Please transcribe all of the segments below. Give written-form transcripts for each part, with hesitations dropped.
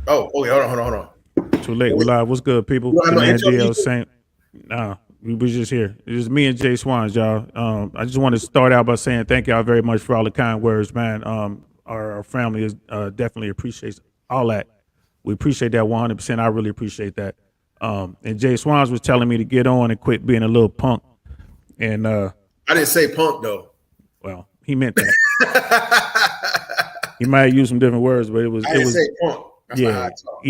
Oh, yeah, hold on. Too late. We live. What's good, people? You don't The have no man intro DL music? Saint. Nah, we was just here. It's just me and Jay Swans, y'all. I just want to start out by saying thank y'all very much for all the kind words, man. Our family is definitely appreciates all that. We appreciate that 100%. I really appreciate that. And Jay Swans was telling me to get on and quit being a little punk. And I didn't say punk though. well, he meant that. I He might have used some different words, but it didn't was say punk. That's not how yeah, I talk.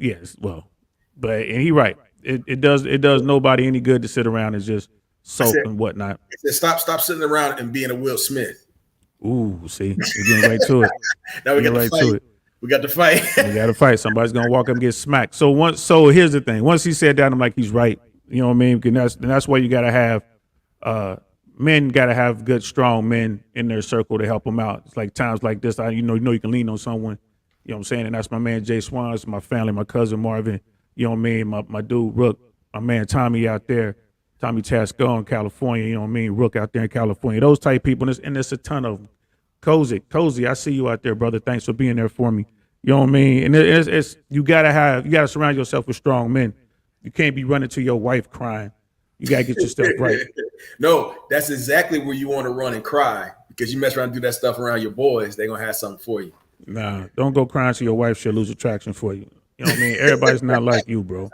yes. Well, but and he right. It does nobody any good to sit around and just I said, soak and whatnot. stop sitting around and being a Will Smith. Ooh, see, we're getting right to it. Now we Getting got to right to fight. it. We got to fight. We got to fight. Somebody's gonna walk up and get smacked. So here's the thing. Once he said that, I'm like, he's right. You know what I mean? And that's why you gotta have uh men gotta have good, strong men in their circle to help them out. It's like times like this, you know you can lean on someone. You know what I'm saying? And that's my man Jay Swans, my family, my cousin Marvin. You know what I mean? My dude Rook, my man Tommy out there, Tommy Tasco in California. You know what I mean? Rook out there in California. Those type people, and there's a ton of them. Cozy, I see you out there, brother. Thanks for being there for me. You know what I mean? And it's you gotta surround yourself with strong men. You can't be running to your wife crying. You gotta get yourself right. No, that's exactly where you want to run and cry because you mess around and do that stuff around your boys. They're gonna have something for you. Nah, don't go crying to your wife. She'll lose attraction for you. You know what I mean? Everybody's not like you, bro.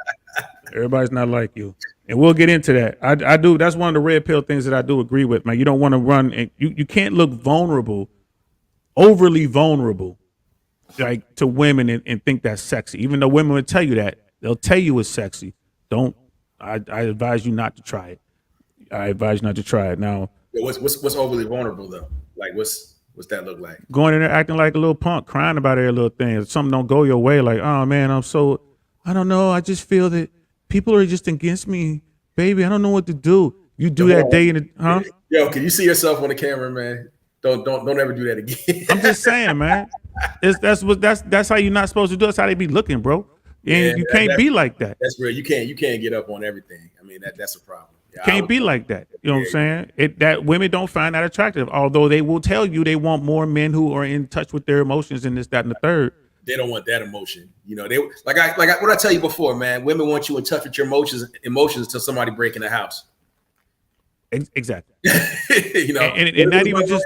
Everybody's not like you. And we'll get into that. I do. That's one of the red pill things that I do agree with, man. You don't want to run and you can't look vulnerable, overly vulnerable, like to women and think that's sexy. Even though women will tell you that. They'll tell you it's sexy. Don't I advise you not to try it. I advise you not to try it. Now, Yeah, what's overly vulnerable though? Like what's that look like? going in there acting like a little punk, crying about every little thing. If something don't go your way, like, oh man, I don't know. I just feel that people are just against me, baby. I don't know what to do. You Yo, do hold that day in on. the, huh? Yo, can you see yourself on the camera, man? Don't ever do that I'm again. just saying, man. That's how you're not supposed to do. That's how they be looking, bro. Yeah, And you can't be like that. that's real. You can't get up on everything. I mean that's a problem. Yeah, I Can't was be like that. You know what I'm yeah, saying? That women don't find that attractive, although they will tell you they want more men who are in touch with their emotions and this, that, and the third. they don't want that emotion. You know, they what I tell you before, man. Women want you in touch with your emotions until somebody break in the house. Exactly. You know, And not even just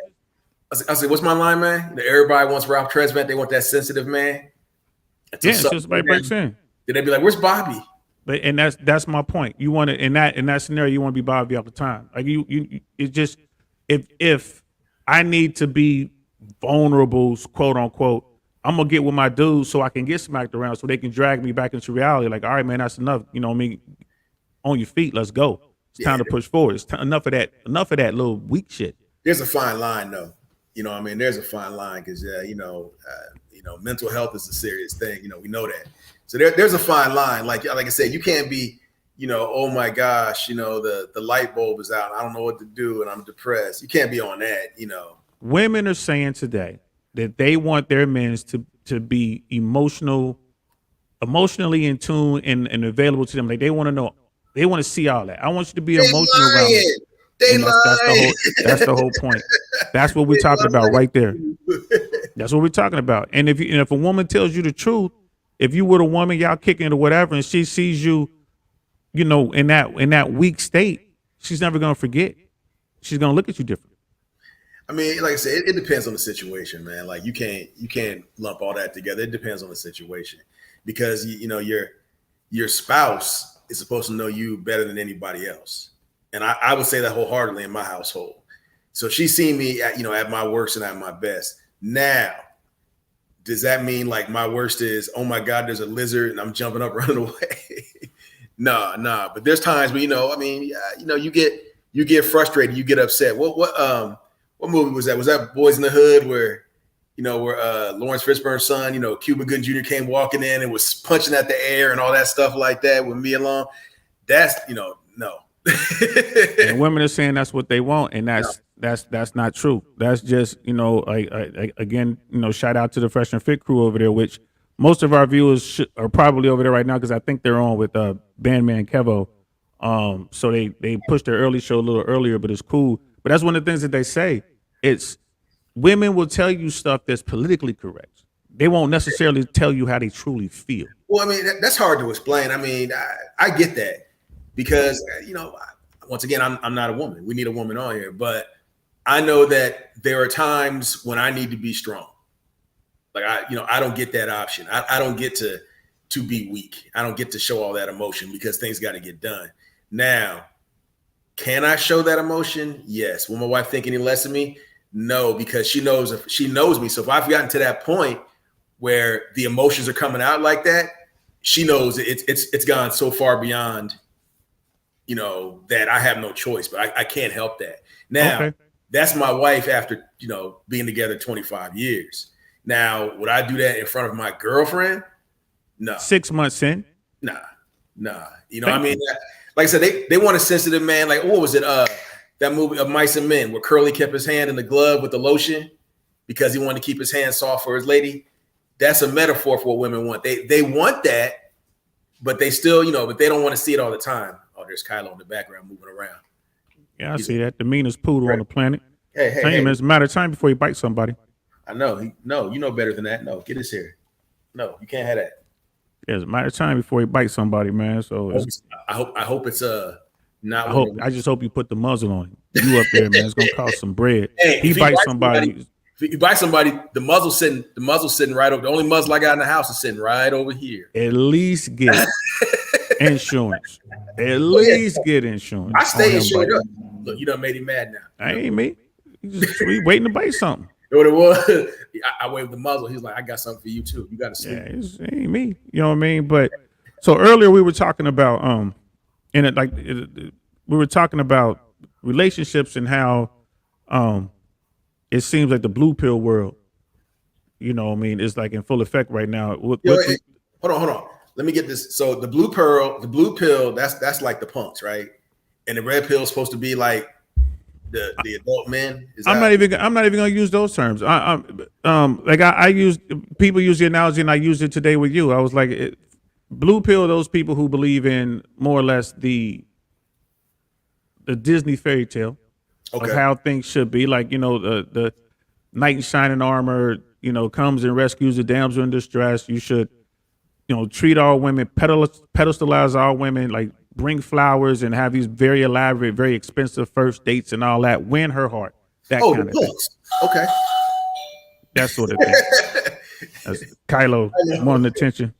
I said, what's my line, man? Everybody wants Ralph Tresvant. They want that sensitive man. Until yeah, until something, somebody breaks in. then they be like, "Where's Bobby?" But and that's my point. You want to in that scenario, you want to be Bobby all the time. Like it's just if I need to be vulnerable, quote unquote, I'm gonna get with my dudes so I can get smacked around, so they can drag me back into reality. Like, all right, man, that's enough. You know what I mean? On your feet, let's go. It's Yeah, time to push forward. Enough of that. Enough of that little weak shit. there's a fine line, though. You know, I mean, there's a fine line because mental health is a serious thing. You know, we know that. So there's a fine line. Like I said, you can't be, oh my gosh, the light bulb is out. I don't know what to do, and I'm depressed. You can't be on that. Women are saying today that they want their men to be emotionally in tune and available to them. Like they want to know, they want to see all that. I want you to be They emotional around me, lying. They and lying. that's the whole point. That's what we're They talking about right there. lying. That's what we're talking about. And if a woman tells you the truth, if you with a woman, y'all kicking it or whatever, and she sees you, in that weak state, she's never gonna forget. She's gonna look at you different. I mean, like I said, it depends on the situation, man. Like you can't lump all that together. It depends on the situation because your spouse is supposed to know you better than anybody else, and I would say that wholeheartedly in my household. So she's seen me at my worst and at my best. Now, does that mean like my worst is, oh my God, there's a lizard and I'm jumping up running away? Nah. But there's times where I mean, you get frustrated, you get upset. What movie was that? Was that Boys in the Hood where Lawrence Fishburne's son, Cuba Gooding Jr. came walking in and was punching at the air and all that stuff like that with Mia Long? That's no. And women are saying that's what they want, and that's not true. That's just again, shout out to the Fresh and Fit crew over there, which most of our viewers are probably over there right now because I think they're on with Bandman Kevo. So they pushed their early show a little earlier, but it's cool. But that's one of the things that they say. It's women will tell you stuff that's politically correct. they won't necessarily tell you how they truly feel. Well, I mean, that's hard to explain. I mean, I get that because, once again, I'm not a woman. We need a woman on here. But I know that there are times when I need to be strong. Like, I don't get that option. I don't get to be weak. I don't get to show all that emotion because things got to get done. Now, can I show that emotion? Yes. Will my wife think any less of me? No, because she knows me. So if I've gotten to that point where the emotions are coming out like that, she knows it's gone so far beyond, that I have no choice, but I can't help that. Now, That's my wife after, being together 25 years. Now, would I do that in front of my girlfriend? No. 6 months in? Nah. I mean, like I said, they want a sensitive man. Like, what was it? That movie of Mice and Men where Curly kept his hand in the glove with the lotion because he wanted to keep his hand soft for his lady. That's a metaphor for what women want. They want that, but they still, but they don't want to see it all the time. Oh, there's Kylo in the background moving around. Yeah, I see that. The meanest poodle on the planet. Hey. It's a matter of time before he bites somebody. I know. No, you know better than that. No, get his hair. No, you can't have that. Yeah, it's a matter of time before he bites somebody, man. So I hope it's not. I just hope you put the muzzle on him. You up there, man. It's gonna cost some bread. Hey, he bites somebody. If you bite somebody, the muzzle's sitting right over. The only muzzle I got in the house is sitting right over here. At least get insurance. At least get insurance. I stay insured up. Look, you done made him mad now. I ain't me. We waiting to bite something. What it was, I waved the muzzle. He's like, I got something for you too. You got to sleep. Yeah, it ain't me. You know what I mean? But so earlier we were talking about we were talking about relationships and how it seems like the blue pill world, is like in full effect right now. Hold on. Let me get this. So the blue pill, that's like the punks, right? And the red pill is supposed to be like the adult men. I'm not even gonna use those terms. People use the analogy, and I used it today with you. I was like, blue pill, those people who believe in more or less the Disney fairy tale of how things should be. Like, the knight in shining armor, comes and rescues the damsel in distress. You should, treat all women, pedestalize all women, like bring flowers and have these very elaborate, very expensive first dates and all that. Win her heart. That kind of thing. Okay. That sort of thing. That's Kylo wanting attention.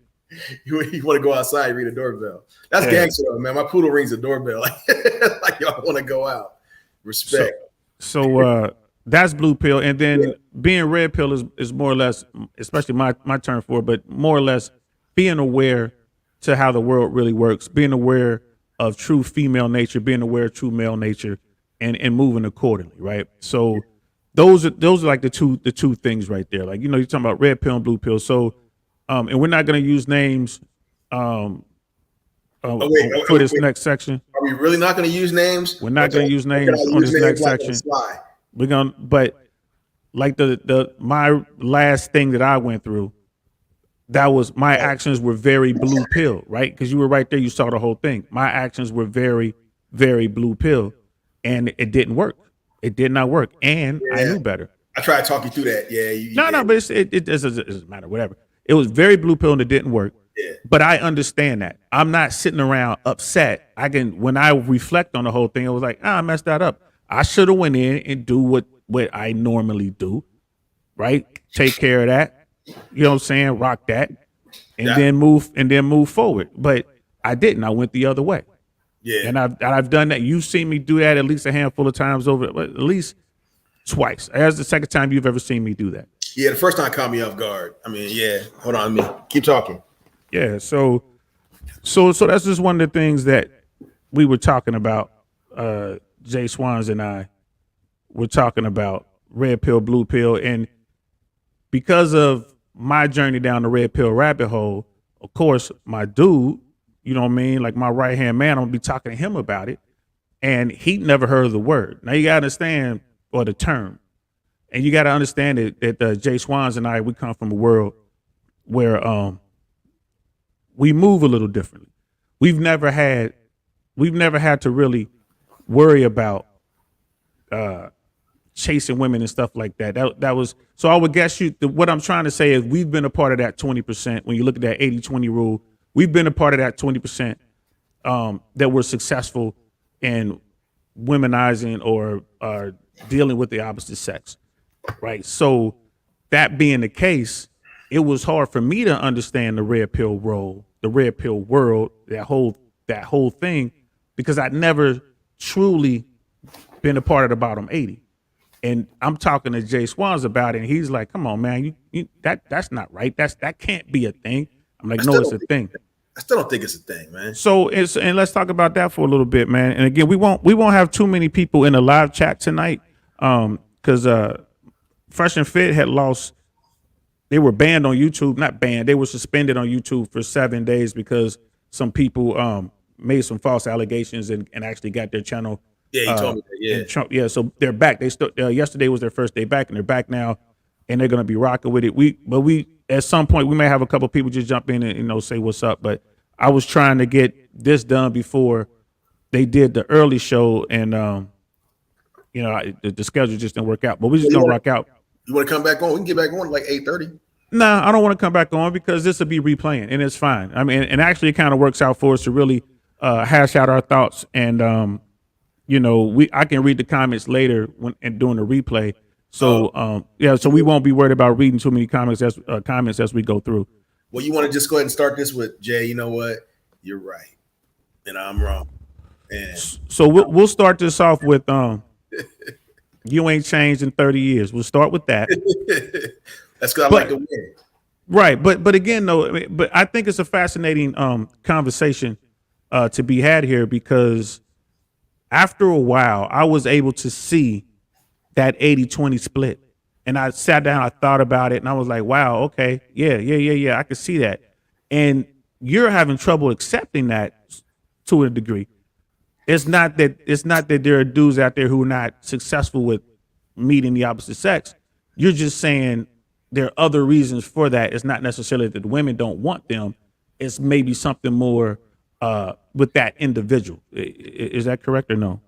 You want to go outside, ring the doorbell. That's gangster, man. My poodle rings the doorbell like y'all want to go out. Respect. So that's blue pill, and then being red pill is more or less, especially my term for it, but more or less being aware to how the world really works, being aware of true female nature, being aware of true male nature, and moving accordingly, right? So those are like the two things right there. Like, you're talking about red pill and blue pill. So and we're not going to use names for this next section. Are we really not going to use names? We're not going to use names on this next section. We're going, but like my last thing that I went through, that was my actions were very blue pill, right? Because you were right there, you saw the whole thing. My actions were very, very blue pill, and it didn't work. It did not work, and I knew better. I tried to talk you through that. Yeah, no, but it doesn't matter. Whatever. It was very blue pill, and it didn't work. Yeah. But I understand that. I'm not sitting around upset. When I reflect on the whole thing, I was like, I messed that up. I should have went in and do what I normally do, right? Take care of that. You know what I'm saying? Rock that, and then move forward. But I didn't. I went the other way. Yeah. And I've done that. You've seen me do that at least a handful of times at least twice. That's the second time you've ever seen me do that. Yeah, the first time caught me off guard. I mean, yeah. Hold on, keep talking. Yeah. So that's just one of the things that we were talking about. JSwans and I were talking about red pill, blue pill, and because of my journey down the red pill rabbit hole, of course, my dude, you know what I mean? Like my right-hand man, I'm gonna be talking to him about it. And he never heard of the word. Now you gotta understand, or the term. And you gotta understand that JSwans and I, we come from a world where we move a little differently. We've never had to really worry about chasing women and stuff like that. That was so. I would guess what I'm trying to say is we've been a part of that 20%. When you look at that 80-20 rule, we've been a part of that 20% that were successful in womenizing or dealing with the opposite sex, right? So that being the case, it was hard for me to understand the red pill role, the red pill world, that whole thing, because I'd never truly been a part of the bottom 80. And I'm talking to JSwans about it, and he's like, "Come on, man, that's not right. That can't be a thing." I'm like, "No, it's a thing." I still don't think it's a thing, man. So and let's talk about that for a little bit, man. And again, we won't have too many people in the live chat tonight, because Fresh and Fit had lost. They were banned on YouTube, not banned. They were suspended on YouTube for 7 days because some people made some false allegations and actually got their channel. Yeah, he told me that. Yeah, Trump, so they're back. They still yesterday was their first day back, and they're back now, and they're gonna be rocking with it. We at some point we may have a couple people just jump in and say what's up. But I was trying to get this done before they did the early show, and the schedule just didn't work out. But we're just gonna rock out. You want to come back on? We can get back on like 8:30. Nah, I don't want to come back on because this will be replaying, and it's fine. I mean, and actually, it kind of works out for us to really hash out our thoughts, and I can read the comments later and doing the replay. So so we won't be worried about reading too many comments as we go through. Well, you want to just go ahead and start this with Jay. You know what? You're right, and I'm wrong. And so we'll start this off with you ain't changed in 30 years. We'll start with that. That's because I like to win. Right, but again, though, but I think it's a fascinating conversation to be had here, because after a while, I was able to see that 80-20 split, and I sat down, I thought about it, and I was like, wow, okay, yeah, I can see that. And you're having trouble accepting that to a degree. It's not that there are dudes out there who are not successful with meeting the opposite sex. You're just saying there are other reasons for that. It's not necessarily that the women don't want them. It's maybe something more with that individual. Is that correct or no?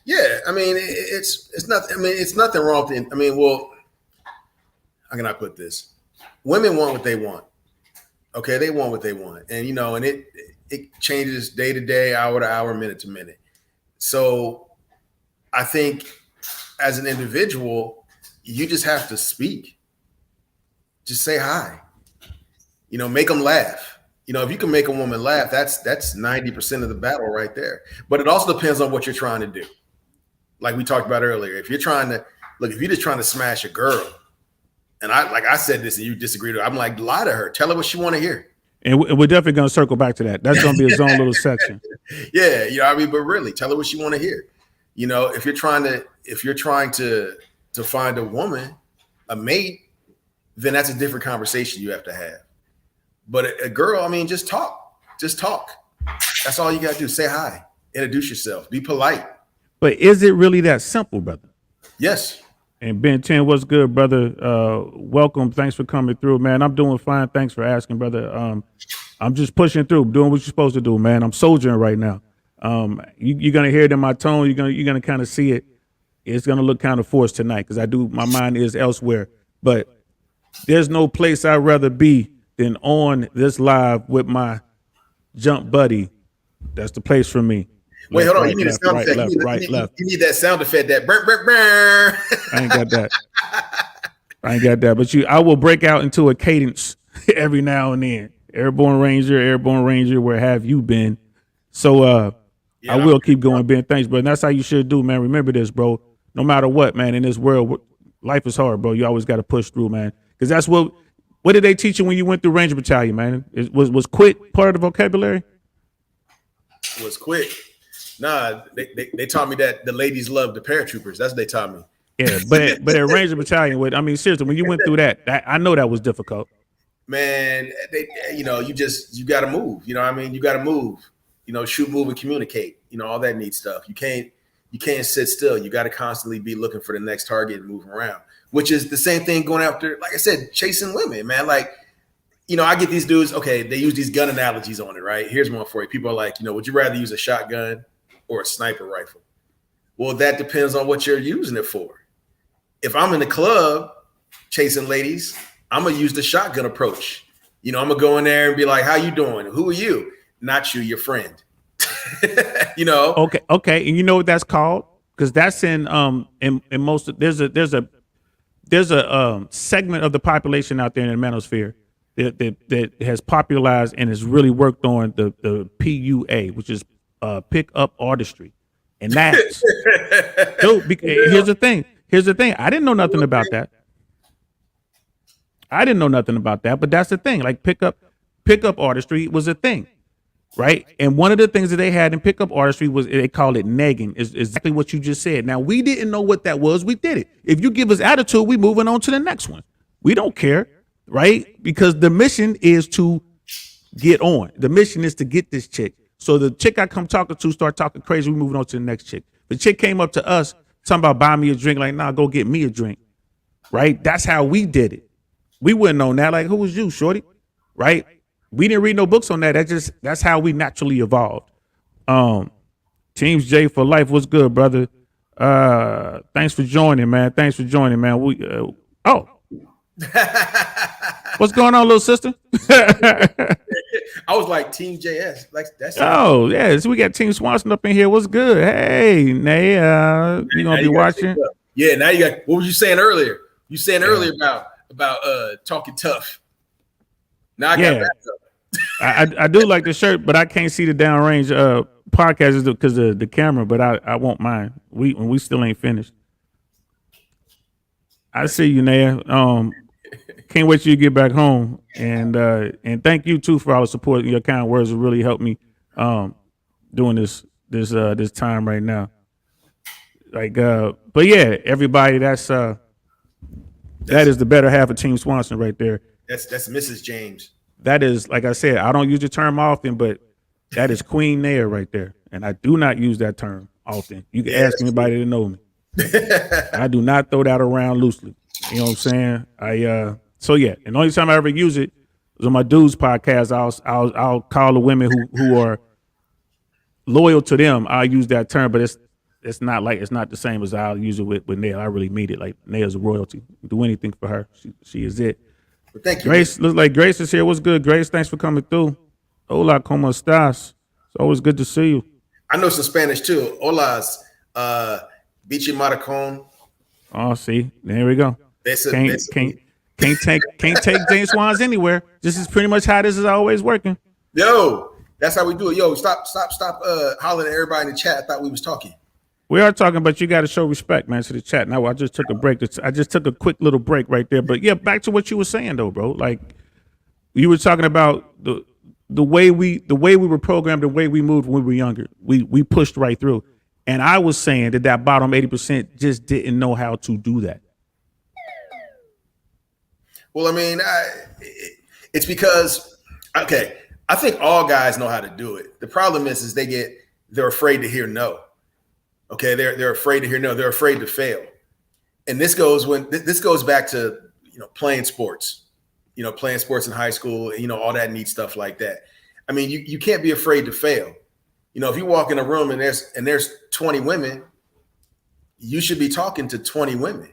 Yeah, I mean, it's not. I mean, it's nothing wrong with it. I mean, well, how can I put this? Women want what they want. Okay, they want what they want, and and it changes day to day, hour to hour, minute to minute. So, I think as an individual, you just have to speak. Just say hi. Make them laugh. If you can make a woman laugh, that's 90% of the battle right there. But it also depends on what you're trying to do. Like we talked about earlier, if you're just trying to smash a girl, and I said this and you disagreed, I'm like, lie to her, tell her what she want to hear. And we're definitely going to circle back to that. That's going to be its own little section. Yeah, but really, tell her what she want to hear. If you're trying to find a woman, a mate, then that's a different conversation you have to have. But a girl, I mean, just talk. Just talk. That's all you got to do. Say hi. Introduce yourself. Be polite. But is it really that simple, brother? Yes. And Ben 10, what's good, brother? Welcome. Thanks for coming through, man. I'm doing fine. Thanks for asking, brother. I'm just pushing through, doing what you're supposed to do, man. I'm soldiering right now. You're going to hear it in my tone. You're going to kind of see it. It's going to look kind of forced tonight because my mind is elsewhere. But there's no place I'd rather be than on this live with my jump buddy. That's the place for me. Wait, hold on. You need a sound effect. You need that sound effect. That burr, burr, burr. I ain't got that. But I will break out into a cadence every now and then. Airborne Ranger, where have you been? So I will keep going, Ben. Thanks, bro. And that's how you should do, man. Remember this, bro. No matter what, man, in this world, life is hard, bro. You always got to push through, man. Because that's what did they teach you when you went through Ranger Battalion, man? Was quit part of the vocabulary? Was quit. Nah, they taught me that the ladies love the paratroopers. That's what they taught me. Yeah, but at Ranger Battalion, I mean, seriously, when you went through that, I know that was difficult. Man, you got to move. You know what I mean? You got to move. Shoot, move, and communicate. All that neat stuff. You can't sit still. You got to constantly be looking for the next target and moving around, which is the same thing going after, like I said, chasing women, man. Like, I get these dudes, okay, they use these gun analogies on it, right? Here's one for you. People are like, would you rather use a shotgun or a sniper rifle? Well, that depends on what you're using it for. If I'm in the club chasing ladies, I'm gonna use the shotgun approach. I'm gonna go in there and be like, "How you doing? Who are you?" Not you, your friend. Okay, and you know what that's called? Because that's in most there's a segment of the population out there in the manosphere that has popularized and has really worked on the PUA, which is pick up artistry, and that's here's the thing. I didn't know nothing about that. But that's the thing. Like pickup artistry was a thing, right? And one of the things that they had in pickup artistry was they called it negging. Is exactly what you just said. Now we didn't know what that was. We did it. If you give us attitude, we moving on to the next one. We don't care, right? Because the mission is to get on. The mission is to get this chick. So the chick I come talking to start talking crazy. We moving on to the next chick. The chick came up to us talking about buying me a drink. Like, nah, go get me a drink, right? That's how we did it. We wouldn't know that. Like, who was you, shorty? Right? We didn't read no books on that. That's how we naturally evolved. Teams J for life. What's good, brother? Thanks for joining, man. What's going on, little sister? I was like Team JS. Like that's yeah. So we got Team Swanson up in here. What's good? Hey, Nay, you gonna be watching? Yeah, now you got what was you saying earlier? You saying earlier about talking tough. Now I got back up. I do like the shirt, but I can't see the downrange podcast because of the camera, but I won't mind. We still ain't finished. I see you, Naya. Can't wait till you get back home, and thank you too for all the support. Your kind words have really helped me doing this time right now. Like, but yeah, everybody, that is the better half of Team Swanson right there. That's Mrs. James. That is, like I said, I don't use the term often, but that is Queen Naya right there, and I do not use that term often. You can ask anybody to know me. I do not throw that around loosely. You know what I'm saying? So yeah, and the only time I ever use it was on my dudes podcast. I'll call the women who are loyal to them. I'll use that term, but it's not the same as I'll use it with Nail. I really mean it. Like Nail's a royalty. Do anything for her. She is it. Well, thank you. Grace, looks like Grace is here. What's good, Grace? Thanks for coming through. Hola, ¿cómo estás? It's always good to see you. I know some Spanish too. Hola's bichi maricon. Oh, see, there we go. Can't take JSwans anywhere. This is pretty much how this is always working. Yo, that's how we do it. Yo, stop hollering at everybody in the chat. I thought we was talking. We are talking, but you got to show respect, man, to the chat. Now, I just took a break. I just took a quick little break right there. But yeah, back to what you were saying though, bro. Like you were talking about the way we were programmed, the way we moved when we were younger. We pushed right through. And I was saying that bottom 80% just didn't know how to do that. Well, I mean, it's because, okay, I think all guys know how to do it. The problem is they're afraid to hear no. Okay, they're afraid to hear no. They're afraid to fail. And this goes back to, playing sports, playing sports in high school, all that neat stuff like that. I mean, you can't be afraid to fail. If you walk in a room and there's 20 women, you should be talking to 20 women.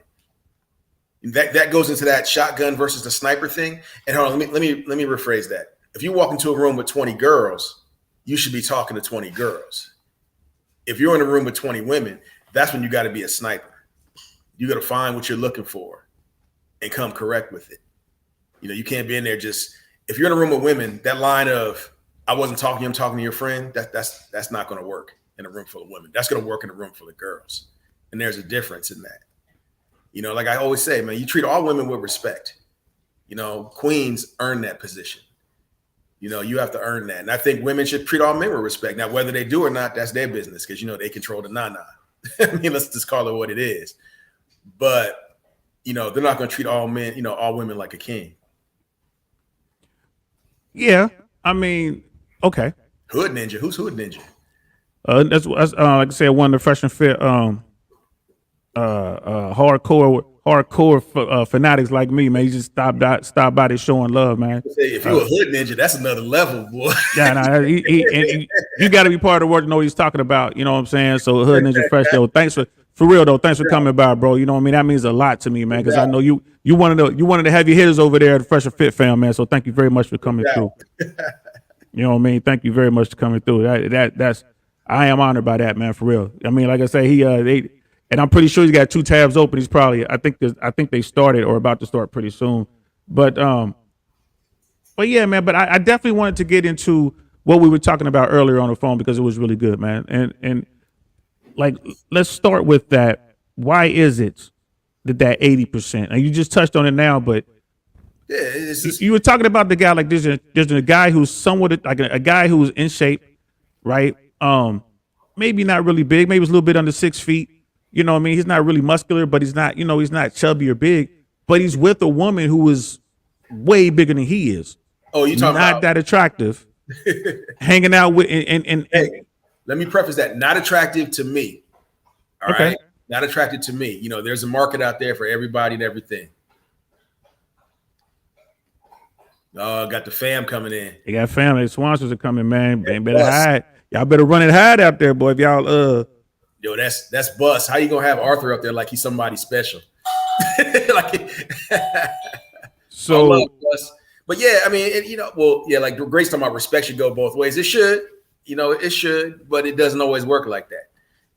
That goes into that shotgun versus the sniper thing. And hold on, let me rephrase that. If you walk into a room with 20 girls, you should be talking to 20 girls. If you're in a room with 20 women, that's when you got to be a sniper. You got to find what you're looking for and come correct with it. You can't be in there just, if you're in a room with women, that line of, I wasn't talking, I'm talking to your friend, that's not going to work in a room full of women. That's going to work in a room full of girls. And there's a difference in that. Like I always say, man, you treat all women with respect. Queens earn that position. You have to earn that. And I think women should treat all men with respect. Now, whether they do or not, that's their business because, they control the nana. I mean, let's just call it what it is. But, they're not going to treat all men, all women like a king. Yeah. I mean, okay. Hood Ninja. Who's Hood Ninja? That's like I said, one of the fresh and fit hardcore fanatics like me, man. You just stop by this showing love, man. If you're a hood ninja, that's another level, boy. Yeah, you got to be part of the work to know what he's talking about. You know what I'm saying? So hood ninja fresh, yo. Thanks for For real though, thanks for coming by, bro. You know what I mean? That means a lot to me, man, because I know you one of the heavy hitters over there at the Fresh and Fit fam, man. So thank you very much for coming through. You know what I mean? Thank you very much for coming through. That's I am honored by that, man, for real. I mean, like I say, and I'm pretty sure he's got 2 tabs open. He's probably I think they started or about to start pretty soon. But yeah, man, but I definitely wanted to get into what we were talking about earlier on the phone because it was really good, man. And like, let's start with that. Why is it that 80%? And you just touched on it now, but yeah, it's just, you were talking about the guy like there's a guy who's somewhat like a guy who's in shape, right? Maybe not really big, maybe he's a little bit under 6 feet. You know what I mean? He's not really muscular, but he's not, he's not chubby or big, but he's with a woman who is way bigger than he is. Oh, you talking not about that attractive, hanging out with and hey, let me preface that. Not attractive to me. All okay. right. Not attractive to me. There's a market out there for everybody and everything. Got the fam coming in. They got family sponsors are coming, man. They better hide. Y'all better run it hide out there, boy. If y'all Yo, that's bust. How you gonna have Arthur up there like he's somebody special? like so but yeah, I mean, like Grace talking about respect should go both ways. It should, it should, but it doesn't always work like that.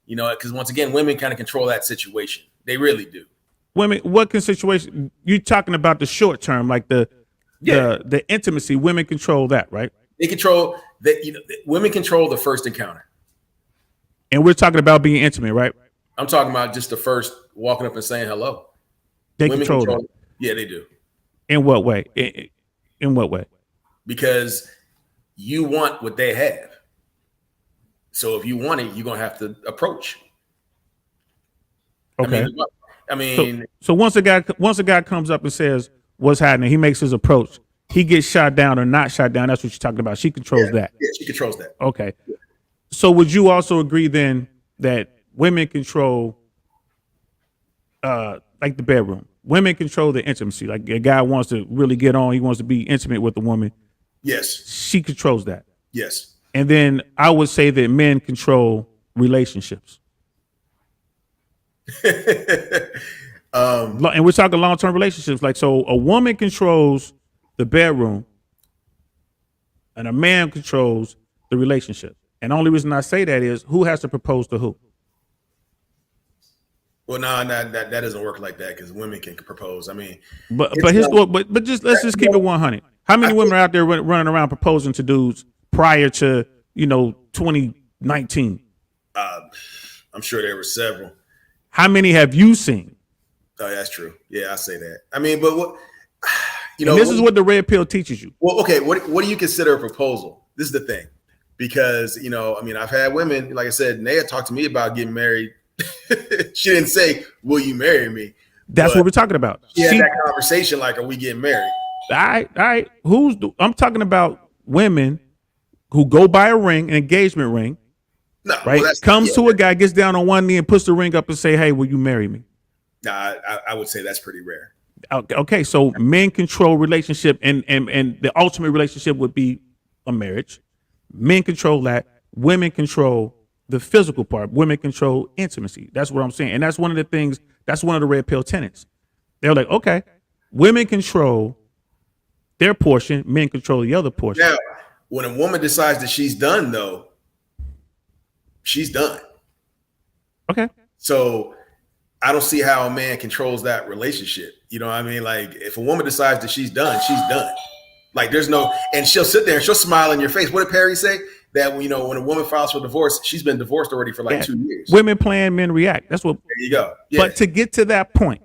Because once again, women kind of control that situation. They really do. Women, what can situation you talking about the short term, like the intimacy? Women control that, right? They control that. Women control the first encounter. And we're talking about being intimate, right? I'm talking about just the first walking up and saying hello. They control it. Yeah, they do. In what way? In what way? Because you want what they have. So if you want it, you're gonna have to approach. Okay. I mean, so once a guy comes up and says what's happening, he makes his approach. He gets shot down or not shot down. That's what you're talking about. She controls that. Yeah, she controls that. Okay. Yeah. So would you also agree then that women control, like the bedroom? Women control the intimacy. Like a guy wants to really get on, he wants to be intimate with a woman. Yes. She controls that. Yes. And then I would say that men control relationships. And we're talking long-term relationships. Like, so a woman controls the bedroom and a man controls the relationship. And the only reason I say that is who has to propose to who? Well, no, that doesn't work like that because women can propose. I mean, but let's just keep it 100. How many women are out there running around proposing to dudes prior to 2019? I'm sure there were several. How many have you seen? Oh, that's true. Yeah, I say that. I mean, but what this is what the red pill teaches you. Well, okay, what do you consider a proposal? This is the thing, because I've had women, like I said, Naya talked to me about getting married. She didn't say, "Will you marry me?" That's what we're talking about. She had that conversation, like, "Are we getting married?" All right. I'm talking about women who go buy a ring, an engagement ring. No, right? Comes to a guy, gets down on one knee, and puts the ring up and say, "Hey, will you marry me?" Nah, I would say that's pretty rare. Okay, so men control relationship, and the ultimate relationship would be a marriage. Men control that. Women control the physical part. Women control intimacy. That's what I'm saying, and that's one of the things. That's one of the red pill tenets. They're like, okay, women control their portion, men control the other portion. Now, when a woman decides that she's done, though, she's done. Okay. So I don't see how a man controls that relationship. You know what I mean? Like, if a woman decides that she's done, she's done. Like, there's no, and she'll sit there and she'll smile in your face. What did Perry say? That, when a woman files for divorce, she's been divorced already for like 2 years. Women plan, men react. That's what. There you go. Yeah. But to get to that point,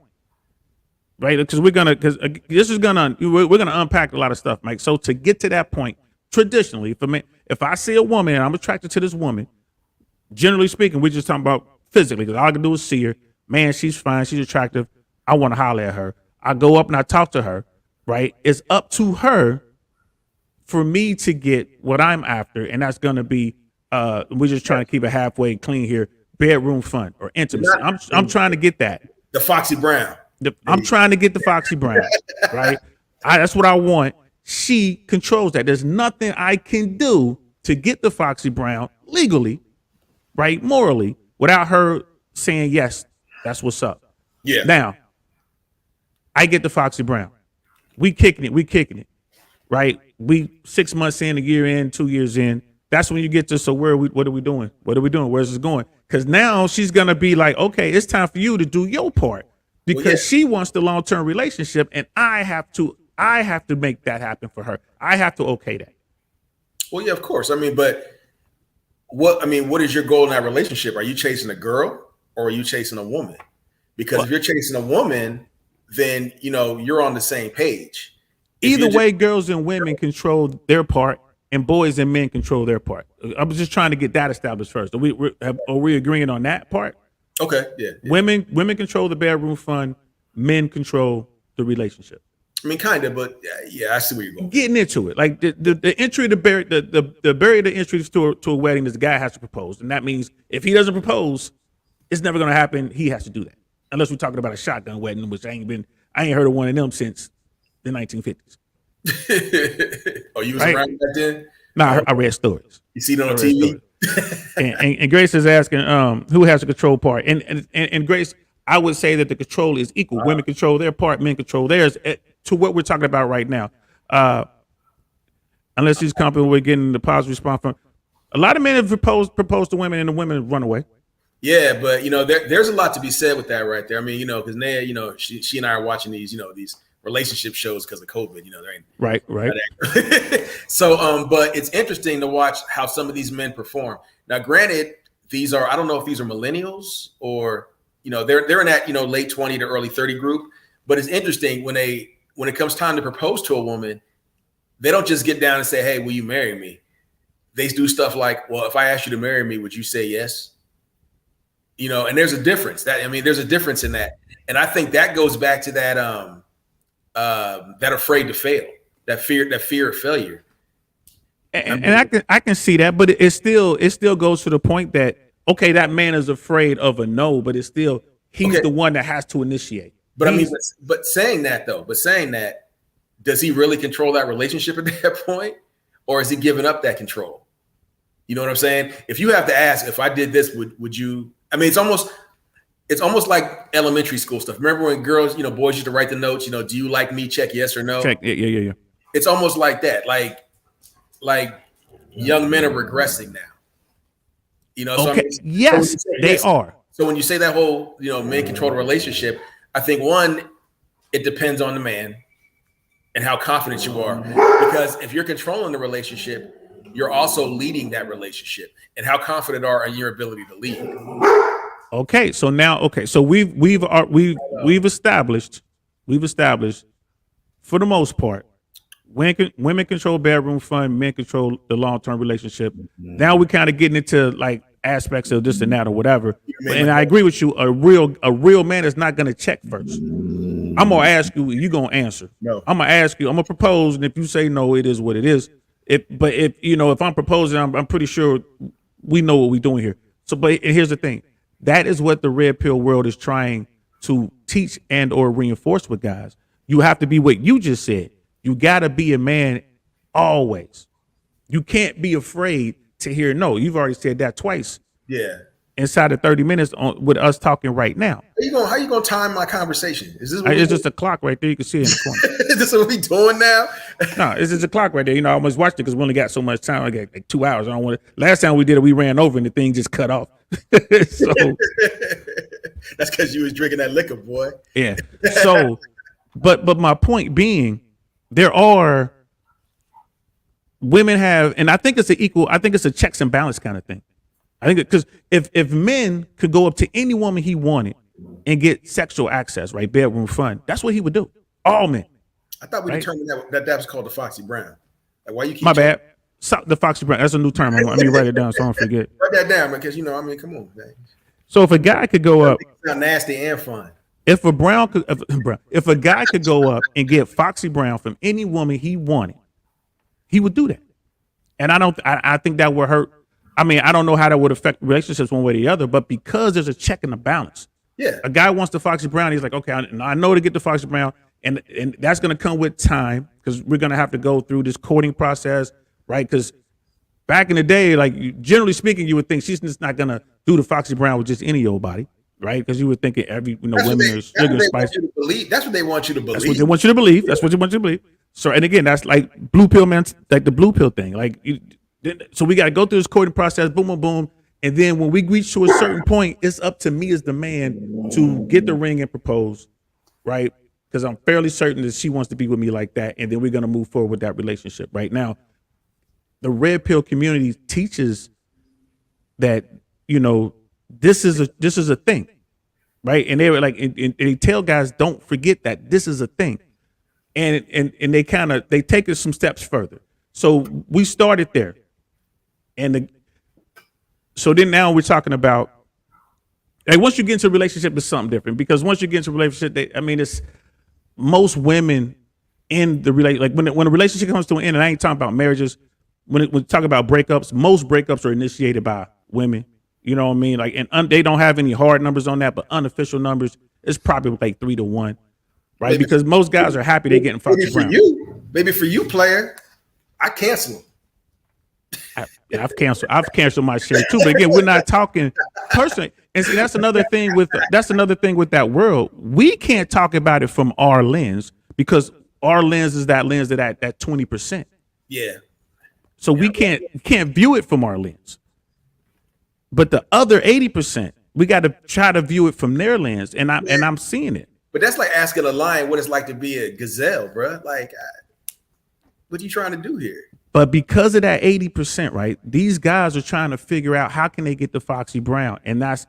right? Because we're gonna unpack a lot of stuff, Mike. So to get to that point, traditionally, if I see a woman and I'm attracted to this woman, generally speaking, we're just talking about physically, because all I can do is see her. Man, she's fine. She's attractive. I want to holler at her. I go up and I talk to her, right? It's up to her for me to get what I'm after, and that's going to be, we're just trying to keep it halfway clean here, bedroom fun or intimacy. I'm trying to get that. The Foxy Brown. I'm trying to get the Foxy Brown, right? That's what I want. She controls that. There's nothing I can do to get the Foxy Brown legally, right, morally, without her saying yes That's what's up. Yeah. Now, I get the Foxy Brown. We kicking it, right? We 6 months in, a year in, 2 years in. That's when you get to, so what are we doing? Where's this going? Because now she's gonna be like, okay, it's time for you to do your part. Because she wants the long-term relationship, and I have to make that happen for her. I have to okay that. Well, yeah, of course. I mean, but what is your goal in that relationship? Are you chasing a girl or are you chasing a woman? Because if you're chasing a woman, then you're on the same page. Either way, girls and women control their part, and boys and men control their part. I was just trying to get that established first. Are we agreeing on that part? Okay, yeah. Women control the bedroom fun. Men control the relationship. I mean, kind of, but yeah, I see where you're going. Getting into it, like the entry to the barrier to entry to a wedding is the guy has to propose, and that means if he doesn't propose, it's never going to happen. He has to do that, unless we're talking about a shotgun wedding, which I ain't heard of one of them since the 1950s. Oh, you was around back then? Nah, I read stories. You see it on TV. and Grace is asking, who has the control part? And Grace, I would say that the control is equal. Women control their part, men control theirs. To what we're talking about right now, unless he's comfortable with getting the positive response from a lot of men have proposed to women, and the women run away. Yeah, but there's a lot to be said with that right there. I mean, because Naya, she and I are watching these, these relationship shows because of COVID. There ain't right. So, but it's interesting to watch how some of these men perform. Now, granted, I don't know if these are millennials or they're in that late 20 to early 30 group. But it's interesting when it comes time to propose to a woman, they don't just get down and say, "Hey, will you marry me?" They do stuff like, "Well, if I asked you to marry me, would you say yes?" And there's a difference. There's a difference in that, and I think that goes back to that that afraid to fail, that fear of failure. And I can see that, but it still goes to the point that okay, that man is afraid of a no, but it's still he's the one that has to initiate. But but saying that, does he really control that relationship at that point, or is he giving up that control? You know what I'm saying? If you have to ask, if I did this, would you? I mean, it's almost like elementary school stuff. Remember when girls, boys used to write the notes, do you like me? Check yes or no. Check. Yeah. It's almost like that. Like young men are regressing now. So okay. Yes, they are. So when you say that whole, men control the relationship, I think one, it depends on the man and how confident you are. Because if you're controlling the relationship, you're also leading that relationship. And how confident are in your ability to lead? Okay, so now, so we've established for the most part, women control bedroom fun, men control the long-term relationship. Now we're kind of getting into like aspects of this and that or whatever. And I agree with you. A real man is not going to check first. I'm gonna ask you, you're gonna answer. No. I'm gonna ask you. I'm gonna propose, and if you say no, it is what it is. If I'm proposing, I'm pretty sure we know what we're doing here. So, but here's the thing: that is what the red pill world is trying to teach and or reinforce with guys. You have to be what you just said. You got to be a man always. You can't be afraid to hear no. You've already said that twice. Yeah. Inside of 30 minutes with us talking right now. How you gonna time my conversation? Is this? It's just a clock right there. You can see it in the corner. Is this what we doing now? No, it's just a clock right there. I almost watched it because we only got so much time. I got like 2 hours. I don't want to. Last time we did it, we ran over and the thing just cut off. So that's because you was drinking that liquor, boy. Yeah. So, but my point being, there are women have, and I think it's a checks and balance kind of thing. I think because if men could go up to any woman he wanted and get sexual access, right, bedroom fun, that's what he would do. All men. I thought we determined that was called the Foxy Brown. Like, why you keep? My bad. The Foxy Brown. That's a new term. Let me write it down so I don't forget. Write that down because come on, man. So if a guy could go up, sound nasty and fun. If a guy could go up and get Foxy Brown from any woman he wanted, he would do that. And I think that would hurt. I mean, I don't know how that would affect relationships one way or the other, but because there's a check and a balance. Yeah. A guy wants the Foxy Brown. He's like, okay, I know to get the Foxy Brown. And that's going to come with time because we're going to have to go through this courting process, right? Because back in the day, like generally speaking, you would think she's just not going to do the Foxy Brown with just any old body. right? Because you were thinking That's what women they, are that's what sugar they spice. want you to believe. That's what they want you to That's what they believe. want you to believe. That's what they want you to believe. So, and again, that's like blue pill, man. Like the blue pill thing. So we got to go through this courting process. Boom, boom, boom. And then when we reach to a certain point, it's up to me as the man to get the ring and propose, right? Because I'm fairly certain that she wants to be with me like that, and then we're gonna move forward with that relationship. Right now, the red pill community teaches that this is a thing, right? And they were like, and they tell guys, don't forget that this is a thing, and they take us some steps further. So we started there, so then now we're talking about, like, once you get into a relationship, it's something different, because once you get into a relationship, it's most women in the relate, like when a relationship comes to an end, and I ain't talking about marriages. When we talk about breakups, most breakups are initiated by women. You know what I mean? Like, and they don't have any hard numbers on that, but unofficial numbers, it's probably like 3-1, right? Maybe, Because most guys are happy they're getting maybe Foxy for Brown. maybe for you, player, I cancel them. I've canceled my share too. But again, we're not talking personally. And see, that's another thing with that world. We can't talk about it from our lens, because our lens is that 20%. Yeah. So we can't view it from our lens. But the other 80%, we got to try to view it from their lens, and I'm seeing it. But that's like asking a lion what it's like to be a gazelle, bro. Like, what are you trying to do here? But because of that 80%, right? These guys are trying to figure out how can they get the Foxy Brown, and that's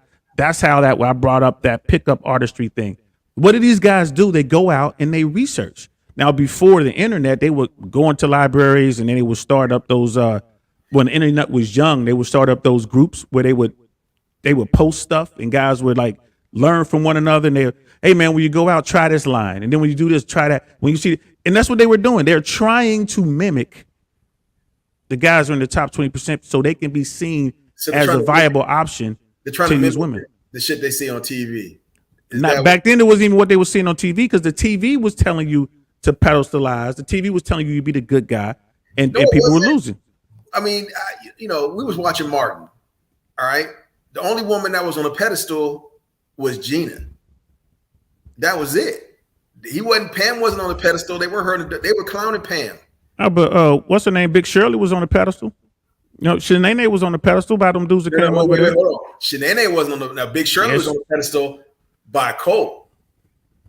how I brought up that pickup artistry thing. What do these guys do? They go out and they research. Now, before the internet, they would go into libraries, and then they would start up those. When the internet was young, they would start up those groups where they would post stuff, and guys would like learn from one another. And they, hey man, when you go out, try this line, and then when you do this, try that. When you see, and that's what they were doing. They're trying to mimic the guys who are in the top 20%, so they can be seen as a viable option to these women. The shit they see on TV. Not back then, it wasn't even what they were seeing on TV, because the TV was telling you to pedestalize. The TV was telling you to be the good guy, and people were losing. I mean, we was watching Martin. All right, the only woman that was on a pedestal was Gina. That was it. Pam wasn't on a pedestal. They were clowning Pam. But what's her name? Big Shirley was on the pedestal. Shanae was on the pedestal by them dudes that came over there. Hold on. Shanae wasn't on the. Now Big Shirley was on the pedestal by Cole.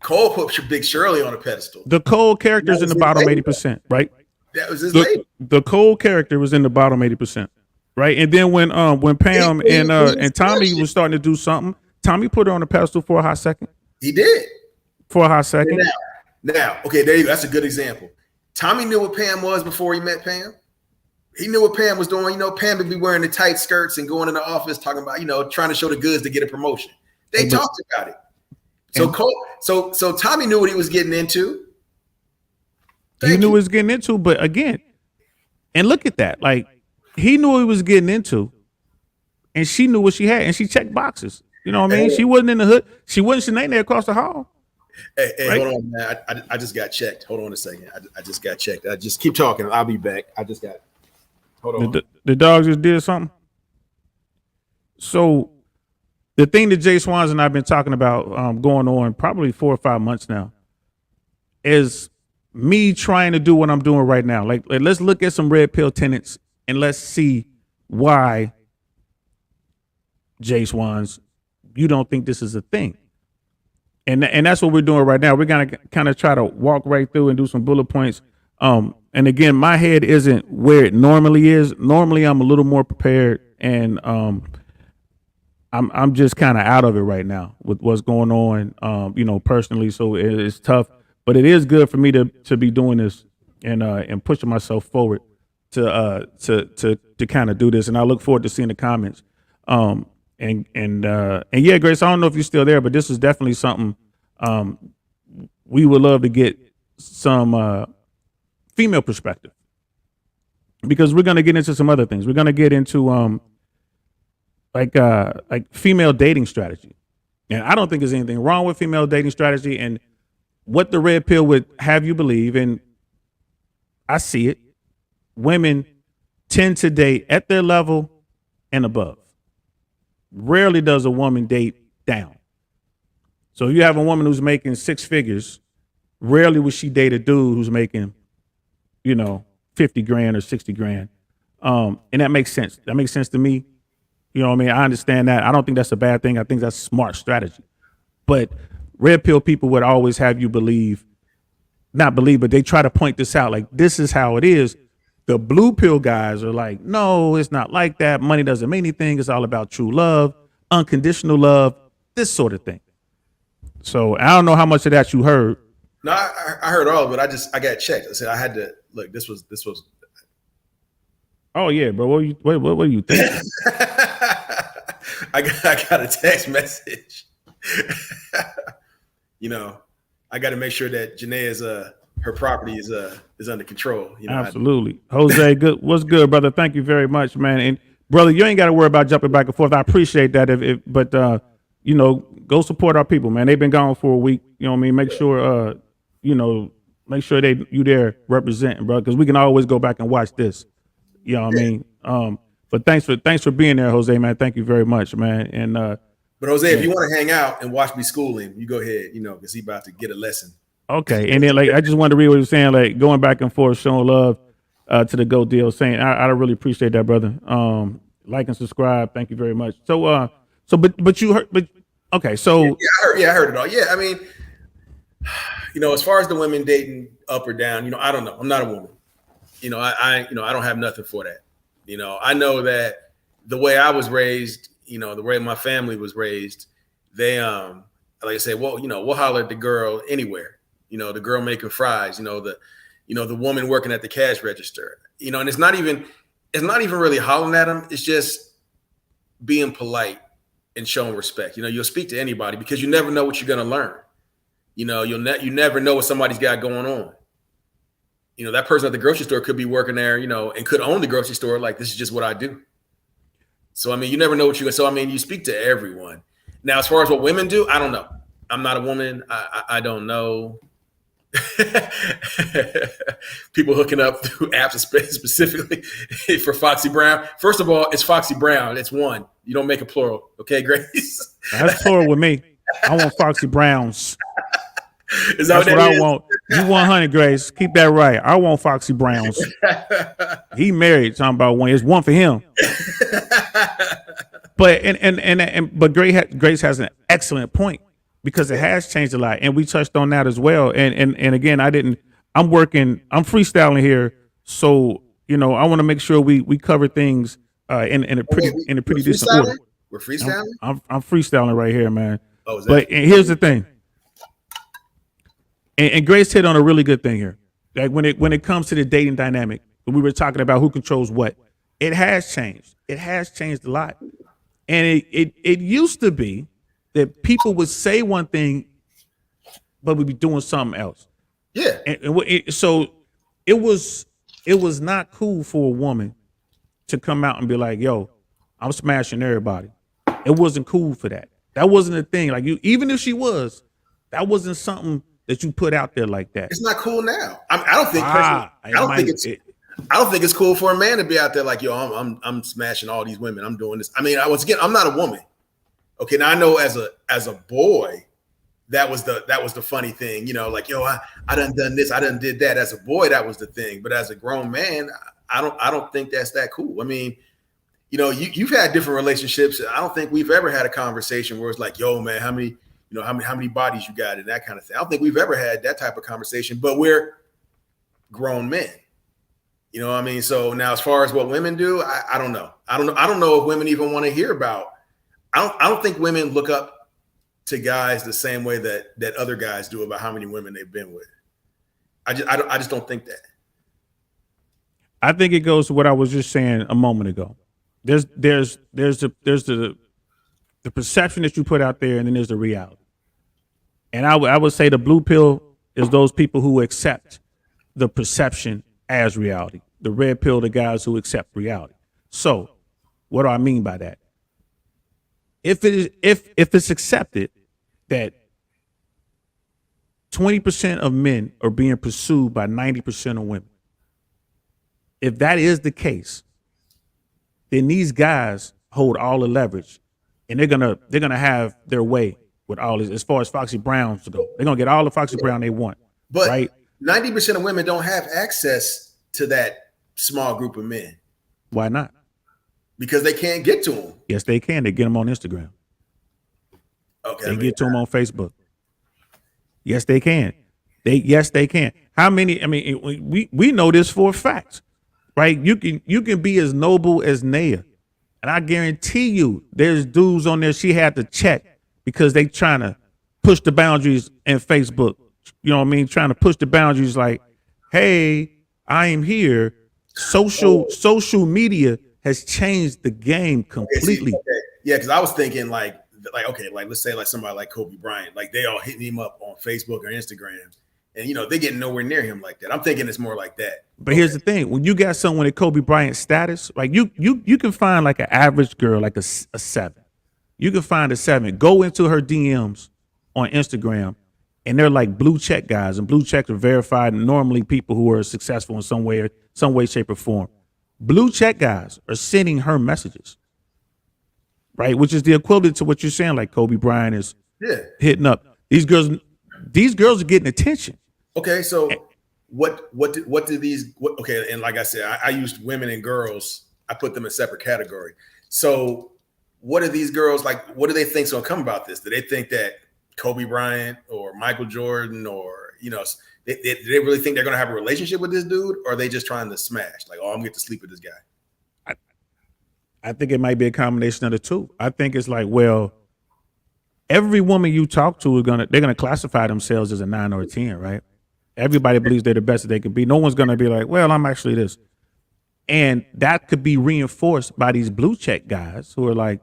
Cole put Big Shirley on a pedestal. The Cole character is in the bottom 80%, right? That was his lady. The Cole character was in the bottom 80%, right? And then when Pam and Tommy was starting to do something, Tommy put her on the pedestal for a hot second. He did. For a hot second. Now, okay, there you go. That's a good example. Tommy knew what Pam was before he met Pam. He knew what Pam was doing. Pam would be wearing the tight skirts and going in the office talking about, trying to show the goods to get a promotion. They talked about it. So Tommy knew what he was getting into. He knew what he was getting into, but again, and look at that. Like, he knew what he was getting into, and she knew what she had, and she checked boxes. You know what I mean? She wasn't in the hood. She wasn't Shanae across the hall. Hey, right? Hold on, man. I just got checked. Hold on a second. I just got checked. Just keep talking. I'll be back. Hold on. The dog just did something. So the thing that JSwans and I have been talking about going on probably 4 or 5 months now is me trying to do what I'm doing right now. Like let's look at some red pill tenants and let's see why, JSwans, you don't think this is a thing. And that's what we're doing right now. We're gonna kind of try to walk right through and do some bullet points. And again, my head isn't where it normally is. Normally, I'm a little more prepared, and I'm just kind of out of it right now with what's going on, personally. So it's tough, but it is good for me to be doing this and pushing myself forward to kind of do this. And I look forward to seeing the comments. And yeah, Grace, I don't know if you're still there, but this is definitely something we would love to get some female perspective, because we're going to get into some other things. We're going to get into like female dating strategy. And I don't think there's anything wrong with female dating strategy and what the red pill would have you believe. And I see it. Women tend to date at their level and above. Rarely does a woman date down. So you have a woman who's making 6 figures. Rarely would she date a dude who's making, 50 grand or 60 grand. And that makes sense. That makes sense to me. You know what I mean? I understand that. I don't think that's a bad thing. I think that's smart strategy. But red pill people would always have you not believe, but they try to point this out. Like, this is how it is. The blue pill guys are like, no, it's not like that. Money doesn't mean anything. It's all about true love, unconditional love, this sort of thing. So I don't know how much of that you heard. No, I heard all of it. I got checked. I said I had to look. This was. Oh yeah, bro. What do you think? I got a text message. I got to make sure that Janae's her property is under control. Absolutely, Jose. Good. What's good, brother? Thank you very much, man. And brother, you ain't got to worry about jumping back and forth. I appreciate that. But go support our people, man. They've been gone for a week. You know what I mean? Make sure make sure you there representing, bro, because we can always go back and watch this. You know what I mean? But thanks for being there, Jose, man. Thank you very much, man. And but Jose, if you want to hang out and watch me school him, you go ahead, because he's about to get a lesson. Okay. And then I just wanted to read what he was saying, like going back and forth, showing love to the GOAT deal, saying I really appreciate that, brother. Like and subscribe. Thank you very much. But you heard, okay. So I heard it all. Yeah. I mean, as far as the women dating up or down, I don't know. I'm not a woman. I don't have nothing for that. I know that the way I was raised, the way my family was raised, they, like I said, we'll holler at the girl anywhere, the girl making fries, the woman working at the cash register, and it's not even really hollering at them. It's just being polite and showing respect. You'll speak to anybody because you never know what you're going to learn. You never know what somebody's got going on. That person at the grocery store could be working there, and could own the grocery store. Like, this is just what I do. So, I mean, you never know what so, I mean, you speak to everyone. Now, as far as what women do, I don't know. I'm not a woman. I don't know. People hooking up through apps specifically for Foxy Brown. First of all, it's Foxy Brown. It's one. You don't make a plural. Okay, Grace? That's plural with me. I want Foxy Browns. Is that That's what I want. You 100, Grace. Keep that right. I want Foxy Browns. He married. Talking about one. It's one for him. But Grace has an excellent point because it has changed a lot, and we touched on that as well. And again, I'm freestyling here, so I want to make sure we cover things in a pretty decent order. We're freestyling. I'm freestyling right here, man. Oh, is that? But here's the thing. And Grace hit on a really good thing here. Like when it comes to the dating dynamic, we were talking about who controls what. It has changed. It has changed a lot. And it used to be that people would say one thing, but would be doing something else. Yeah. So it was not cool for a woman to come out and be like, "Yo, I'm smashing everybody." It wasn't cool for that. That wasn't a thing. Like, even if she was, that wasn't something that you put out there like that. It's not cool now. I don't think it's cool for a man to be out there like, yo, I'm smashing all these women. I'm doing this. I mean, once again, I'm not a woman. Okay, now I know as a boy, that was the funny thing. Like, yo, I done this, I done did that. As a boy, that was the thing. But as a grown man, I don't think that's that cool. I mean, you've had different relationships. I don't think we've ever had a conversation where it's like, yo, man, how many bodies you got and that kind of thing. I don't think we've ever had that type of conversation, but we're grown men. You know what I mean? So now as far as what women do, I don't know. I don't know if women even want to hear about. I don't think women look up to guys the same way that other guys do about how many women they've been with. I just don't think that. I think it goes to what I was just saying a moment ago. There's the perception that you put out there, and then there's the reality. And I would say the blue pill is those people who accept the perception as reality. The red pill, the guys who accept reality. So what do I mean by that? If it's accepted that 20% of men are being pursued by 90% of women, if that is the case, then these guys hold all the leverage, and they're gonna have their way with all this, as far as Foxy Browns go. They're gonna get all the Foxy Brown they want, But right? 90% of women don't have access to that small group of men Why not? because they can't get to them. Yes, they can. They get them on Instagram. Okay, They get to them on Facebook. Yes, they can. They can. How many? I mean, we know this for a fact, right? You can be as noble as Naya, and I guarantee you, there's dudes on there she had to check because they trying to push the boundaries in Facebook. You know what I mean? Trying to push the boundaries, like, hey, I am here. Social media has changed the game completely. Okay. Yeah, because I was thinking like okay, like let's say like somebody like Kobe Bryant, like they all hitting him up on Facebook or Instagram, and they getting nowhere near him like that. I'm thinking it's more like that. But here's the thing: when you got someone at Kobe Bryant status, like you can find like an average girl, like a 7. You can find a 7. Go into her DMs on Instagram, and they're like blue check guys, and blue checks are verified. And normally, people who are successful in some way, shape, or form. Blue check guys are sending her messages, right? Which is the equivalent to what you're saying, like Kobe Bryant is hitting up these girls. These girls are getting attention. Okay, so what do these? Okay, and like I said, I used women and girls. I put them in a separate category. So what are these girls like? What do they think's gonna come about this? Do they think that Kobe Bryant or Michael Jordan or do they really think they're gonna have a relationship with this dude, or are they just trying to smash? Like, oh, I'm gonna get to sleep with this guy. I think it might be a combination of the two. I think it's like, well, every woman you talk to they're gonna classify themselves as a 9 or a 10, right? Everybody believes they're the best that they can be. No one's gonna be like, well, I'm actually this. And that could be reinforced by these blue check guys who are like,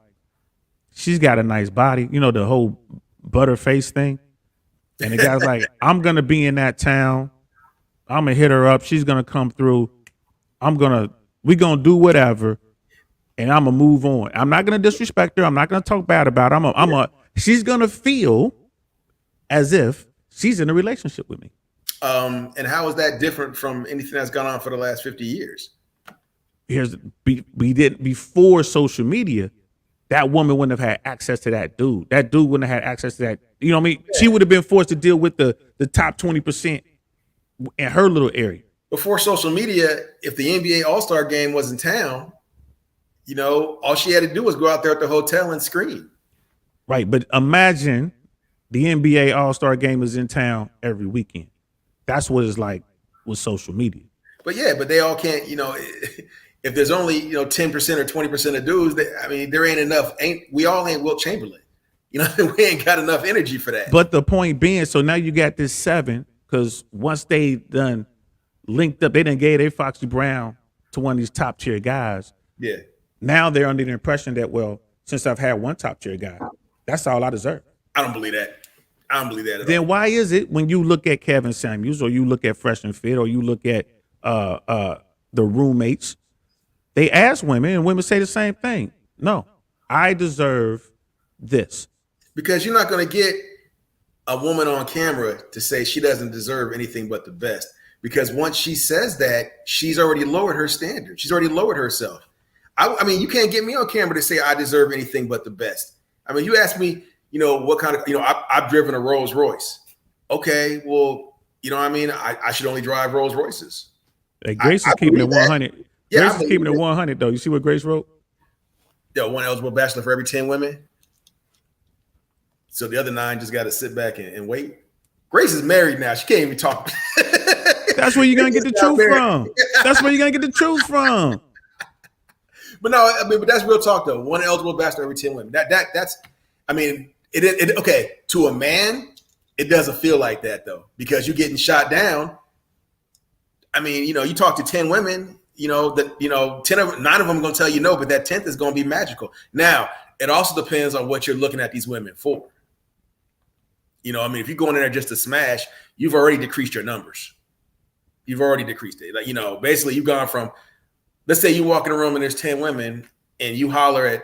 she's got a nice body, the whole butterface thing. And the guy's like, I'm gonna be in that town. I'm gonna hit her up. She's gonna come through. We're gonna do whatever, and I'm gonna move on. I'm not gonna disrespect her. I'm not gonna talk bad about her. She's gonna feel as if she's in a relationship with me. And how is that different from anything that's gone on for the last 50 years? We didn't before social media. That woman wouldn't have had access to that dude. That dude wouldn't have had access to that. You know what I mean? Yeah. She would have been forced to deal with the top 20% in her little area. Before social media, if the NBA All-Star game was in town, all she had to do was go out there at the hotel and scream. Right. But imagine the NBA All-Star game is in town every weekend. That's what it's like with social media. But they all can't, if there's only 10% or 20% of dudes, there ain't enough. We all ain't Wilt Chamberlain. We ain't got enough energy for that. But the point being, so now you got this 7 because once they done linked up, they done gave their Foxy Brown to one of these top tier guys. Yeah. Now they're under the impression that, well, since I've had one top tier guy, that's all I deserve. I don't believe that. I don't believe that at all. Then why is it when you look at Kevin Samuels or you look at Fresh and Fit or you look at the roommates, they ask women and women say the same thing. No, I deserve this. Because you're not going to get a woman on camera to say she doesn't deserve anything but the best. Because once she says that, she's already lowered her standard. She's already lowered herself. I mean, you can't get me on camera to say I deserve anything but the best. I mean, you ask me, what kind of, I've driven a Rolls Royce. Okay, well, I should only drive Rolls Royces. Hey, Grace is keeping it 100. Yeah, Grace is keeping it 100, though. You see what Grace wrote? One eligible bachelor for every 10 women. So the other 9 just got to sit back and wait. Grace is married now. She can't even talk. That's where you're going to get the truth from. That's where you're going to get the truth from. But no, but that's real talk, though. One eligible bachelor every 10 women. That's okay. To a man, it doesn't feel like that, though, because you're getting shot down. I mean, you talk to 10 women, 9 of them are going to tell you no, but that 10th is going to be magical. Now, it also depends on what you're looking at these women for. If you're going in there just to smash, you've already decreased your numbers. You've already decreased it. Like, basically you've gone from, let's say you walk in a room and there's 10 women and you holler at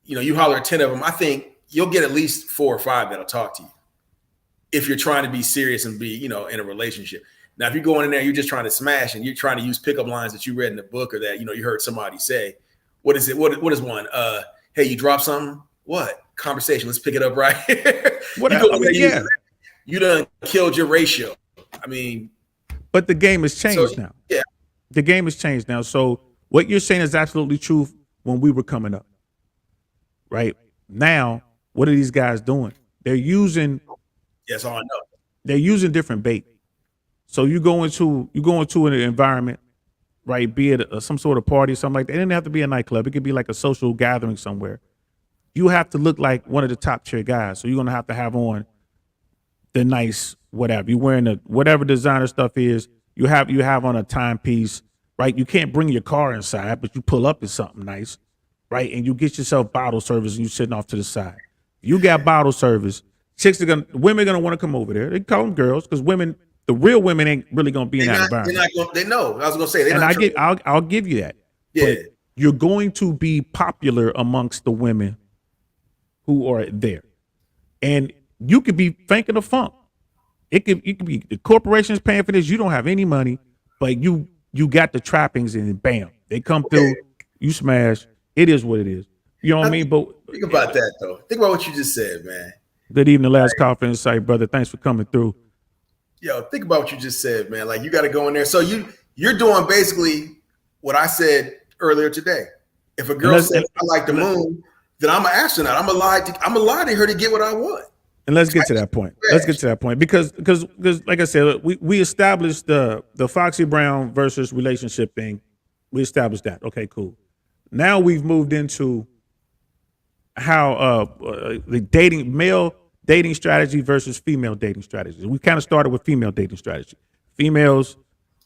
10 of them. I think you'll get at least 4 or 5 that'll talk to you if you're trying to be serious and be, in a relationship. Now, if you're going in there, you're just trying to smash and you're trying to use pickup lines that you read in the book or that, you heard somebody say, what is it? What is one? Hey, you dropped something? What? conversation. Let's pick it up right here. Whatever. I mean, yeah. You done killed your ratio. I mean, but the game has changed now. Yeah, the game has changed now. So what you're saying is absolutely true. When we were coming up, right now, what are these guys doing? They're using. Yes, all I know. They're using different bait. So you go into an environment, right? Be it some sort of party, something like that. It didn't have to be a nightclub. It could be like a social gathering somewhere. You have to look like one of the top tier guys. So you're gonna have on the nice whatever. You're wearing the whatever designer stuff is. You have on a timepiece, right? You can't bring your car inside, but you pull up in something nice, right? And you get yourself bottle service and you sitting off to the side. You got bottle service. Women are gonna want to come over there. They call them girls because the real women ain't really gonna be in that environment. They know. I was gonna say. I'll give you that. Yeah, but you're going to be popular amongst the women who are there, and you could be thinking the funk. You could be the corporation's paying for this. You don't have any money, but you got the trappings, and bam, they come through. You smash. It is what it is. You know what I mean? But think about that though. Think about what you just said, man. Good evening, last call for insight, brother. Thanks for coming through. Yo, think about what you just said, man. Like you got to go in there. So you're doing basically what I said earlier today. If a girl says I like the moon, then I'm an astronaut. I'm a lie to her to get what I want. And let's get to that point. Let's get to that point because like I said, we established the Foxy Brown versus relationship thing. We established that. Okay, cool. Now we've moved into how the male dating strategy versus female dating strategy. We kind of started with female dating strategy. Females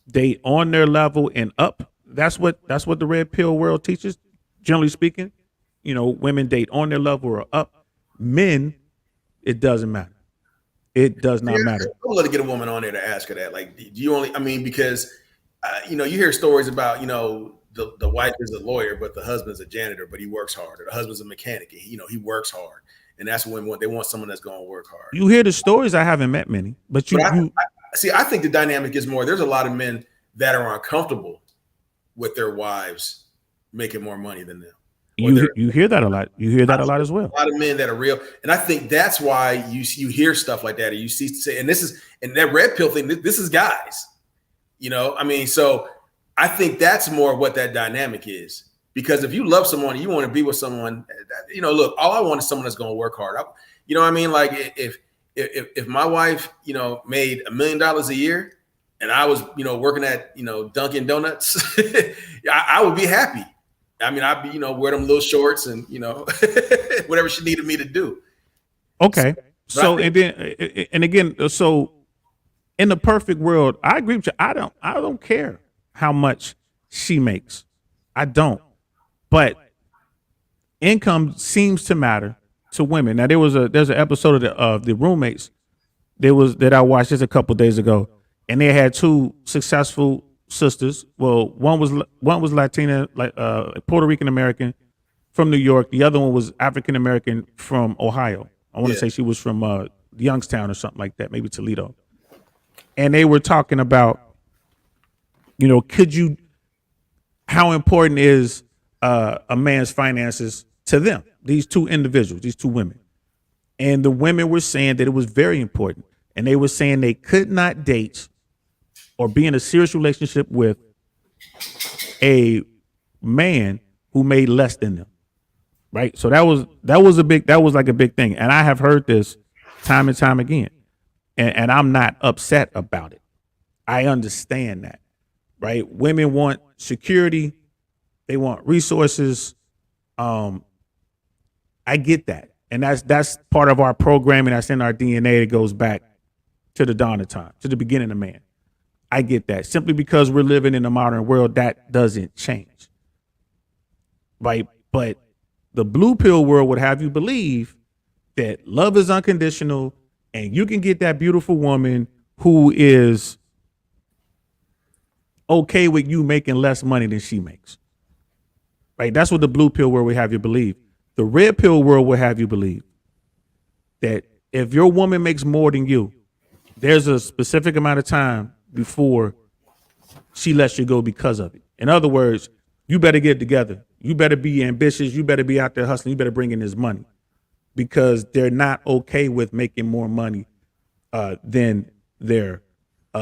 date on their level and up. That's what the red pill world teaches. Generally speaking, women date on their level or up. Men, it doesn't matter. It does not matter. Don't let it get a woman on there to ask her that. Like, do you only? I mean, because you hear stories about the wife is a lawyer, but the husband's a janitor, but he works hard. Or the husband's a mechanic, and he works hard. And that's when they want someone that's going to work hard. You hear the stories. I haven't met many, but I think the dynamic is more. There's a lot of men that are uncomfortable with their wives making more money than them. You hear that a lot. You hear that a lot as well. A lot of men that are real, and I think that's why you hear stuff like that, or you see say, and that red pill thing. This is guys, I mean, so I think that's more what that dynamic is. Because if you love someone, you want to be with someone. Look, all I want is someone that's going to work hard. You know what I mean? Like if my wife, made $1 million a year, and I was, working at, Dunkin' Donuts, I would be happy. I mean, I'd be, wear them little shorts and, whatever she needed me to do. Okay. So, and again, so in the perfect world, I agree with you. I don't care how much she makes. I don't. But income seems to matter to women. Now, there's an episode of the Roommates that I watched just a couple of days ago, and they had two successful sisters. Well, one was Latina, like Puerto Rican American from New York. The other one was African American from Ohio. I want to say she was from Youngstown or something like that, maybe Toledo. And they were talking about, how important is a man's finances to them, these two individuals, these two women. And the women were saying that it was very important. And they were saying they could not date or be in a serious relationship with a man who made less than them. Right. So that was like a big thing. And I have heard this time and time again. And I'm not upset about it. I understand that. Right. Women want security. They want resources. I get that. And that's part of our programming. That's in our DNA. It goes back to the dawn of time, to the beginning of man. I get that. Simply because we're living in a modern world, that doesn't change. Right? But the blue pill world would have you believe that love is unconditional and you can get that beautiful woman who is okay with you making less money than she makes. Right? That's what the blue pill world would have you believe. The red pill world will have you believe that if your woman makes more than you, there's a specific amount of time before she lets you go because of it. In other words, you better get it together. You better be ambitious. You better be out there hustling. You better bring in this money. because they're not okay with making more money than their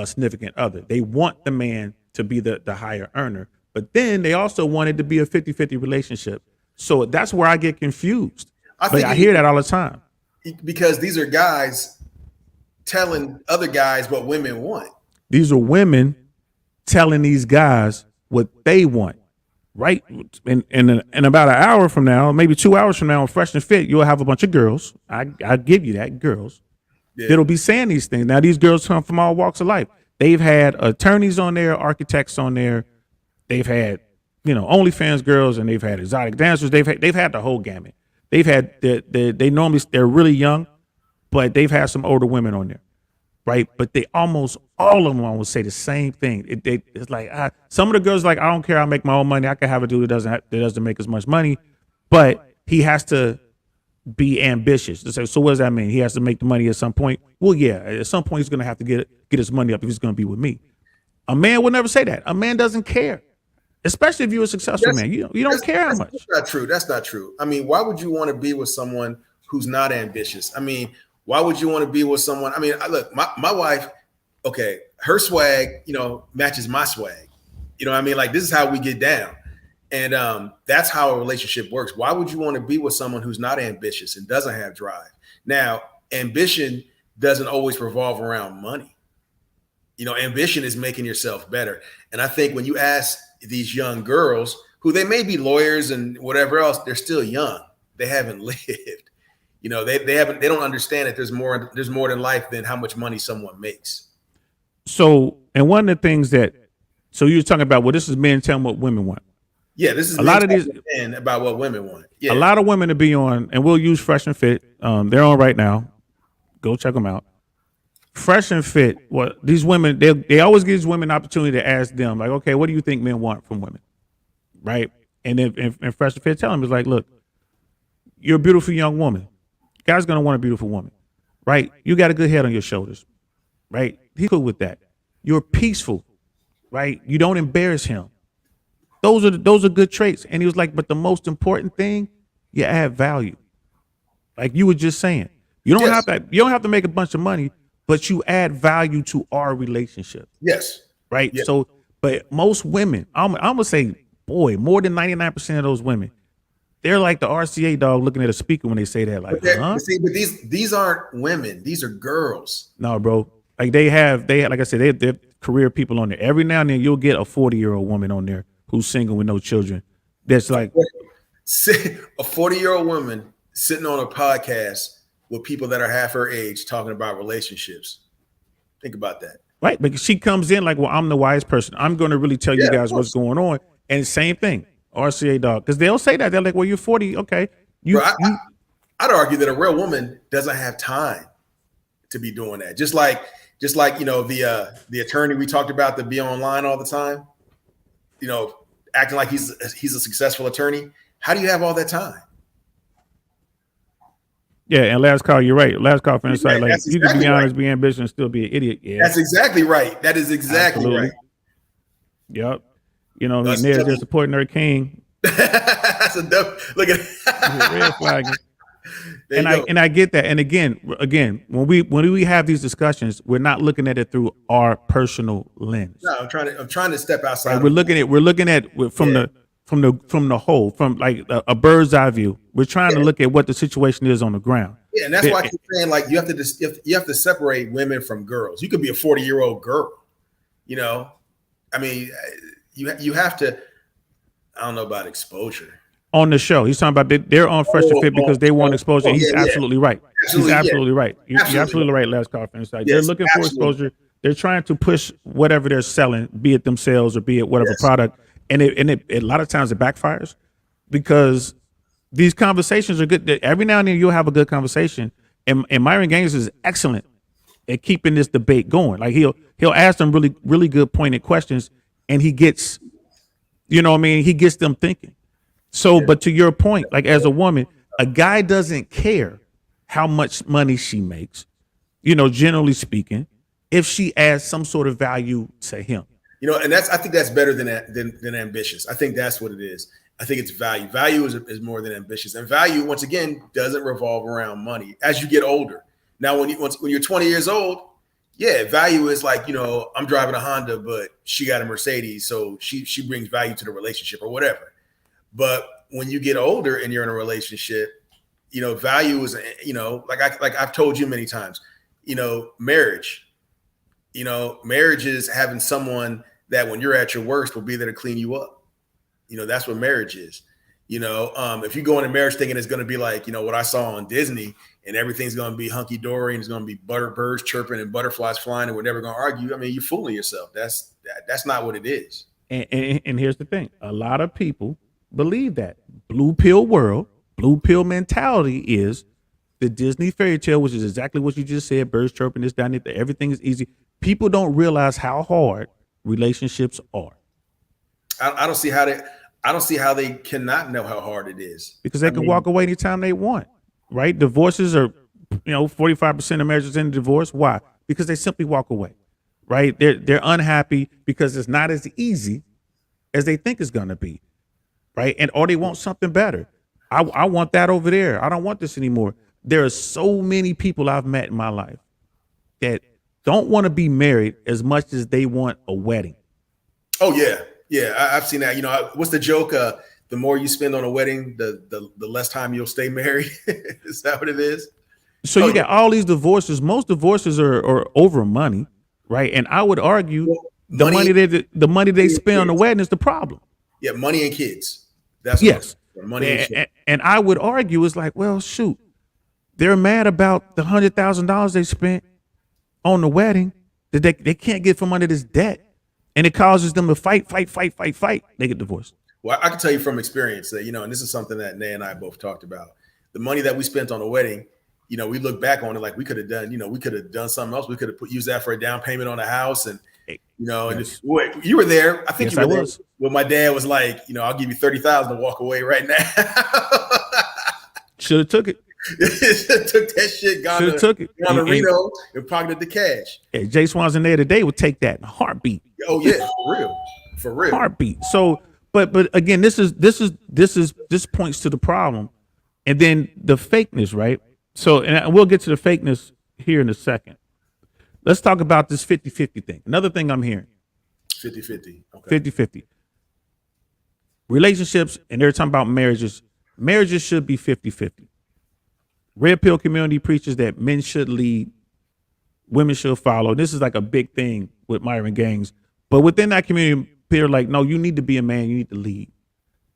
significant other. They want the man to be the higher earner, but then they also want it to be a 50-50 relationship. So that's where I get confused. But I hear that all the time. Because these are guys telling other guys what women want. These are women telling these guys what they want. Right? In about an hour from now, maybe 2 hours from now, on Fresh and Fit, you'll have a bunch of girls. I give you that, girls. Yeah. That'll be saying these things. Now, these girls come from all walks of life. They've had attorneys on there, architects on there. They've had, OnlyFans girls, and they've had exotic dancers. They've had the whole gamut. They've had they're really young, but they've had some older women on there. Right, but they almost all of them will say the same thing. It's like some of the girls like, I don't care, I make my own money. I can have a dude that doesn't make as much money, but he has to be ambitious. So what does that mean? He has to make the money at some point. Well, yeah, at some point he's going to have to get his money up if he's going to be with me. A man would never say that. A man doesn't care, especially if you're a successful man. You don't care how much. That's not true. That's not true. I mean, why would you want to be with someone who's not ambitious? I mean, why would you want to be with someone? I mean, look, my wife, okay, her swag, matches my swag. You know what I mean? Like, this is how we get down. And that's how a relationship works. Why would you want to be with someone who's not ambitious and doesn't have drive? Now, ambition doesn't always revolve around money. Ambition is making yourself better. And I think when you ask these young girls, who they may be lawyers and whatever else, they're still young. They haven't lived. They don't understand that there's more than life than how much money someone makes. So, and one of the things so you're talking about, this is men telling what women want. Yeah, this is a lot of these men about what women want. Yeah. A lot of women to be on, and we'll use Fresh and Fit. They're on right now. Go check them out. Fresh and Fit. Well, these women, they always give these women an opportunity to ask them, like, okay, what do you think men want from women? Right? And if Fresh and Fit tell them, it's like, look, you're a beautiful young woman. Guy's gonna want a beautiful woman, right? You got a good head on your shoulders, right? He's cool with that. You're peaceful, right? You don't embarrass him. Those are good traits. And he was like, but the most important thing, you add value. Like you were just saying, you don't have to make a bunch of money, but you add value to our relationship. Yes. Right. Yes. So, but most women, I'm gonna say, boy, more than 99% of those women, they're like the RCA dog looking at a speaker when they say that. Like, but these aren't women; these are girls. No, bro. Like they have, like I said, they're career people on there. Every now and then, you'll get a 40-year-old woman on there who's single with no children. That's like a 40-year-old woman sitting on a podcast with people that are half her age talking about relationships. Think about that. Right, because she comes in like, well, I'm the wise person. I'm going to really tell you guys what's going on. And same thing. RCA dog, because they'll say that. They're like, well, you're 40. Okay. I'd argue that a real woman doesn't have time to be doing that. Just like the attorney we talked about that be online all the time, acting like he's a successful attorney. How do you have all that time? Yeah, and last call, you're right. Last call for insight. Like exactly you can be honest, be ambitious, and still be an idiot. Yeah, that's exactly right. That is exactly right. Yep. They're just supporting their king. That's a dope. Look at red flag. And I get that. And again, when we have these discussions, we're not looking at it through our personal lens. No, I'm trying to step outside. Right, we're looking at from the whole, from like a bird's eye view. We're trying to look at what the situation is on the ground. Yeah, and that's why I keep saying, like, you have to separate women from girls. You could be a 40-year-old girl. I mean, you have to. I don't know about exposure. On the show, he's talking about they're on Fresh and Fit because they want exposure. He's absolutely right. He's absolutely right. You're absolutely right. Last call for insight. They're looking for exposure. They're trying to push whatever they're selling, be it themselves or be it whatever product. And a lot of times it backfires because these conversations are good. Every now and then you'll have a good conversation. And Myron Gaines is excellent at keeping this debate going. Like he'll ask them really, really good pointed questions, and he gets, he gets them thinking. So, but to your point, like as a woman, a guy doesn't care how much money she makes, generally speaking, if she adds some sort of value to him. And I think that's better than ambitious. I think that's what it is. I think it's value. Value is more than ambitious, and value, once again, doesn't revolve around money. As you get older, now when you're 20 years old, yeah, value is like, I'm driving a Honda, but she got a Mercedes, so she brings value to the relationship or whatever. But when you get older and you're in a relationship, value is, like I've told you many times, marriage. Marriage is having someone that when you're at your worst will be there to clean you up. That's what marriage is. If you go into marriage thinking it's going to be like, what I saw on Disney and everything's going to be hunky dory and it's going to be birds chirping and butterflies flying and we're never going to argue. I mean, you're fooling yourself. That's not what it is. And here's the thing. A lot of people believe that blue pill world, blue pill mentality is the Disney fairy tale, which is exactly what you just said. Birds chirping, this, down there, everything is easy. People don't realize how hard relationships are. I don't see how they cannot know how hard it is. Because they can walk away anytime they want, right? Divorces are, 45% of marriages end in divorce. Why? Because they simply walk away, right? They're unhappy because it's not as easy as they think it's going to be, right? Or they want something better. I want that over there. I don't want this anymore. There are so many people I've met in my life that don't want to be married as much as they want a wedding. Oh, yeah. Yeah, I've seen that. What's the joke? The more you spend on a wedding, the less time you'll stay married. Is that what it is? So you got all these divorces. Most divorces are over money, right? And I would argue the money they spend on the wedding is the problem. Yeah, money and kids. That's yes. Money and kids. And I would argue it's like, well, shoot, they're mad about the $100,000 they spent on the wedding that they can't get from under this debt. And it causes them to fight. They get divorced. Well, I can tell you from experience that, and this is something that Nay and I both talked about. The money that we spent on the wedding, we look back on it like we could have done something else. We could have used that for a down payment on a house. And, yes. and you were there. I think yes, you were I there. was. Well, my dad was like, I'll give you $30,000 to walk away right now. Should have took it. Took that shit, gone to Reno and pocketed the cash. Yeah, JSwans and I today would take that in a heartbeat. Oh yeah, for real, heartbeat. So, but again, this points to the problem, and then the fakeness, right? So, and we'll get to the fakeness here in a second. Let's talk about this 50-50 thing. Another thing I'm hearing. 50-50. Okay. 50-50. Relationships, and they're talking about marriages. Marriages should be 50-50. Red pill community preaches that men should lead, women should follow. This is like a big thing with Myron Gaines. But within that community, people are like, no, you need to be a man. You need to lead,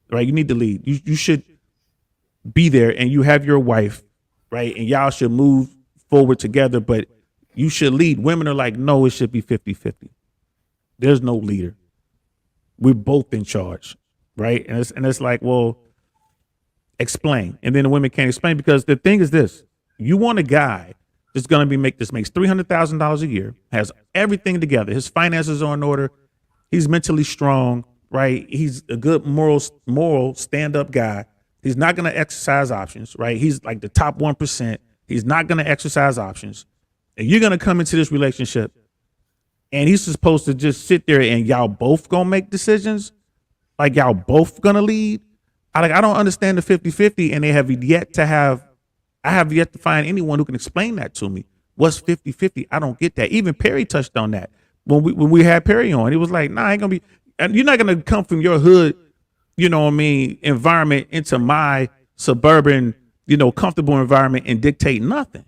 right? You need to lead. You should be there, and you have your wife, right? And y'all should move forward together, but you should lead. Women are like, no, it should be 50-50. There's no leader. We're both in charge, right? And it's like, well, explain. And then the women can't explain, because the thing is this: you want a guy that's going to makes $300,000 a year, has everything together, his finances are in order, he's mentally strong, right? He's a good moral stand-up guy. He's not going to exercise options, right? He's like the top 1%. He's not going to exercise options. And you're going to come into this relationship and he's supposed to just sit there and y'all both going to make decisions, like y'all both going to lead. I don't understand the 50-50, and I have yet to find anyone who can explain that to me. What's 50-50? I don't get that. Even Perry touched on that when we had Perry on. He was like, nah, I ain't gonna be, and you're not gonna come from your hood, environment into my suburban, comfortable environment and dictate nothing.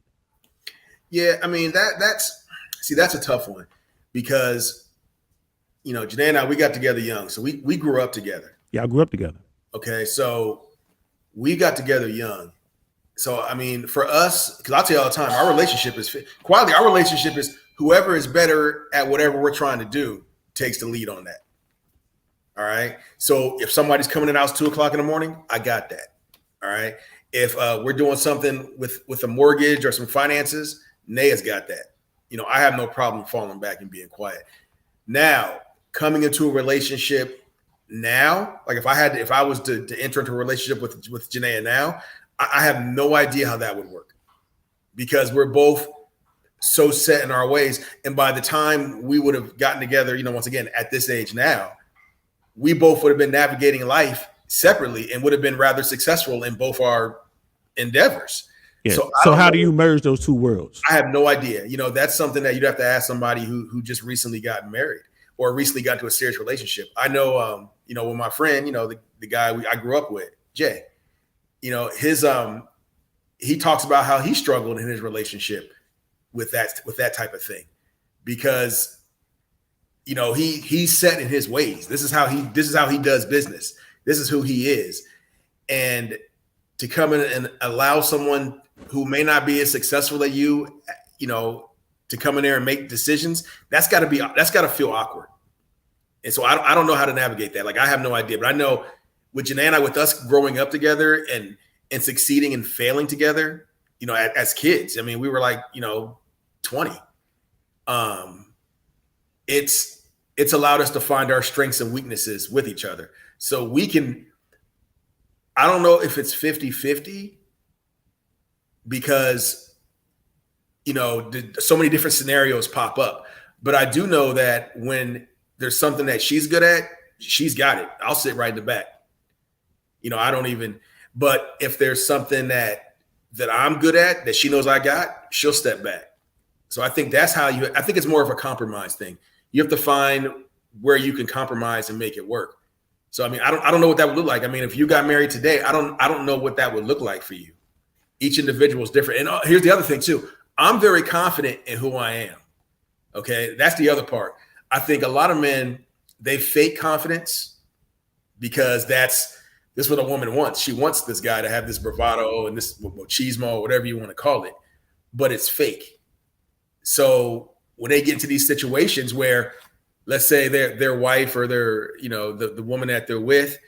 Yeah, I mean that's a tough one, because Janae and I, we got together young, so we grew up together. Yeah, I grew up together. Okay, so we got together young. So, I mean, for us, because I'll tell you all the time, our relationship is quality. Our relationship is whoever is better at whatever we're trying to do takes the lead on that. All right. So if somebody's coming in the house 2:00 in the morning, I got that. All right. If we're doing something with a mortgage or some finances, Naya's got that. I have no problem falling back and being quiet. Now, coming into a relationship now, like if I was to enter into a relationship with Janaea now, I have no idea how that would work, because we're both so set in our ways. And by the time we would have gotten together, once again, at this age now, we both would have been navigating life separately and would have been rather successful in both our endeavors. Yeah. So So how do you merge those two worlds? I have no idea. That's something that you'd have to ask somebody who just recently got married or recently got into a serious relationship. I know, with my friend, the guy I grew up with, Jay, his he talks about how he struggled in his relationship with that type of thing because he's set in his ways. This is how he does business. This is who he is. And to come in and allow someone who may not be as successful as you, to come in there and make decisions, that's got to feel awkward. And so I don't know how to navigate that. Like, I have no idea, but I know with Janae and I, with us growing up together and succeeding and failing together, as kids, I mean, we were like, 20. It's allowed us to find our strengths and weaknesses with each other. So we can, I don't know if it's 50-50 because, so many different scenarios pop up, but I do know that when there's something that she's good at, she's got it. I'll sit right in the back. I don't even, but if there's something that I'm good at that she knows I got, she'll step back. So I think that's how I think it's more of a compromise thing. You have to find where you can compromise and make it work. So, I mean, I don't know what that would look like. I mean, if you got married today, I don't know what that would look like for you. Each individual is different. And here's the other thing too. I'm very confident in who I am. Okay. That's the other part. I think a lot of men, they fake confidence because this is what a woman wants. She wants this guy to have this bravado and this machismo, whatever you want to call it, but it's fake. So when they get into these situations where, let's say their wife or their, the woman that they're with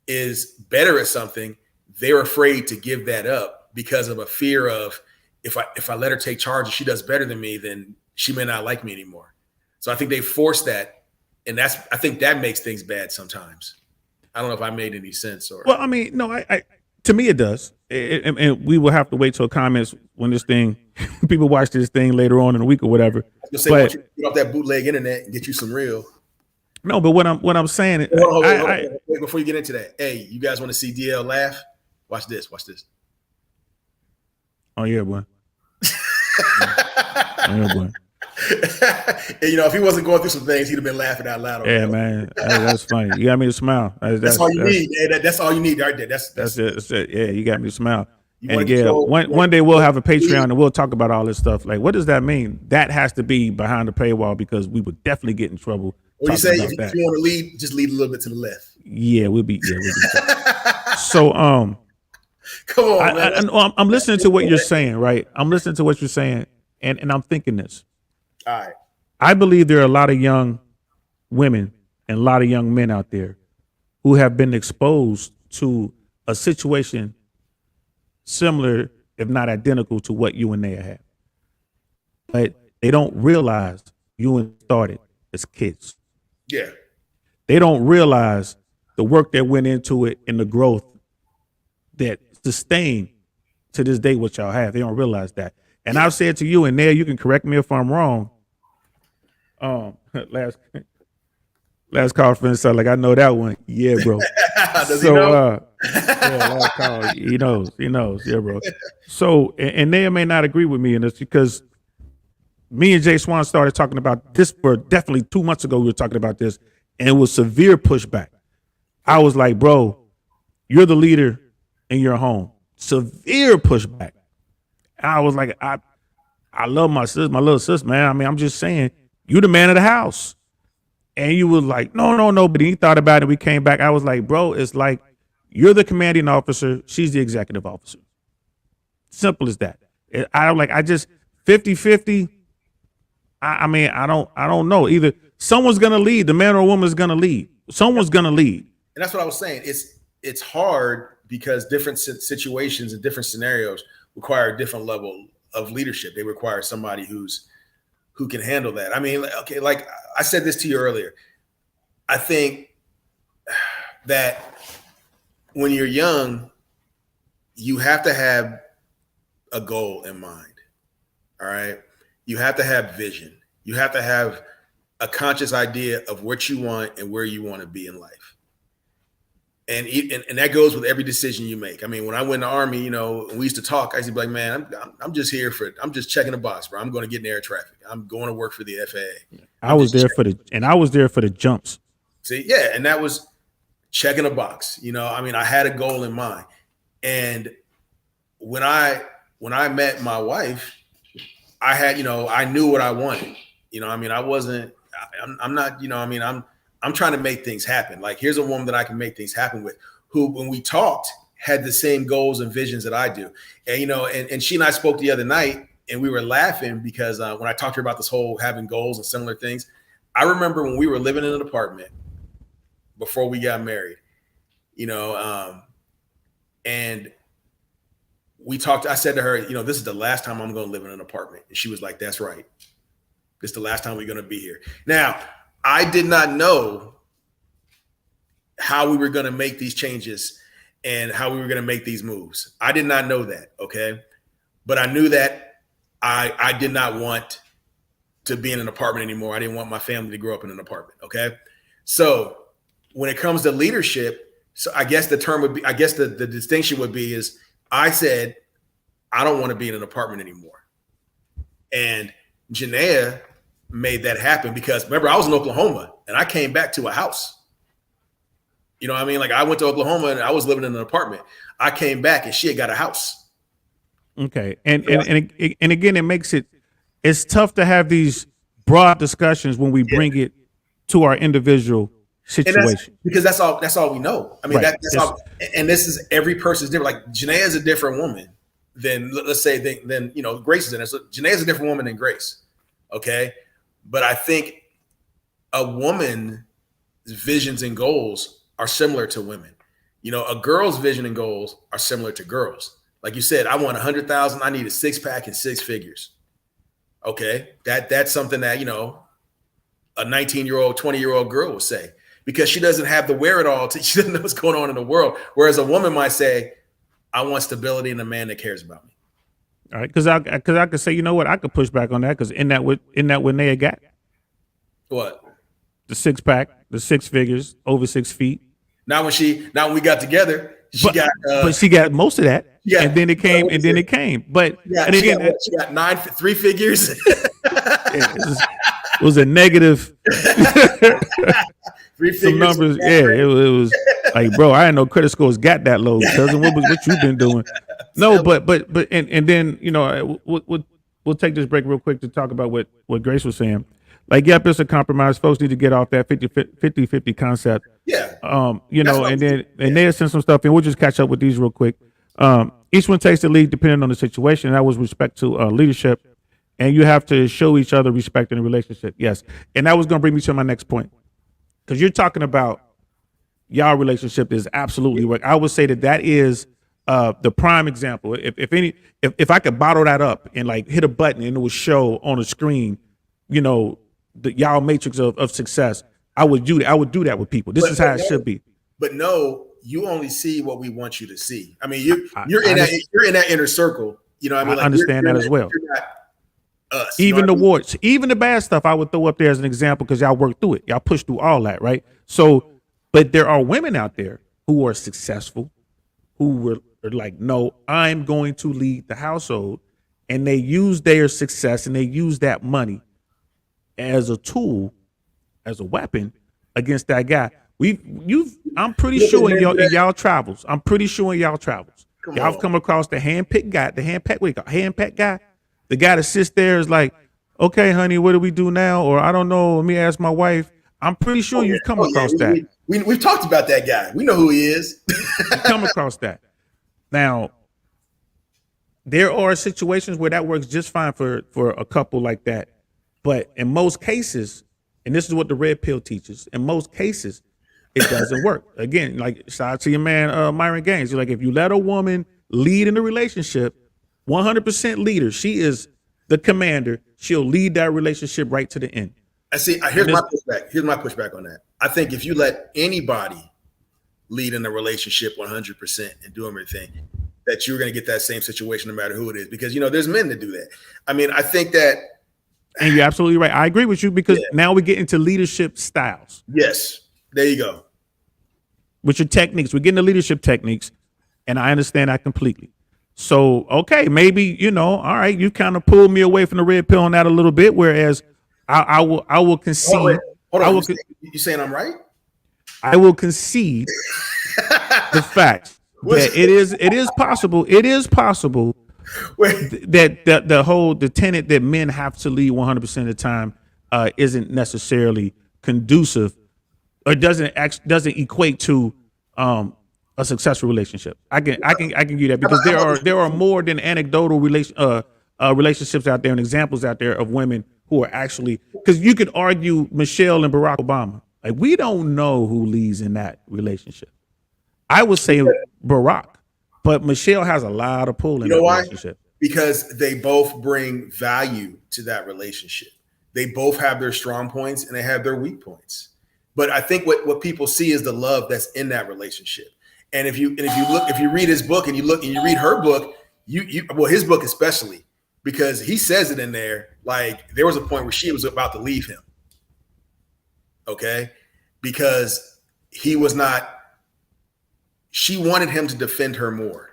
is better at something, they're afraid to give that up because of a fear of if I let her take charge and she does better than me, then she may not like me anymore. So I think they force that, and I think that makes things bad sometimes. I don't know if I made any sense or. Well, I mean, no, I to me it does, and we will have to wait till comments when this thing, people watch this thing later on in the week or whatever. I was gonna say, get off that bootleg internet and get you some real. No, but what I'm saying, hold on. Wait, before you get into that, hey, you guys want to see DL laugh? Watch this. Oh yeah, boy. Yeah, boy. And, if he wasn't going through some things, he'd have been laughing out loud. Yeah, man, that's funny. You got me to smile. That's all you need. That's all you need right there. That's it. Yeah, you got me to smile. And yeah, one day we'll have a Patreon and we'll talk about all this stuff. Like, what does that mean? That has to be behind the paywall because we would definitely get in trouble. What you say? If you want to lead, just lead a little bit to the left. Yeah, we'll be. So, come on, man. I'm listening to what you're saying, right? I'm listening to what you're saying, and I'm thinking this. All right. I believe there are a lot of young women and a lot of young men out there who have been exposed to a situation similar, if not identical, to what you and they have. But they don't realize you and started as kids. Yeah. They don't realize the work that went into it and the growth that sustained to this day what y'all have. They don't realize that. And I've said to you, and there you can correct me if I'm wrong. Last call friend said, like, I know that one. Yeah, bro. Does he know? Yeah, last call. He knows. Yeah, bro. So, and they may not agree with me in this because me and JSwans started talking about this for definitely 2 months ago. We were talking about this, and it was severe pushback. I was like, bro, you're the leader in your home. Severe pushback. And I was like, I love my little sis, man. I mean, I'm just saying, you the man of the house. And you was like, no. But he thought about it. We came back. I was like, bro, it's like you're the commanding officer. She's the executive officer. Simple as that. I just 50-50. I mean, I don't know. Either someone's going to lead. The man or woman's going to lead. Someone's going to lead. And that's what I was saying. It's hard because different situations and different scenarios require a different level of leadership. They require somebody who can handle that. I mean, okay, like I said this to you earlier. I think that when you're young, you have to have a goal in mind. All right. You have to have vision. You have to have a conscious idea of what you want and where you want to be in life. And that goes with every decision you make. I mean, when I went in the Army, you know, we used to talk. I used to be like, man, I'm just here I'm just checking a box, bro. I'm going to get in air traffic. I'm going to work for the FAA. I was there for the jumps. See, yeah, and that was checking a box. You know, I mean, I had a goal in mind, and when I met my wife, I had, you know, I knew what I wanted. You know, I mean, I'm not, you know, I mean, I'm trying to make things happen. Like, here's a woman that I can make things happen with, who, when we talked, had the same goals and visions that I do. And, you know, and she and I spoke the other night, and we were laughing because when I talked to her about this whole having goals and similar things, I remember when we were living in an apartment before we got married, you know, and we talked, I said to her, you know, this is the last time I'm going to live in an apartment. And she was like, that's right. This is the last time we're going to be here. Now, I did not know how we were going to make these changes and how we were going to make these moves. I did not know that. Okay. But I knew that I did not want to be in an apartment anymore. I didn't want my family to grow up in an apartment. Okay. So when it comes to leadership, so I guess the term would be, I guess the distinction would be is I said, I don't want to be in an apartment anymore. And Janaea made that happen because remember, I was in Oklahoma and I came back to a house. You know what I mean? Like, I went to Oklahoma and I was living in an apartment. I came back and she had got a house. Okay. And again, it makes it's tough to have these broad discussions when we bring it to our individual situation. Because that's all we know. I mean, right. That's all. And this is, every person's different. Like, Janaea is a different woman than, let's say, than you know, Grace is in it. So Janaea is a different woman than Grace. Okay. But I think a woman's visions and goals are similar to women. You know, a girl's vision and goals are similar to girls. Like you said, I want 100,000. I need a 6-pack and 6 figures. Okay. That's something that, you know, a 19-year-old, 20-year-old girl will say, because she doesn't have the wherewithal she doesn't know what's going on in the world. Whereas a woman might say, I want stability in a man that cares about me. All right, because I could say, you know what, I could push back on that because in that what Naya got. What? The 6-pack, the 6 figures, over 6 feet. Now when we got together, but she got most of that. Yeah, and then it came. But yeah, and again, she got 3 figures. It was a negative. 3 figures. Some numbers. Yeah, it was like, bro, I didn't know credit scores got that low. Cousin, what you been doing? No, but and then, you know, we'll take this break real quick to talk about what Grace was saying. Like, yep, it's a compromise. Folks need to get off that 50-50 concept. Yeah. You know, and then they send some stuff in. We'll just catch up with these real quick. Each one takes the lead depending on the situation. And that was respect to leadership. And you have to show each other respect in a relationship. Yes. And that was going to bring me to my next point. Because you're talking about y'all relationship is absolutely work. I would say that is the prime example. If I could bottle that up and like hit a button and it would show on a screen, you know, the y'all matrix of success, I would do that. I would do that with people. This is how it should be. But no, you only see what we want you to see. I mean, you're in that inner circle. You know what I mean? I understand that as well. Us, even the warts, even the bad stuff, I would throw up there as an example because y'all work through it. Y'all push through all that, right? So, but there are women out there who are successful, who are like, no, I'm going to lead the household, and they use their success and they use that money as a tool, as a weapon against that guy. I'm pretty sure in y'all travels. Y'all have come across the handpicked guy, handpicked guy. The guy that sits there is like, okay, honey, what do we do now? Or I don't know. Let me ask my wife. I'm pretty sure you've come across that. We've talked about that guy. We know who he is. You come across that. Now, there are situations where that works just fine for a couple like that. But in most cases, and this is what the red pill teaches, in most cases, it doesn't work. Again, like, shout out to your man, Myron Gaines. You're like, if you let a woman lead in a relationship, 100% leader, she is the commander, she'll lead that relationship right to the end. I see. Here's my pushback on that. I think if you let anybody lead in a relationship 100% and do everything, that you're going to get that same situation no matter who it is. Because, you know, there's men that do that. I mean, I think that. And you're absolutely right. I agree with you because now we get into leadership styles. Yes. There you go. with your techniques. We're getting the leadership techniques, and I understand that completely. So, okay, maybe, all right, you kind of pulled me away from the red pill on that a little bit. Whereas I will concede. Hold I on. will, You saying I'm right? I will concede the fact that it is possible. It is possible that the tenet that men have to lead 100% of the time isn't necessarily conducive, or doesn't equate to a successful relationship. I can give you that, because there are more than anecdotal relationships out there and examples out there of women who are actually, because you could argue Michelle and Barack Obama. Like, we don't know who leads in that relationship. I would say Barack, but Michelle has a lot of pull in that relationship. Because they both bring value to that relationship. They both have their strong points and they have their weak points. But I think what people see is the love that's in that relationship. And if you read his book and you read her book, well, his book especially, because he says it in there, like there was a point where she was about to leave him. Okay, because she wanted him to defend her more.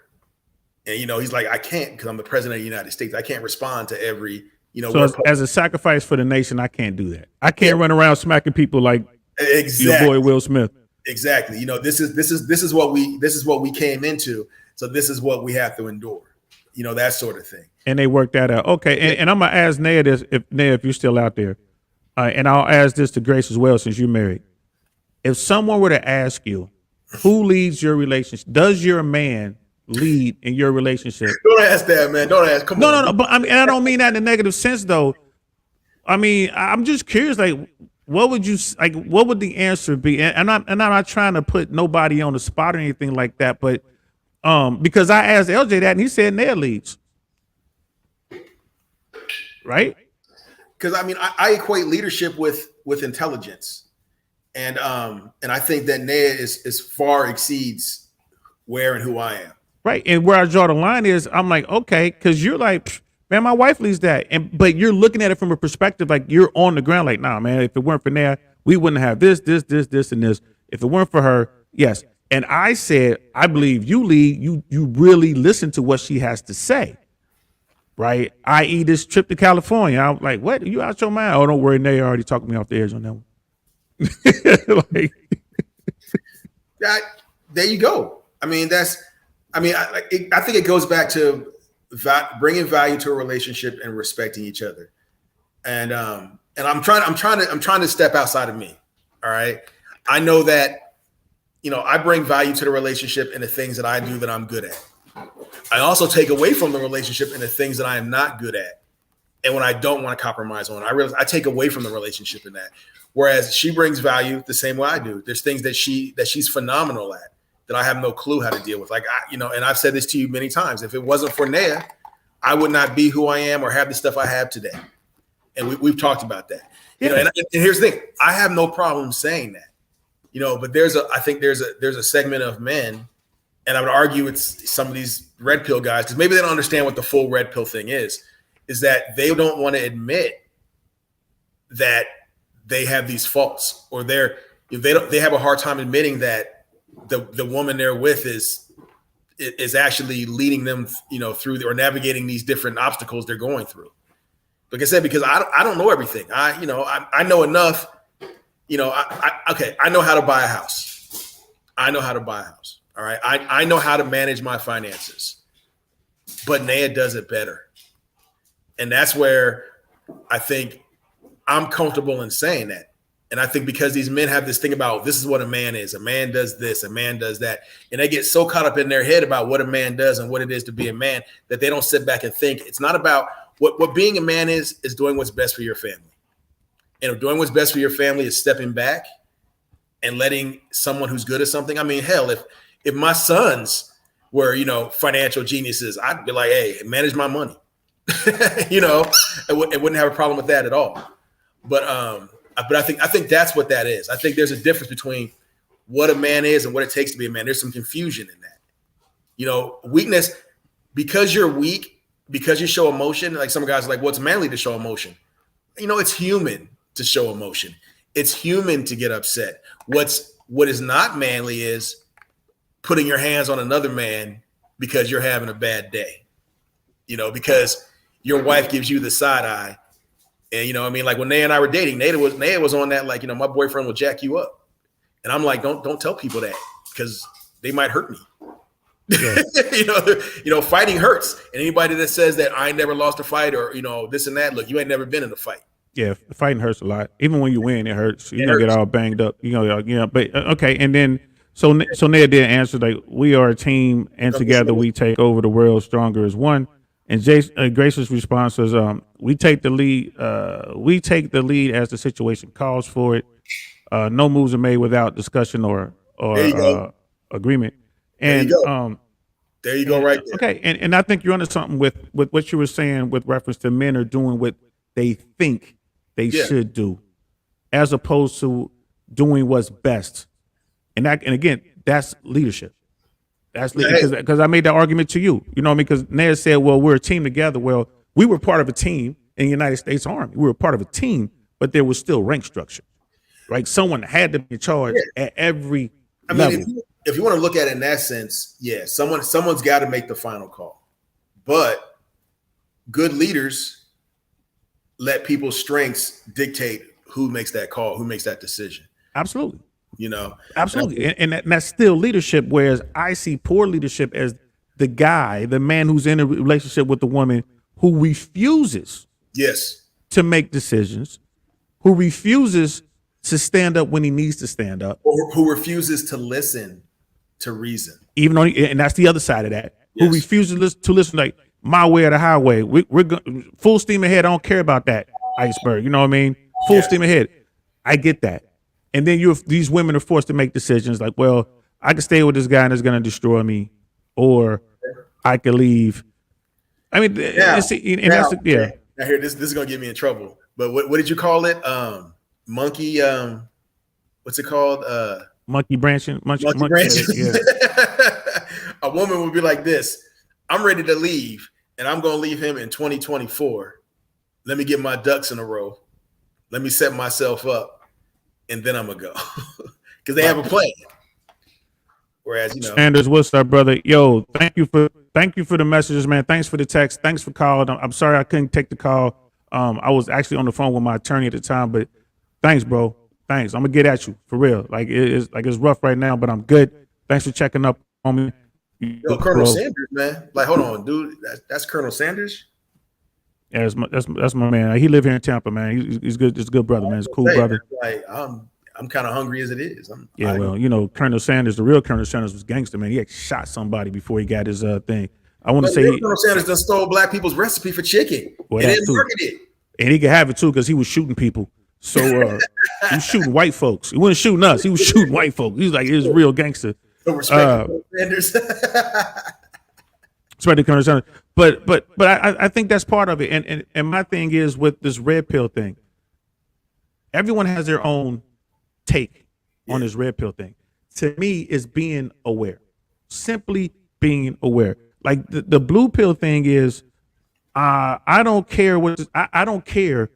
And, he's like, I can't, because I'm the president of the United States. I can't respond to every, So as a sacrifice for the nation, I can't do that. I can't run around smacking people like your boy Will Smith. Exactly. This is what we came into. So this is what we have to endure. That sort of thing. And they worked that out. Okay. And I'm going to ask Naya this, if you're still out there. And I'll ask this to Grace as well, since you're married. If someone were to ask you, who leads your relationship? Does your man lead in your relationship? Don't ask that, man. Don't ask. Come on. No. But I don't mean that in a negative sense, though. I mean, I'm just curious. Like, what would the answer be? And I'm not trying to put nobody on the spot or anything like that. But because I asked LJ that, and he said Naya leads, right? Because I equate leadership with intelligence, and I think that Naya is far exceeds where and who I am. Right. And where I draw the line is, I'm like, okay, because you're like, man, my wife leads that. But you're looking at it from a perspective like you're on the ground, like, nah, man, if it weren't for Naya, we wouldn't have this, and this. If it weren't for her, yes. And I said, I believe you lead, you really listen to what she has to say. Right. I.e. this trip to California. I'm like, what? Are you out your mind? Oh, don't worry, Naya already talked me off the edge on that one. There you go. I think it goes back to bringing value to a relationship and respecting each other. And I'm trying to step outside of me. All right. I know that, I bring value to the relationship in the things that I do that I'm good at. I also take away from the relationship in the things that I am not good at. And when I don't want to compromise on, I realize I take away from the relationship in that. Whereas she brings value the same way I do. There's things that she's phenomenal at that I have no clue how to deal with. Like, and I've said this to you many times. If it wasn't for Naya, I would not be who I am or have the stuff I have today. And we've talked about that. And here's the thing. I have no problem saying that. But I think there's a segment of men, and I would argue it's some of these red pill guys, because maybe they don't understand what the full red pill thing is that they don't want to admit that they have these faults, or they have a hard time admitting that the woman they're with is actually leading them, through or navigating these different obstacles they're going through. Like I said, because I don't know everything. I know enough. I know how to buy a house. All right. I know how to manage my finances, but Naya does it better. And that's where I think I'm comfortable in saying that. And I think because these men have this thing about, this is what a man is. A man does this, a man does that. And they get so caught up in their head about what a man does and what it is to be a man that they don't sit back and think. It's not about what being a man is doing what's best for your family. And if doing what's best for your family is stepping back and letting someone who's good at something. I mean, hell, if my sons were, financial geniuses, I'd be like, hey, manage my money. I wouldn't have a problem with that at all. But I think that's what that is. I think there's a difference between what a man is and what it takes to be a man. There's some confusion in that. Weakness, because you're weak, because you show emotion. Like some guys are like, well, it's manly to show emotion. It's human to show emotion. It's human to get upset. What is not manly is putting your hands on another man because you're having a bad day, because your wife gives you the side eye. And, like when Naya and I were dating, Naya was on that, like, my boyfriend will jack you up. And I'm like, don't tell people that because they might hurt me. Yeah. Fighting hurts. And anybody that says that I ain't never lost a fight or, this and that, look, you ain't never been in a fight. Yeah, fighting hurts a lot. Even when you win, it hurts. You're gonna get all banged up. But okay. And then so Ned did answer, like, we are a team, and together we take over the world stronger as one. And Grace's response was, we take the lead. We take the lead as the situation calls for it. No moves are made without discussion or agreement. And there you go, right there. Okay, and I think you're onto something with what you were saying with reference to men are doing what they think they should do, as opposed to doing what's best. And again, that's leadership. That's because I made that argument to you. You know what I mean? Because Ned said, well, we're a team together. Well, we were part of a team in the United States Army. We were part of a team, but there was still rank structure. Right? Someone had to be in charge at every level. If you want to look at it in that sense, someone's got to make the final call. But good leaders let people's strengths dictate who makes that call, who makes that decision. Absolutely. Absolutely. And that's still leadership, whereas I see poor leadership as the man who's in a relationship with the woman who refuses to make decisions, who refuses to stand up when he needs to stand up, or who refuses to listen to reason. And that's the other side of that. Who refuses to listen, like, my way or the highway. We're full steam ahead. I don't care about that iceberg. You know what I mean? Full steam ahead. I get that. And then these women are forced to make decisions like, well, I can stay with this guy and it's going to destroy me, or I could leave. I mean, Now here, this is going to get me in trouble. But what did you call it? Monkey. What's it called? Monkey branching. Monkey branching. Yeah. A woman would be like this: I'm ready to leave, and I'm going to leave him in 2024. Let me get my ducks in a row. Let me set myself up. And then I'm gonna go because they have a plan. Whereas, Sanders, what's up, brother? Yo, thank you for the messages, man. Thanks for the text. Thanks for calling. I'm sorry I couldn't take the call. I was actually on the phone with my attorney at the time, but thanks, bro. Thanks. I'm gonna get at you for real. It's rough right now, but I'm good. Thanks for checking up on me. Yo, Colonel Sanders, man. Like, hold on, dude. That's Colonel Sanders. Yeah, that's my man. He live here in Tampa, man. He's good. He's a good brother, man. He's a cool brother. Like, I'm kind of hungry as it is. Colonel Sanders, the real Colonel Sanders was gangster, man. He had shot somebody before he got his thing. I want to say Colonel Sanders done stole black people's recipe for chicken. Well, and didn't market it. And he could have it too because he was shooting people. So he was shooting white folks. He wasn't shooting us. He was shooting white folks. He was like, he was a real gangster. So respect Sanders. Respect Colonel Sanders. But I think that's part of it. And my thing is with this red pill thing, everyone has their own take on this red pill thing. To me, is being aware. Simply being aware. Like the blue pill thing is, I don't care I don't care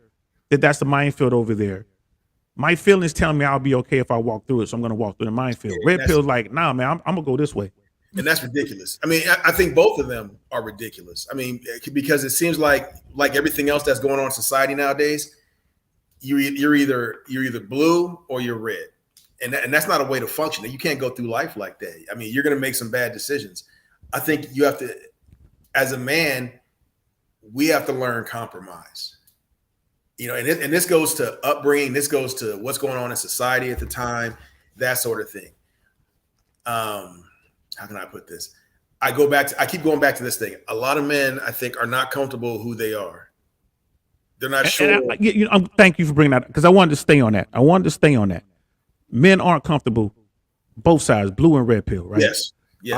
that that's the minefield over there. My feelings tell me I'll be okay if I walk through it, so I'm going to walk through the minefield. Red pill's like, nah, man, I'm going to go this way. And that's ridiculous. I mean, I think both of them are ridiculous. I mean, because it seems like everything else that's going on in society nowadays, you're either blue or you're red. And that's not a way to function. You can't go through life like that. I mean, you're going to make some bad decisions. I think you have to, as a man, we have to learn compromise. And this goes to upbringing. This goes to what's going on in society at the time, that sort of thing. How can I put this? I keep going back to this thing. A lot of men, I think, are not comfortable who they are. They're not sure. Thank you for bringing that, because I wanted to stay on that. Men aren't comfortable, both sides, blue and red pill, right? Yes.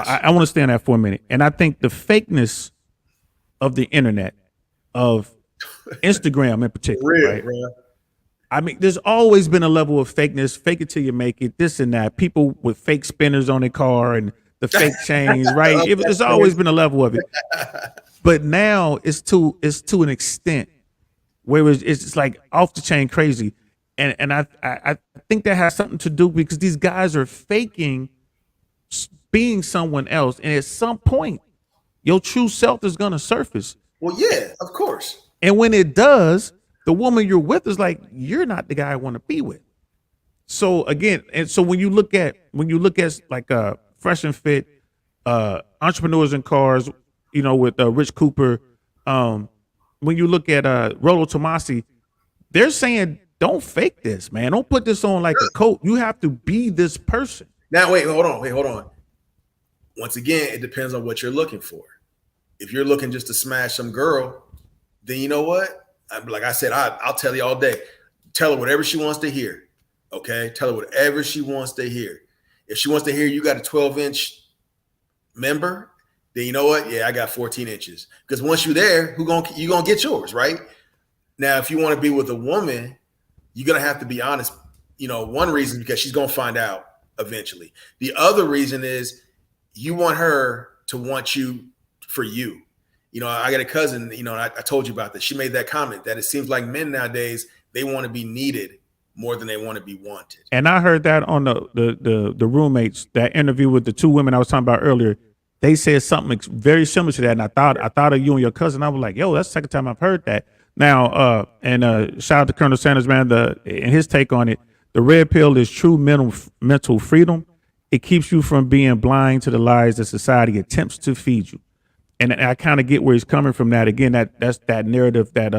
I want to stay on that for a minute. And I think the fakeness of the internet, of Instagram in particular, right? Bro. I mean, there's always been a level of fakeness, fake it till you make it, this and that. People with fake spinners on their car and the fake chains, right? There's always been a level of it. But now it's to an extent where it's like off the chain crazy. And I think that has something to do because these guys are faking being someone else, and at some point, your true self is gonna surface. Well, yeah, of course. And when it does, the woman you're with is like, you're not the guy I want to be with. So again, and so when you look at like Fresh and Fit, entrepreneurs in cars, with Rich Cooper, when you look at Rolo Tomasi, they're saying don't fake this, man. Don't put this on like a coat. You have to be this person. Now, wait, hold on. Once again, it depends on what you're looking for. If you're looking just to smash some girl, then you know what? Like I said, I'll tell you all day. Tell her whatever she wants to hear. Okay? Tell her whatever she wants to hear. If she wants to hear you got a 12-inch member, then you know what? Yeah, I got 14 inches. Because once you're there, you're gonna get yours, right? Now, if you want to be with a woman, you're gonna have to be honest. One reason because she's gonna find out eventually. The other reason is you want her to want you for you. I got a cousin, and I told you about this. She made that comment that it seems like men nowadays, they want to be needed more than they want to be wanted. And I heard that on the roommates, that interview with the two women I was talking about earlier. They said something very similar to that, and I thought of you and your cousin. I was like, yo, that's the second time I've heard that. Now, shout out to Colonel Sanders, man. And his take on it, the red pill is true mental freedom. It keeps you from being blind to the lies that society attempts to feed you. And I kind of get where he's coming from. That again, that's that narrative that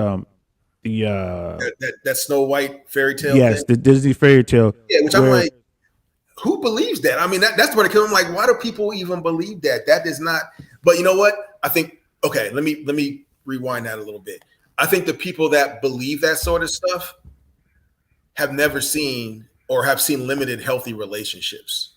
that Snow White fairy tale. Yes, thing. The Disney fairy tale. Yeah, which I'm like, who believes that? I mean, that's what it comes. I'm like, why do people even believe that? That is not. But you know what? I think. Okay, let me rewind that a little bit. I think the people that believe that sort of stuff have never seen or have seen limited healthy relationships.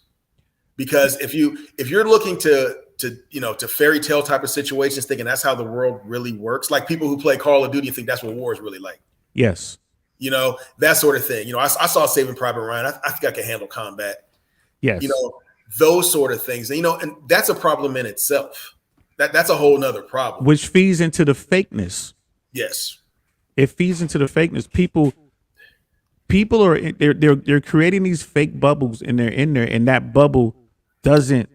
Because if you're looking to fairy tale type of situations, thinking that's how the world really works, like people who play Call of Duty think that's what war is really like. Yes. That sort of thing. I saw Saving Private Ryan. I think I can handle combat. Yes. Those sort of things. And that's a problem in itself. That's a whole nother problem. Which feeds into the fakeness. Yes. It feeds into the fakeness. People are they're creating these fake bubbles, and they're in there, and that bubble doesn't,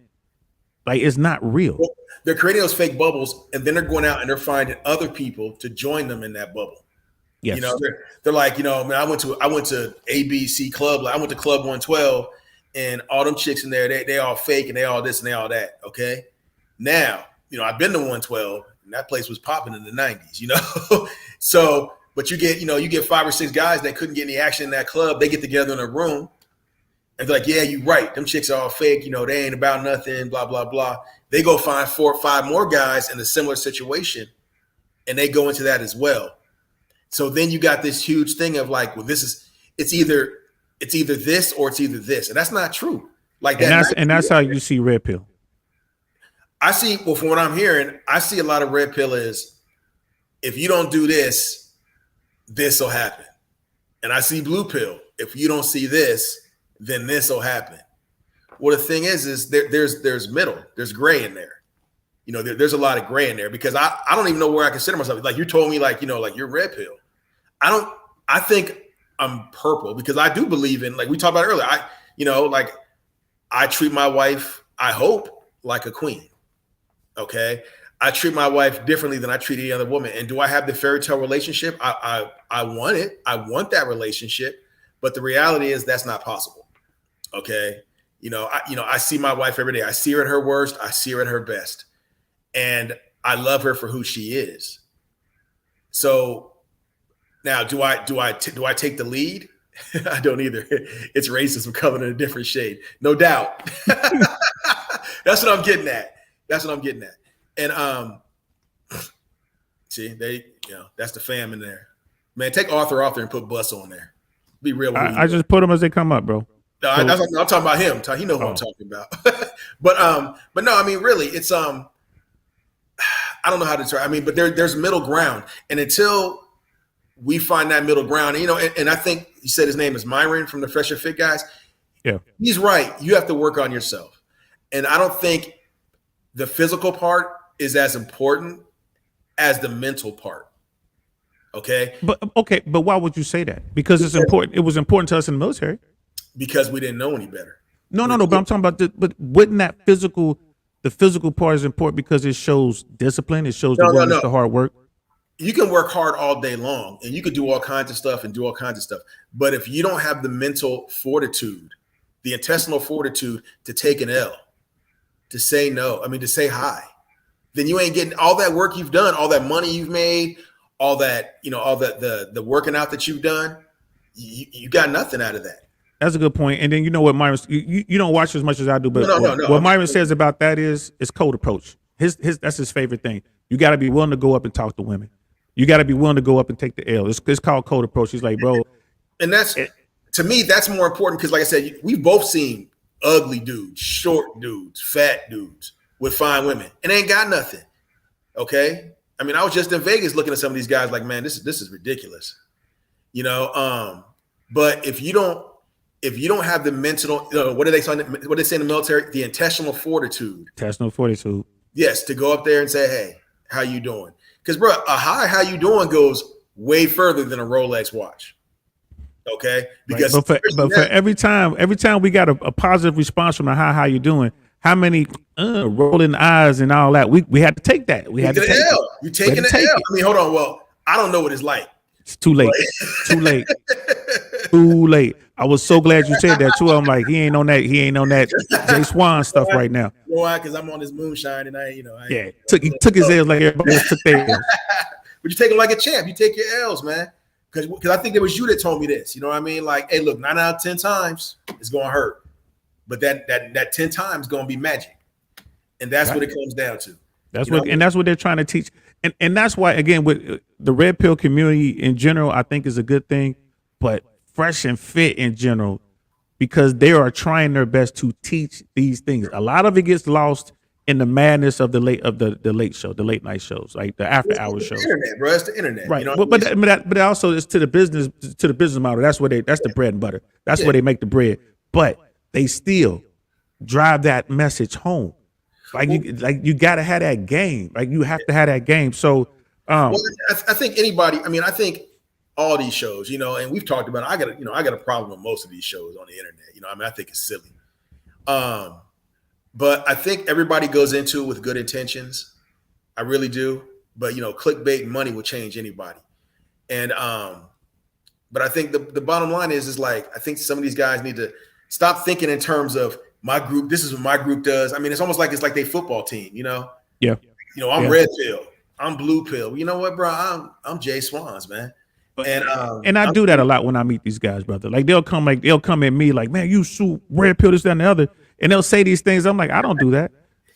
like, it's not real. Well, they're creating those fake bubbles, and then they're going out and they're finding other people to join them in that bubble. Yes. They're like, man, I went to ABC Club. Like, I went to Club 112, and all them chicks in there, they all fake, and they all this and they all that. Okay. Now, I've been to 112, and that place was popping in the 90s, So, but you get 5 or 6 guys that couldn't get any action in that club. They get together in a room, and they're like, yeah, you're right. Them chicks are all fake. They ain't about nothing, blah, blah, blah. They go find 4 or 5 more guys in a similar situation, and they go into that as well. So then you got this huge thing of like, well, it's either this or it's either this. And that's not true. Like that. And that's how you see red pill. I see, well, from what I'm hearing, I see a lot of red pill is, if you don't do this, this will happen. And I see blue pill. If you don't see this, then this will happen. Well, the thing is there's middle, there's gray in there. There's a lot of gray in there, because I don't even know where I consider myself. Like, you told me, like, like you're red pill. I think I'm purple, because I do believe in, like we talked about earlier, I treat my wife, I hope, like a queen. Okay. I treat my wife differently than I treat any other woman. And do I have the fairy tale relationship? I want it. I want that relationship. But the reality is that's not possible. Okay. I see my wife every day. I see her at her worst. I see her at her best. And I love her for who she is. So now, do I take the lead? I don't either. It's racism coming in a different shade, no doubt. That's what I'm getting at. And see, that's the fam in there. Man, take Arthur and put Bus on there. Be real. I just put them as they come up, bro. No, I'm talking about him. He knows what I'm talking about. but no, I mean, really, it's I don't know how to try. I mean, but there's middle ground, and until we find that middle ground, and I think you said his name is Myron from the Fresh and Fit guys. Yeah, he's right. You have to work on yourself, and I don't think the physical part is as important as the mental part. Okay. But why would you say that? Because it's important. It was important to us in the military. Because we didn't know any better. No, no, no. But I'm talking about but wouldn't the physical part is important because it shows discipline. It shows the willingness to hard work. You can work hard all day long and you can do all kinds of stuff and do all kinds of stuff. But if you don't have the mental fortitude, the intestinal fortitude to take an L, to say no, to say hi, then you ain't getting all that work you've done, all that money you've made, all that, all the working out that you've done. You got nothing out of that. That's a good point. And then you know what Myron, you don't watch as much as I do, but what Myron says about that is cold approach. That's his favorite thing. You got to be willing to go up and talk to women. You got to be willing to go up and take the L. It's called cold approach. He's like, bro. And to me, that's more important because, like I said, we've both seen ugly dudes, short dudes, fat dudes with fine women, and they ain't got nothing. Okay, I was just in Vegas looking at some of these guys, like, man, this is ridiculous, But if you don't have the mental, what do they say in the military? The intestinal fortitude. Intestinal fortitude. Yes, to go up there and say, hey, how you doing? Because, bro, a hi, how you doing goes way further than a Rolex watch. Okay, because right. but for every time we got a positive response from a hi, how you doing? How many rolling eyes and all that? We had to take that. We had to take it. You taking the L? Hold on. Well, I don't know what it's like. It's too late. Too late. Too late. I was so glad you said that too. I'm like, he ain't on that JSwan stuff right now. You know why? Because I'm on this moonshine and he took his L's like everybody else took theirs. But you take them like a champ. You take your L's, man. Because I think it was you that told me this. You know what I mean? Like, hey, look, 9 out of 10 times it's gonna hurt, but that 10 times gonna be magic, and that's what it comes down to. That's what they're trying to teach, and that's why, again, with the red pill community in general, I think is a good thing, but Fresh and Fit in general, because they are trying their best to teach these things. A lot of it gets lost in the madness of the late show, the late night shows, like the after hour shows. Internet, bro. It's the internet, right? But also it's to the business model. That's the bread and butter. That's where they make the bread. But they still drive that message home. You got to have that game. Like you have to have that game. So, I think anybody. I think all these shows, and we've talked about it. I got a problem with most of these shows on the internet. I think it's silly. But I think everybody goes into it with good intentions. I really do. But, clickbait and money will change anybody. And but I think the bottom line is like, I think some of these guys need to stop thinking in terms of my group. This is what my group does. It's almost like their football team, Yeah. I'm red pill. I'm blue pill. You know what, bro? I'm JSwans, man. And I do that a lot when I meet these guys, brother. Like they'll come at me like, man, you sue red pill, this, that, and the other. And they'll say these things. I'm like, I don't do that.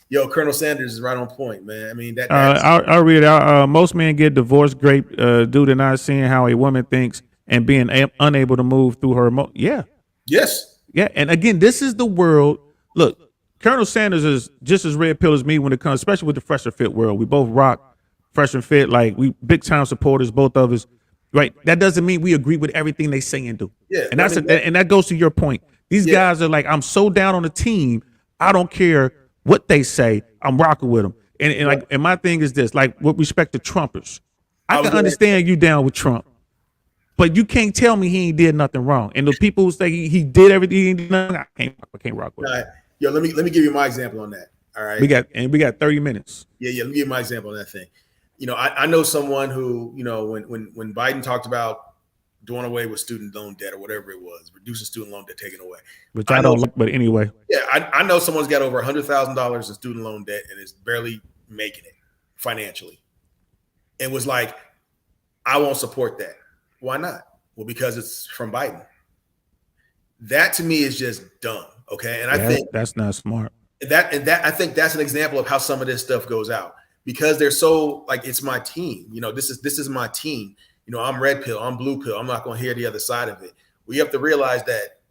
Yo, Colonel Sanders is right on point, man. I'll read it out. Most men get divorced great due to not seeing how a woman thinks and being unable to move through her Yeah. Yes. Yeah. And again, this is the world. Look, Colonel Sanders is just as red pill as me when it comes, especially with the Fresh and Fit world. We both rock Fresh and Fit. Like we big time supporters, both of us. Right. That doesn't mean we agree with everything they say and do. Yeah. And and that goes to your point. These guys are like, I'm so down on the team. I don't care what they say. I'm rocking with them. And my thing is this, like with respect to Trumpers, I can understand you down with Trump, but you can't tell me he ain't did nothing wrong. And the people who say he did everything, I can't rock with him. Right. Yo, let me give you my example on that. All right. We got 30 minutes. Yeah. Let me give you my example on that thing. I know someone who, when Biden talked about doing away with student loan debt or whatever it was, reducing student loan debt, taken away. Which I don't like, but anyway. Yeah, I know someone's got over $100,000 in student loan debt and is barely making it financially. And was like, I won't support that. Why not? Well, because it's from Biden. That to me is just dumb. Okay. And I think that's not smart. I think that's an example of how some of this stuff goes out. Because they're so like, it's my team. This is my team. I'm red pill. I'm blue pill. I'm not going to hear the other side of it. We have to realize that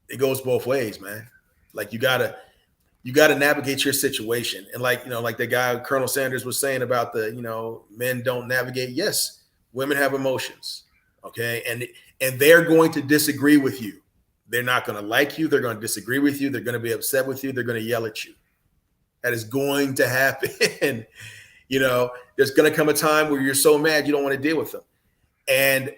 it goes both ways, man. Like you gotta navigate your situation. And like the guy Colonel Sanders was saying about the men don't navigate. Yes, women have emotions. Okay, and they're going to disagree with you. They're not going to like you. They're going to disagree with you. They're going to be upset with you. They're going to yell at you. That is going to happen. There's going to come a time where you're so mad you don't want to deal with them. And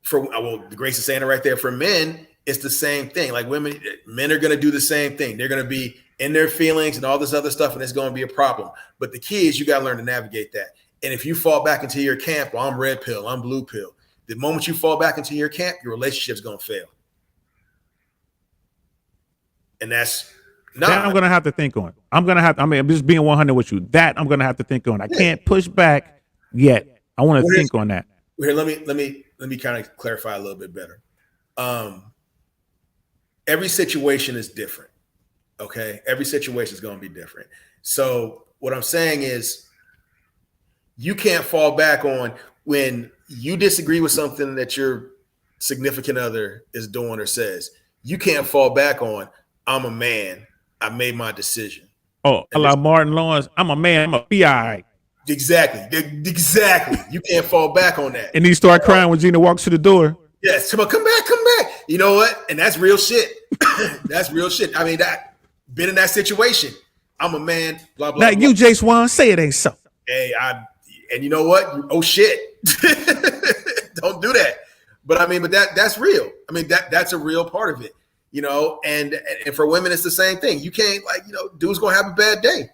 the grace of saying it right there, for men, it's the same thing. Like men are going to do the same thing. They're going to be in their feelings and all this other stuff, and it's going to be a problem. But the key is you got to learn to navigate that. And if you fall back into your camp, well, I'm red pill, I'm blue pill. The moment you fall back into your camp, your relationship's going to fail. And that's that I'm going to have to think on. I'm just being 100 with you. That I'm going to have to think on. I can't push back yet. I want to think on that. Here, let me kind of clarify a little bit better. Every situation is different. Okay. Every situation is going to be different. So what I'm saying is you can't fall back on when you disagree with something that your significant other is doing or says. You can't fall back on, I'm a man, I made my decision. Oh, like Martin Lawrence, I'm a man, I'm a PI. Exactly. You can't fall back on that. And he start crying when Gina walks to the door. Yes, come back. You know what? And that's real shit. That's real shit. I mean, that been in that situation. I'm a man, blah, blah, now, blah. You, JSwans, say it ain't so. Hey, and you know what? Oh shit. Don't do that. But I mean, that's real. I mean, that's a real part of it, you know, and for women, it's the same thing. You can't, like, you know, dude's gonna have a bad day.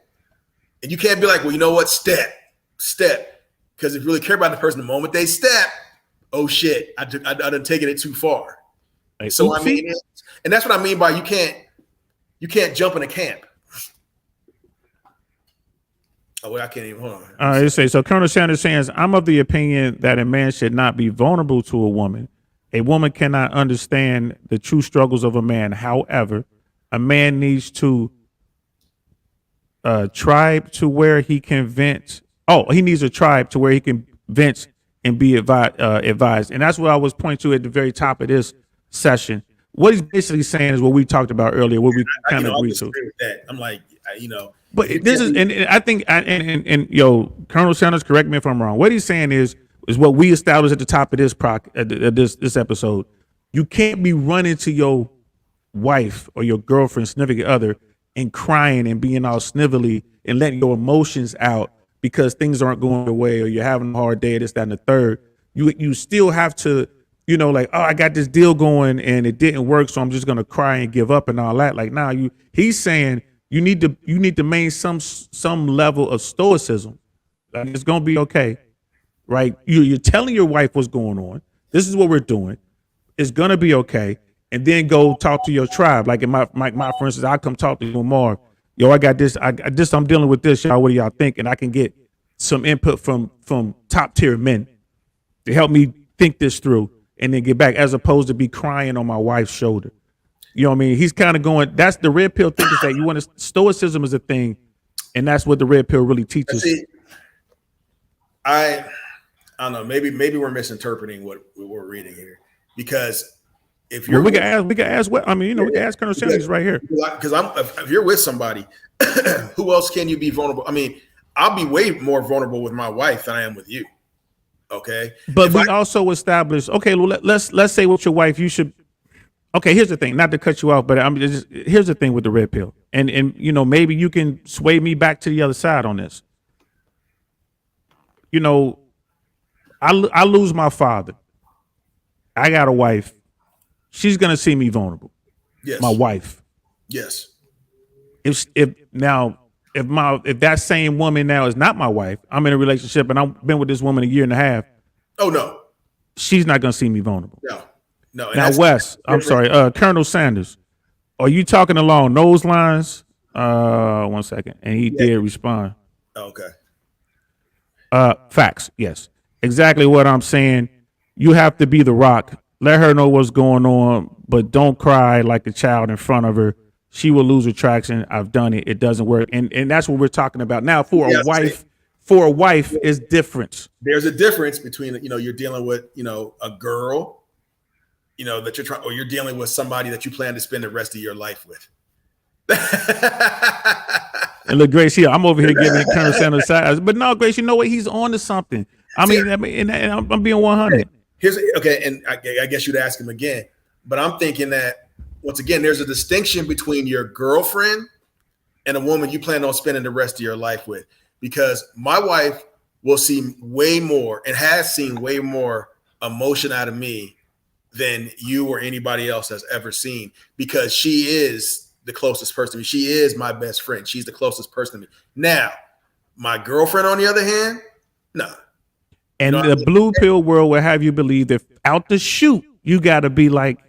And you can't be like, well, you know what? Step. Because if you really care about the person, the moment they step, oh shit, I done taken it too far. Like, so oopsie. I mean, and that's what I mean by you can't jump in a camp. Oh, well, I can't even, hold on. It says, so Colonel Sanders says, I'm of the opinion that a man should not be vulnerable to a woman. A woman cannot understand the true struggles of a man. However, a man needs to tribe to where he can vent. Oh, he needs a tribe to where he can vent and be advised. And that's what I was pointing to at the very top of this session. What he's basically saying is what we talked about earlier, what we kind of agreed to. With that. I'm like, you know. But this is, and I think, and Colonel Sanders, correct me if I'm wrong. What he's saying is what we established at the top of this episode. You can't be running to your wife or your girlfriend, significant other, and crying and being all snivelly and letting your emotions out because things aren't going your way or you're having a hard day, this, that, and the third. You still have to, you know, like, oh, I got this deal going and it didn't work, so I'm just gonna cry and give up and all that. Like, nah, he's saying you need to maintain some level of stoicism. Like, it's gonna be okay, right? You're telling your wife what's going on. This is what we're doing. It's gonna be okay, and then go talk to your tribe. Like in my for instance, I come talk to you more. Yo, I got this. I'm dealing with this. Y'all, what do y'all think? And I can get some input from top tier men to help me think this through, and then get back, as opposed to be crying on my wife's shoulder. You know what I mean? He's kind of going, that's the red pill thing, is that you want to, stoicism is a thing, and that's what the red pill really teaches. See, I don't know, maybe we're misinterpreting what we're reading here, because if you're, we can ask what, I mean, you know, we can ask Colonel Sanders right here. Because if you're with somebody, who else can you be vulnerable? I mean, I'll be way more vulnerable with my wife than I am with you. Okay. But we also established, okay, well, let's say with your wife, you should. Okay, here's the thing. Not to cut you off, but here's the thing with the red pill, and you know, maybe you can sway me back to the other side on this. You know, I lose my father. I got a wife. She's gonna see me vulnerable. Yes. My wife. Yes. If that same woman now is not my wife, I'm in a relationship and I've been with this woman a year and a half. Oh no. She's not gonna see me vulnerable. No. Now, Wes, I'm sorry, Colonel Sanders, are you talking along those lines? 1 second, and he did respond. Okay. Facts, yes, exactly what I'm saying. You have to be the rock. Let her know what's going on, but don't cry like a child in front of her. She will lose attraction. I've done it. It doesn't work, and that's what we're talking about now. For a wife, is different. There's a difference between, you know, you're dealing with, you know, a girl, you know, that you're trying, or you're dealing with somebody that you plan to spend the rest of your life with. And look, Grace, here I'm over here giving Colonel Sanders size, but no, Grace, you know what? He's on to something. I mean, and I'm being 100. And I guess you'd ask him again, but I'm thinking that once again, there's a distinction between your girlfriend and a woman you plan on spending the rest of your life with, because my wife will see way more and has seen way more emotion out of me than you or anybody else has ever seen, because she is the closest person to me. She is my best friend. She's the closest person to me. Now, my girlfriend, on the other hand, no. And the blue pill world will have you believe that out the shoot, you got to be like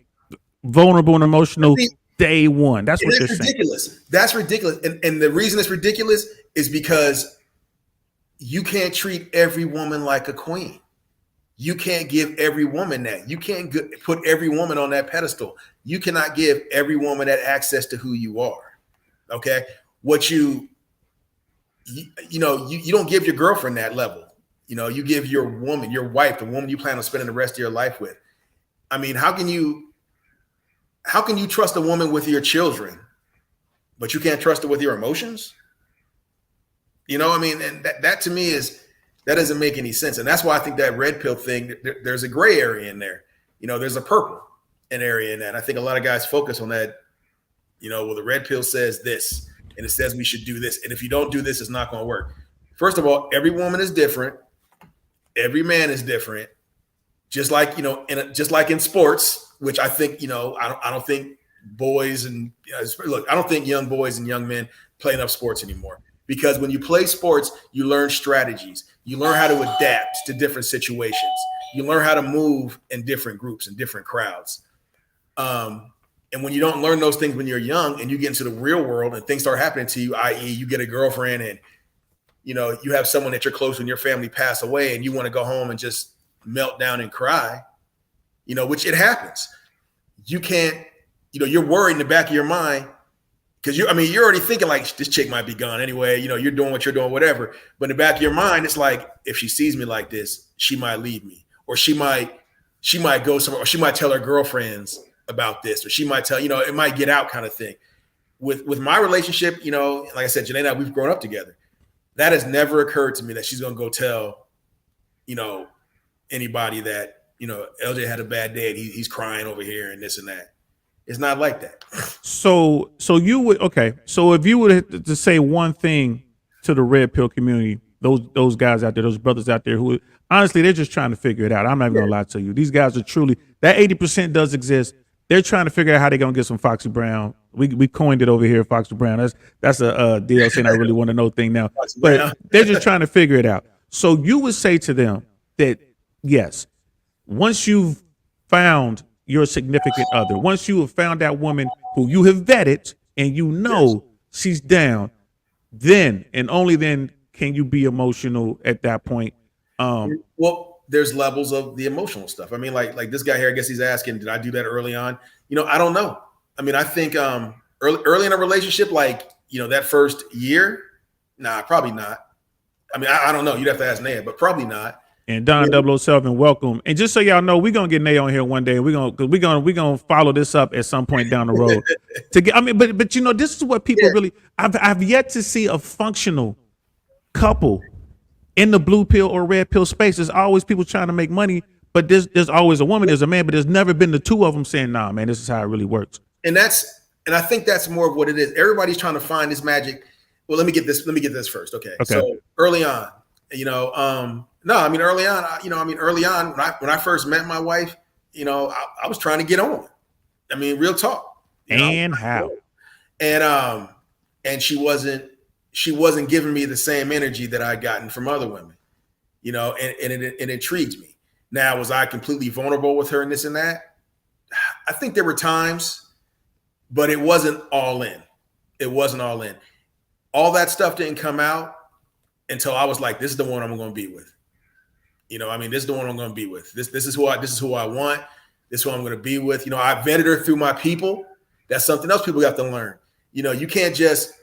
vulnerable and emotional day one. That's what they're ridiculous. saying. That's ridiculous. And the reason it's ridiculous is because you can't treat every woman like a queen. You can't give every woman that. You can't put every woman on that pedestal. You cannot give every woman that access to who you are. Okay? What you don't give your girlfriend that level. You give your woman, your wife, the woman you plan on spending the rest of your life with. I mean, how can you trust a woman with your children, but you can't trust her with your emotions? And that to me that doesn't make any sense. And that's why I think that red pill thing, there's a gray area in there. There's a purple area in that. I think a lot of guys focus on that. Well, the red pill says this, and it says we should do this. And if you don't do this, it's not going to work. First of all, every woman is different. Every man is different. Just like, just like in sports, which I think, I don't think boys and look, I don't think young boys and young men play enough sports anymore, because when you play sports, you learn strategies. You learn how to adapt to different situations. You learn how to move in different groups and different crowds. And when you don't learn those things when you're young and you get into the real world and things start happening to you, i.e. you get a girlfriend and, you have someone that you're close to in your family pass away and you want to go home and just melt down and cry, which it happens. You can't, you're worried in the back of your mind because you're already thinking like, this chick might be gone anyway. You're doing what you're doing, whatever. But in the back of your mind, it's like, if she sees me like this, she might leave me, or she might go somewhere, or she might tell her girlfriends about this, or she might tell, it might get out kind of thing. With my relationship, like I said, Janae and I, we've grown up together. That has never occurred to me that she's going to go tell, anybody that, LJ had a bad day and he's crying over here and this and that. It's not like that. So you would, okay. So if you were to say one thing to the red pill community, those guys out there, those brothers out there who honestly, they're just trying to figure it out. I'm not even gonna lie to you. These guys are truly, that 80% does exist. They're trying to figure out how they're gonna get some Foxy Brown. We coined it over here, Foxy Brown. That's a DLC and I really want to know thing now. But they're just trying to figure it out. So you would say to them that yes, once you've found your significant other, once you have found that woman who you have vetted and she's down, then and only then can you be emotional at that point. Well, there's levels of the emotional stuff. I mean, like this guy here, I guess he's asking, did I do that early on? I don't know. I mean, I think early in a relationship, like, that first year, nah, probably not. I mean, I don't know. You'd have to ask Naya, but probably not. And Don 007, welcome. And just so y'all know, we're gonna get Naya on here one day. We're gonna follow this up at some point down the road. But this is what people really. I've yet to see a functional couple in the blue pill or red pill space. There's always people trying to make money, but there's always a woman, there's a man, but there's never been the two of them saying, "Nah, man, this is how it really works." And I think that's more of what it is. Everybody's trying to find this magic. Well, let me get this first. Okay. So early on, early on, when I first met my wife, I was trying to get on. I mean, real talk. How? And she wasn't giving me the same energy that I'd gotten from other women, and it intrigued me. Now, was I completely vulnerable with her and this and that? I think there were times, but it wasn't all in. It wasn't all in. All that stuff didn't come out until I was like, this is the one I'm going to be with. This is the one I'm going to be with. This is who I want. This is who I'm going to be with. I vetted her through my people. That's something else people have to learn. You can't just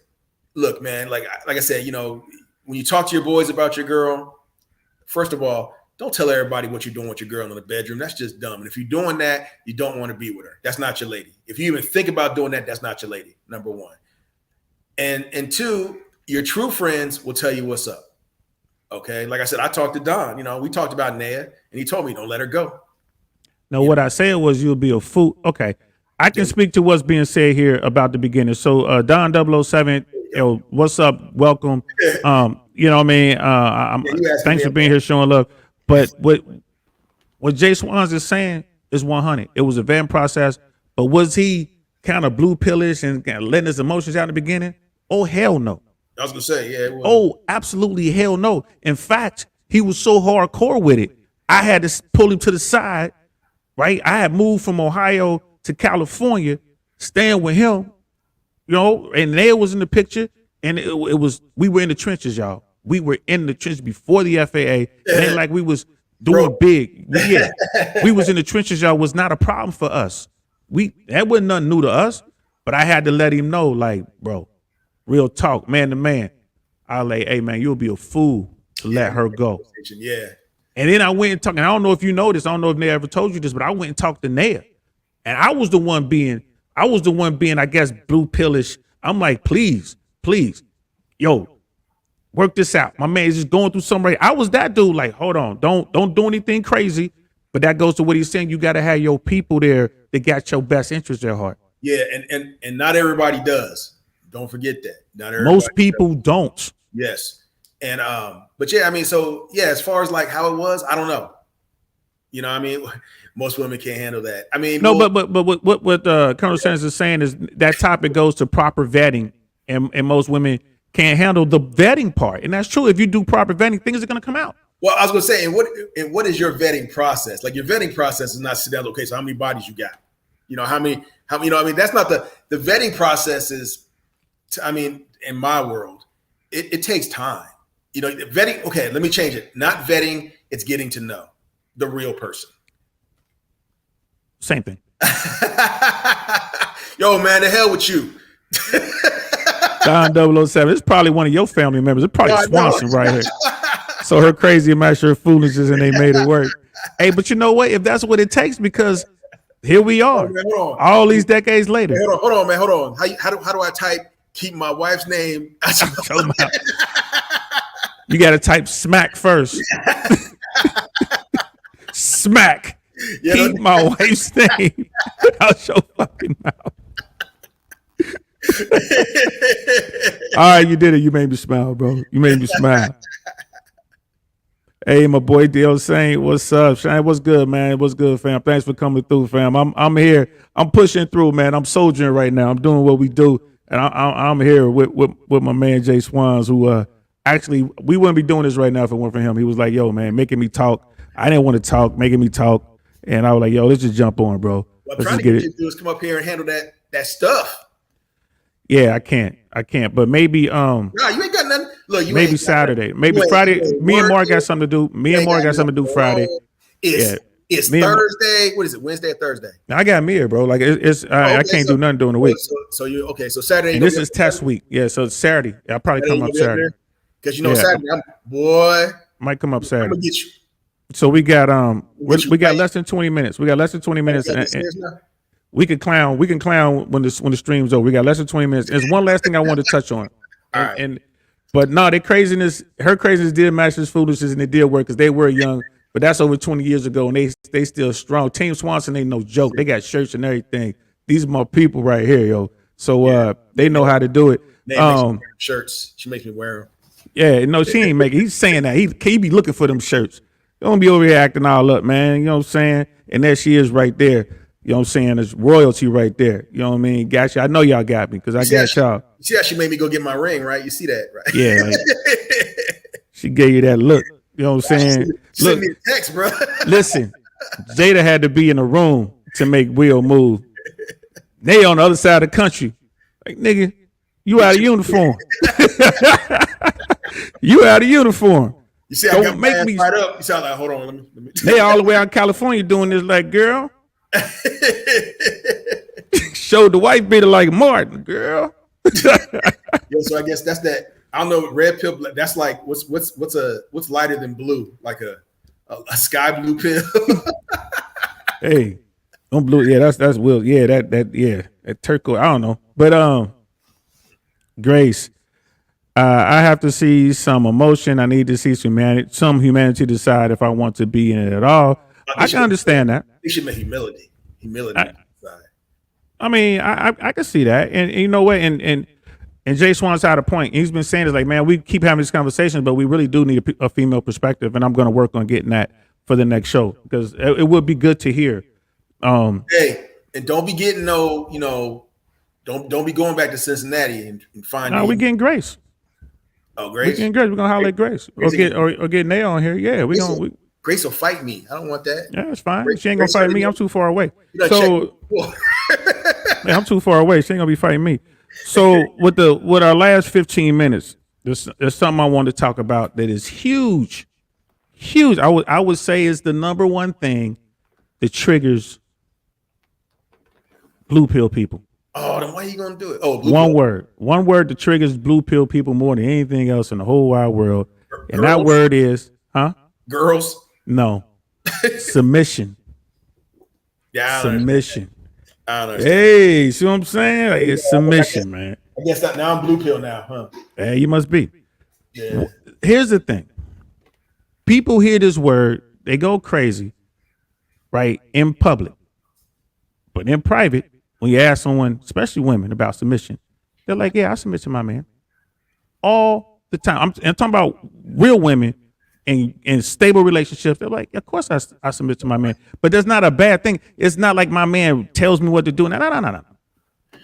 look, man, like I said, when you talk to your boys about your girl, first of all, don't tell everybody what you're doing with your girl in the bedroom. That's just dumb. And if you're doing that, you don't want to be with her. That's not your lady. If you even think about doing that, that's not your lady, number one. And two, your true friends will tell you what's up. Okay. Like I said, I talked to Don, we talked about Naya and he told me, don't let her go. No, what I said was you'll be a fool. Okay. I can speak to what's being said here about the beginning. So Don 007, what's up? Welcome. Thanks for being here showing love. But what JSwans is saying It's 100. It was a vetting process. But was he kind of blue pillish and kind of letting his emotions out in the beginning? Oh, hell no. I was gonna say, yeah, it was. Oh, absolutely hell no. In fact, he was so hardcore with it. I had to pull him to the side, right? I had moved from Ohio to California, staying with him, and Nail was in the picture. And it was, we were in the trenches, y'all. We were in the trenches before the FAA. It ain't like we was doing big. We was in the trenches, y'all. Was not a problem for us. That wasn't nothing new to us. But I had to let him know, like, bro, real talk, man to man. I like, hey man, you'll be a fool to let her go. Yeah. And then I went and talked. And I don't know if you know this. I don't know if Nair ever told you this, but I went and talked to Nair. And I was the one being, I guess, blue pillish. I'm like, please, yo, work this out. My man is just going through something right. I was that dude, like, hold on, don't do anything crazy. But that goes to what he's saying. You got to have your people there that got your best interest at heart. Yeah, and not everybody does. Don't forget that. Not everybody. Most people don't. Yes. And but yeah, I mean, so yeah, as far as like how it was, I don't know. You know, I mean, most women can't handle that. I mean, no, but what Colonel Sanders is saying is that topic goes to proper vetting, and most women can't handle the vetting part, and that's true. If you do proper vetting, things are going to come out. Well, I was going to say, and what is your vetting process? Like your vetting process is not sit down. Okay, so how many bodies you got? You know, how many? You know, I mean, that's not the vetting process is. I mean, in my world, it takes time. You know, vetting. Okay, let me change it. Not vetting. It's getting to know the real person. Same thing. Yo, man, the hell with you. Don 007. It's probably one of your family members. It's probably Swanson right here. So her crazy immature foolishness and they made it work. Hey, but you know what? If that's what it takes, because here we are, hold on. All these decades later. Hey, hold on, man. Hold on. How do I type keep my wife's name? You got to type smack first. Smack. Yeah, keep my wife's name out your fucking mouth. All right, you did it. You made me smile, bro. You made me smile. Hey, my boy DL Saint, what's up? Shane, what's good, man? What's good, fam? Thanks for coming through, fam. I'm here. I'm pushing through, man. I'm soldiering right now. I'm doing what we do, and I'm here with my man JSwans, who actually we wouldn't be doing this right now if it weren't for him. He was like, "Yo, man, making me talk." I didn't want to talk, making me talk, and I was like, "Yo, let's just jump on, bro." What I'm trying to get you to do is come up here and handle that stuff. Yeah, I can't. But maybe no, you ain't got nothing. Look, you maybe Saturday, maybe Friday. Me and Mark got something to do. Me and Mark got something to do Friday. It's Thursday. What is it? Wednesday or Thursday? I got Mir, bro. Like it's I can't do nothing during the week. So you okay? So Saturday. And this is test week. Yeah, so it's Saturday. I'll probably come up Saturday. Because Saturday, might come up Saturday. I'm gonna get you. So we got we got less than 20 minutes. We got less than 20 minutes. We can clown when the stream's over. We got less than 20 minutes. There's one last thing I want to touch on. But no, her craziness did match his foolishness, and it did work because they were young. But that's over 20 years ago, and they still strong. Team Swanson ain't no joke. They got shirts and everything. These are my people right here, yo. So they know how to do it. Shirts. She makes me wear them. Yeah, no, she ain't making. He's saying that he be looking for them shirts. Don't be over here acting all up, man. You know what I'm saying? And there she is right there. You know what I'm saying? There's royalty right there. You know what I mean? Got you. I know y'all got me because I got y'all. You see how she made me go get my ring, right? You see that, right? Yeah. She gave you that look. You know what I'm saying? She sent me a text, bro. Listen, Jada had to be in the room to make Will move. They on the other side of the country. Like, nigga, you out of uniform. You out of uniform. You see, I got make me right up. You sound like, hold on, let me. They all the way out in California doing this, like, girl. Showed the white beater like Martin, girl. Yeah, so I guess that's that. I don't know, red pill. That's like what's lighter than blue? Like a sky blue pill. Hey, don't blue. Yeah, that's Will. Yeah, that turquoise. I don't know, but Grace. I have to see some emotion. I need to see some humanity decide if I want to be in it at all. I can understand that. It should be humility. I mean, I can see that, and you know what, and Jay Swan's had a point. He's been saying it's like, man, we keep having these conversations, but we really do need a female perspective, and I'm going to work on getting that for the next show because it would be good to hear Hey, and don't be getting don't be going back to Cincinnati and finding. No, we getting Grace. Oh, We Grace. getting Grace. We're gonna holler at Grace or get Nail on here. Yeah, we gonna. Grace will fight me. I don't want that. Yeah, it's fine. Grace, she ain't gonna fight me. I'm too far away. So yeah, I'm too far away. She ain't gonna be fighting me. So with our last 15 minutes, there's something I want to talk about that is huge. Huge. I would say is the number one thing that triggers blue pill people. Oh, then why are you gonna do it? Oh, one word that triggers blue pill people more than anything else in the whole wide world, and girls? that word is girls. No, submission. Yeah, submission. I don't know. Hey, see what I'm saying? Like, it's submission, man. I guess that now I'm blue pill now, huh? Hey, you must be. Yeah. Here's the thing. People hear this word, they go crazy, right, in public. But in private, when you ask someone, especially women, about submission, they're like, yeah, I submit to my man. All the time. I'm talking about real women in stable relationships. They're like, of course I submit to my man. But that's not a bad thing. It's not like my man tells me what to do. No.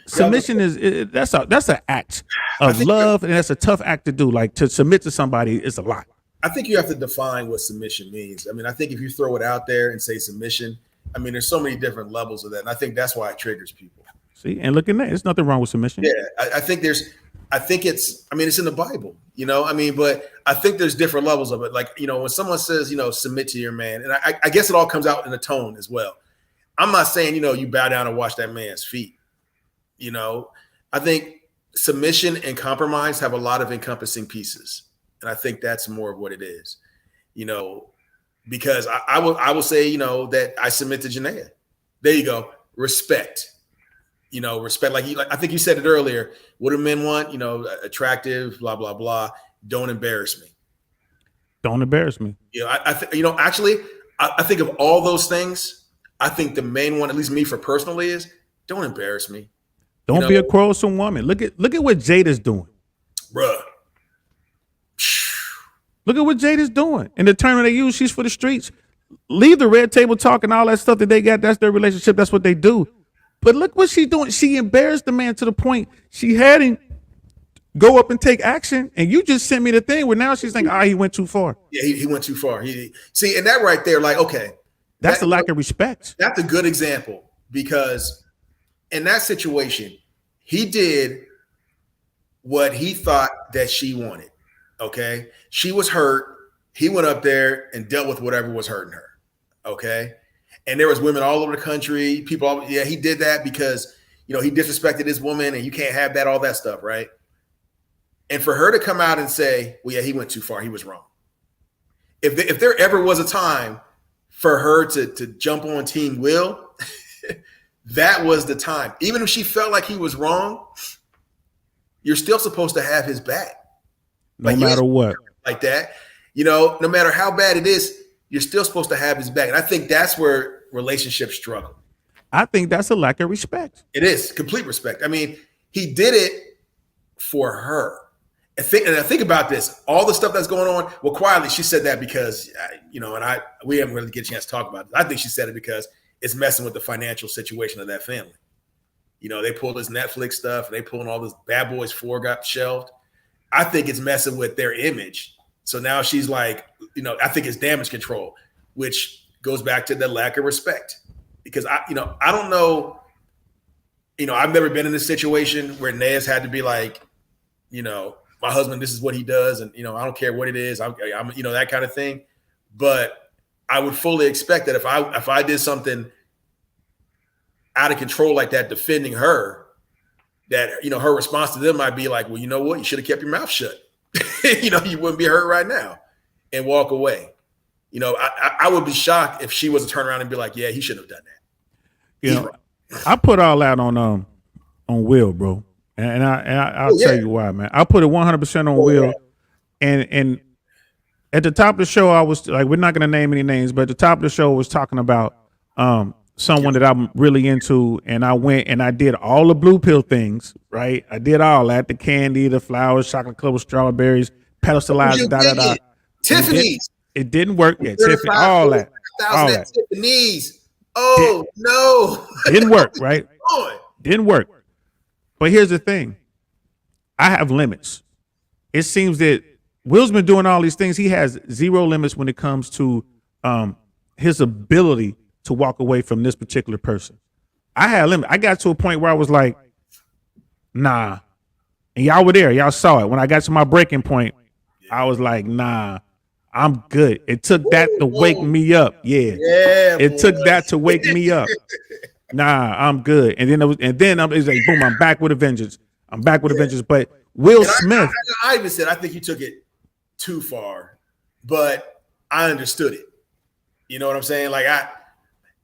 Submission that's an act of love, and that's a tough act to do. Like, to submit to somebody is a lot. I think you have to define what submission means. I mean, I think if you throw it out there and say submission, I mean, there's so many different levels of that. And I think that's why it triggers people. See, and look at that. There's nothing wrong with submission. Yeah, I think it's in the Bible, I mean, but I think there's different levels of it. Like, when someone says, submit to your man, and I guess it all comes out in the tone as well. I'm not saying, you bow down and wash that man's feet. I think submission and compromise have a lot of encompassing pieces. And I think that's more of what it is, because I will say, that I submit to Janaea. There you go. Respect, respect. Like I think you said it earlier. What do men want? Attractive, blah, blah, blah. Don't embarrass me. Don't embarrass me. Actually, I think of all those things. I think the main one, at least me for personally, is don't embarrass me. Don't be a quarrelsome woman. Look at what Jada's doing. Bruh. Look at what Jada's doing. And the term they use, she's for the streets. Leave the red table talk and all that stuff that they got. That's their relationship. That's what they do. But look what she's doing. She embarrassed the man to the point she had him go up and take action. And you just sent me the thing where now she's like, he went too far. Yeah, he went too far. See, and that right there, like, okay. That's a lack of respect. That's a good example, because in that situation, he did what he thought that she wanted. Okay. She was hurt. He went up there and dealt with whatever was hurting her. Okay. And there was women all over the country. People, he did that because, he disrespected this woman, and you can't have that, all that stuff. Right. And for her to come out and say, well, yeah, he went too far. He was wrong. If there ever was a time for her to jump on Team Will, that was the time. Even if she felt like he was wrong, you're still supposed to have his back. No matter what. Like that. No matter how bad it is, you're still supposed to have his back. And I think that's where relationships struggle. I think that's a lack of respect. It is complete respect. I mean, he did it for her. And I think about this, all the stuff that's going on. Well, quietly, she said that because, we haven't really get a chance to talk about it. I think she said it because it's messing with the financial situation of that family. They pulled this Netflix stuff, and they pulling all this Bad Boys 4 got shelved. I think it's messing with their image. So now she's like, I think it's damage control, which goes back to the lack of respect. Because I don't know, I've never been in this situation where Naya's had to be like, my husband, this is what he does, and I don't care what it is, I'm that kind of thing. But I would fully expect that if I did something out of control like that, defending her, that her response to them might be like, well, you know what, you should have kept your mouth shut. You wouldn't be hurt right now, and walk away. I would be shocked if she was to turn around and be like, yeah, he shouldn't have done that. I put all that on Will, bro, and I'll tell you why, man. I put it 100% on Will, and at the top of the show, I was like, we're not going to name any names, but at the top of the show, I was talking about someone that I'm really into, and I went and I did all the blue pill things, right? I did all that, the candy, the flowers, chocolate covered strawberries, pedestalized, Tiffany's. It didn't work. Yeah, Tiffany, all that. Tiffany's. Did, Oh no! didn't work, right? Boy. Didn't work. But here's the thing. I have limits. It seems that Will's been doing all these things. He has zero limits when it comes to his ability to walk away from this particular person. I had a limit. I got to a point where I was like, nah. And y'all were there. Y'all saw it. When I got to my breaking point, I was like, nah, I'm good. It took that to wake me up. Yeah. It took that to wake me up. Nah, I'm good. And then it's like, boom, I'm back with a vengeance. I'm back with a vengeance. But Will Smith. I even said, I think you took it too far, but I understood it. You know what I'm saying? Like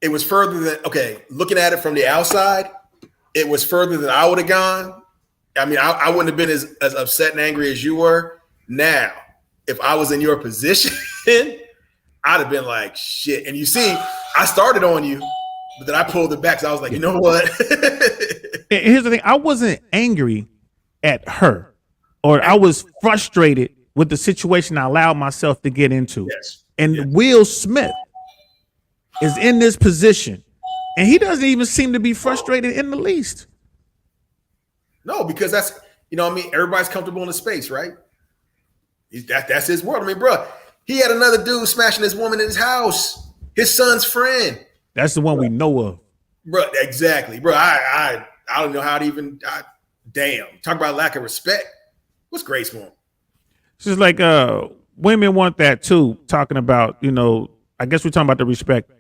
it was further than, okay, looking at it from the outside, it was further than I would have gone. I mean, I wouldn't have been as upset and angry as you were. Now, if I was in your position, I'd have been like, shit. And you see, I started on you, but then I pulled it back. So I was like, you know what? And here's the thing. I wasn't angry at her, or I was frustrated with the situation I allowed myself to get into. Yes. And Will Smith is in this position, and he doesn't even seem to be frustrated in the least. No, because that's, you know what I mean? Everybody's comfortable in the space, right? That's his world. I mean, bro, he had another dude smashing his woman in his house, his son's friend. That's the one we know of. Bro, exactly. Bro, I don't know how to even, damn. Talk about lack of respect. What's Grace want? It's just like women want that too, talking about, you know, I guess we're talking about the respect.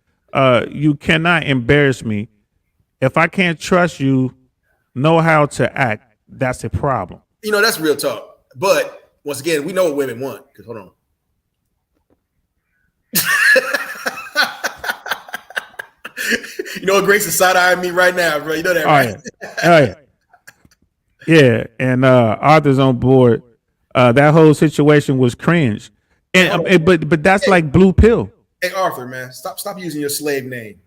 You cannot embarrass me. If I can't trust you, know how to act, that's a problem. You know, that's real talk. But once again, we know what women want. Because hold on. You know what Grace is side-eyeing me right now, bro. You know that, right? Oh, yeah. Yeah, and Arthur's on board. That whole situation was cringe. And but that's like blue pill. Hey, Arthur, man, stop using your slave name.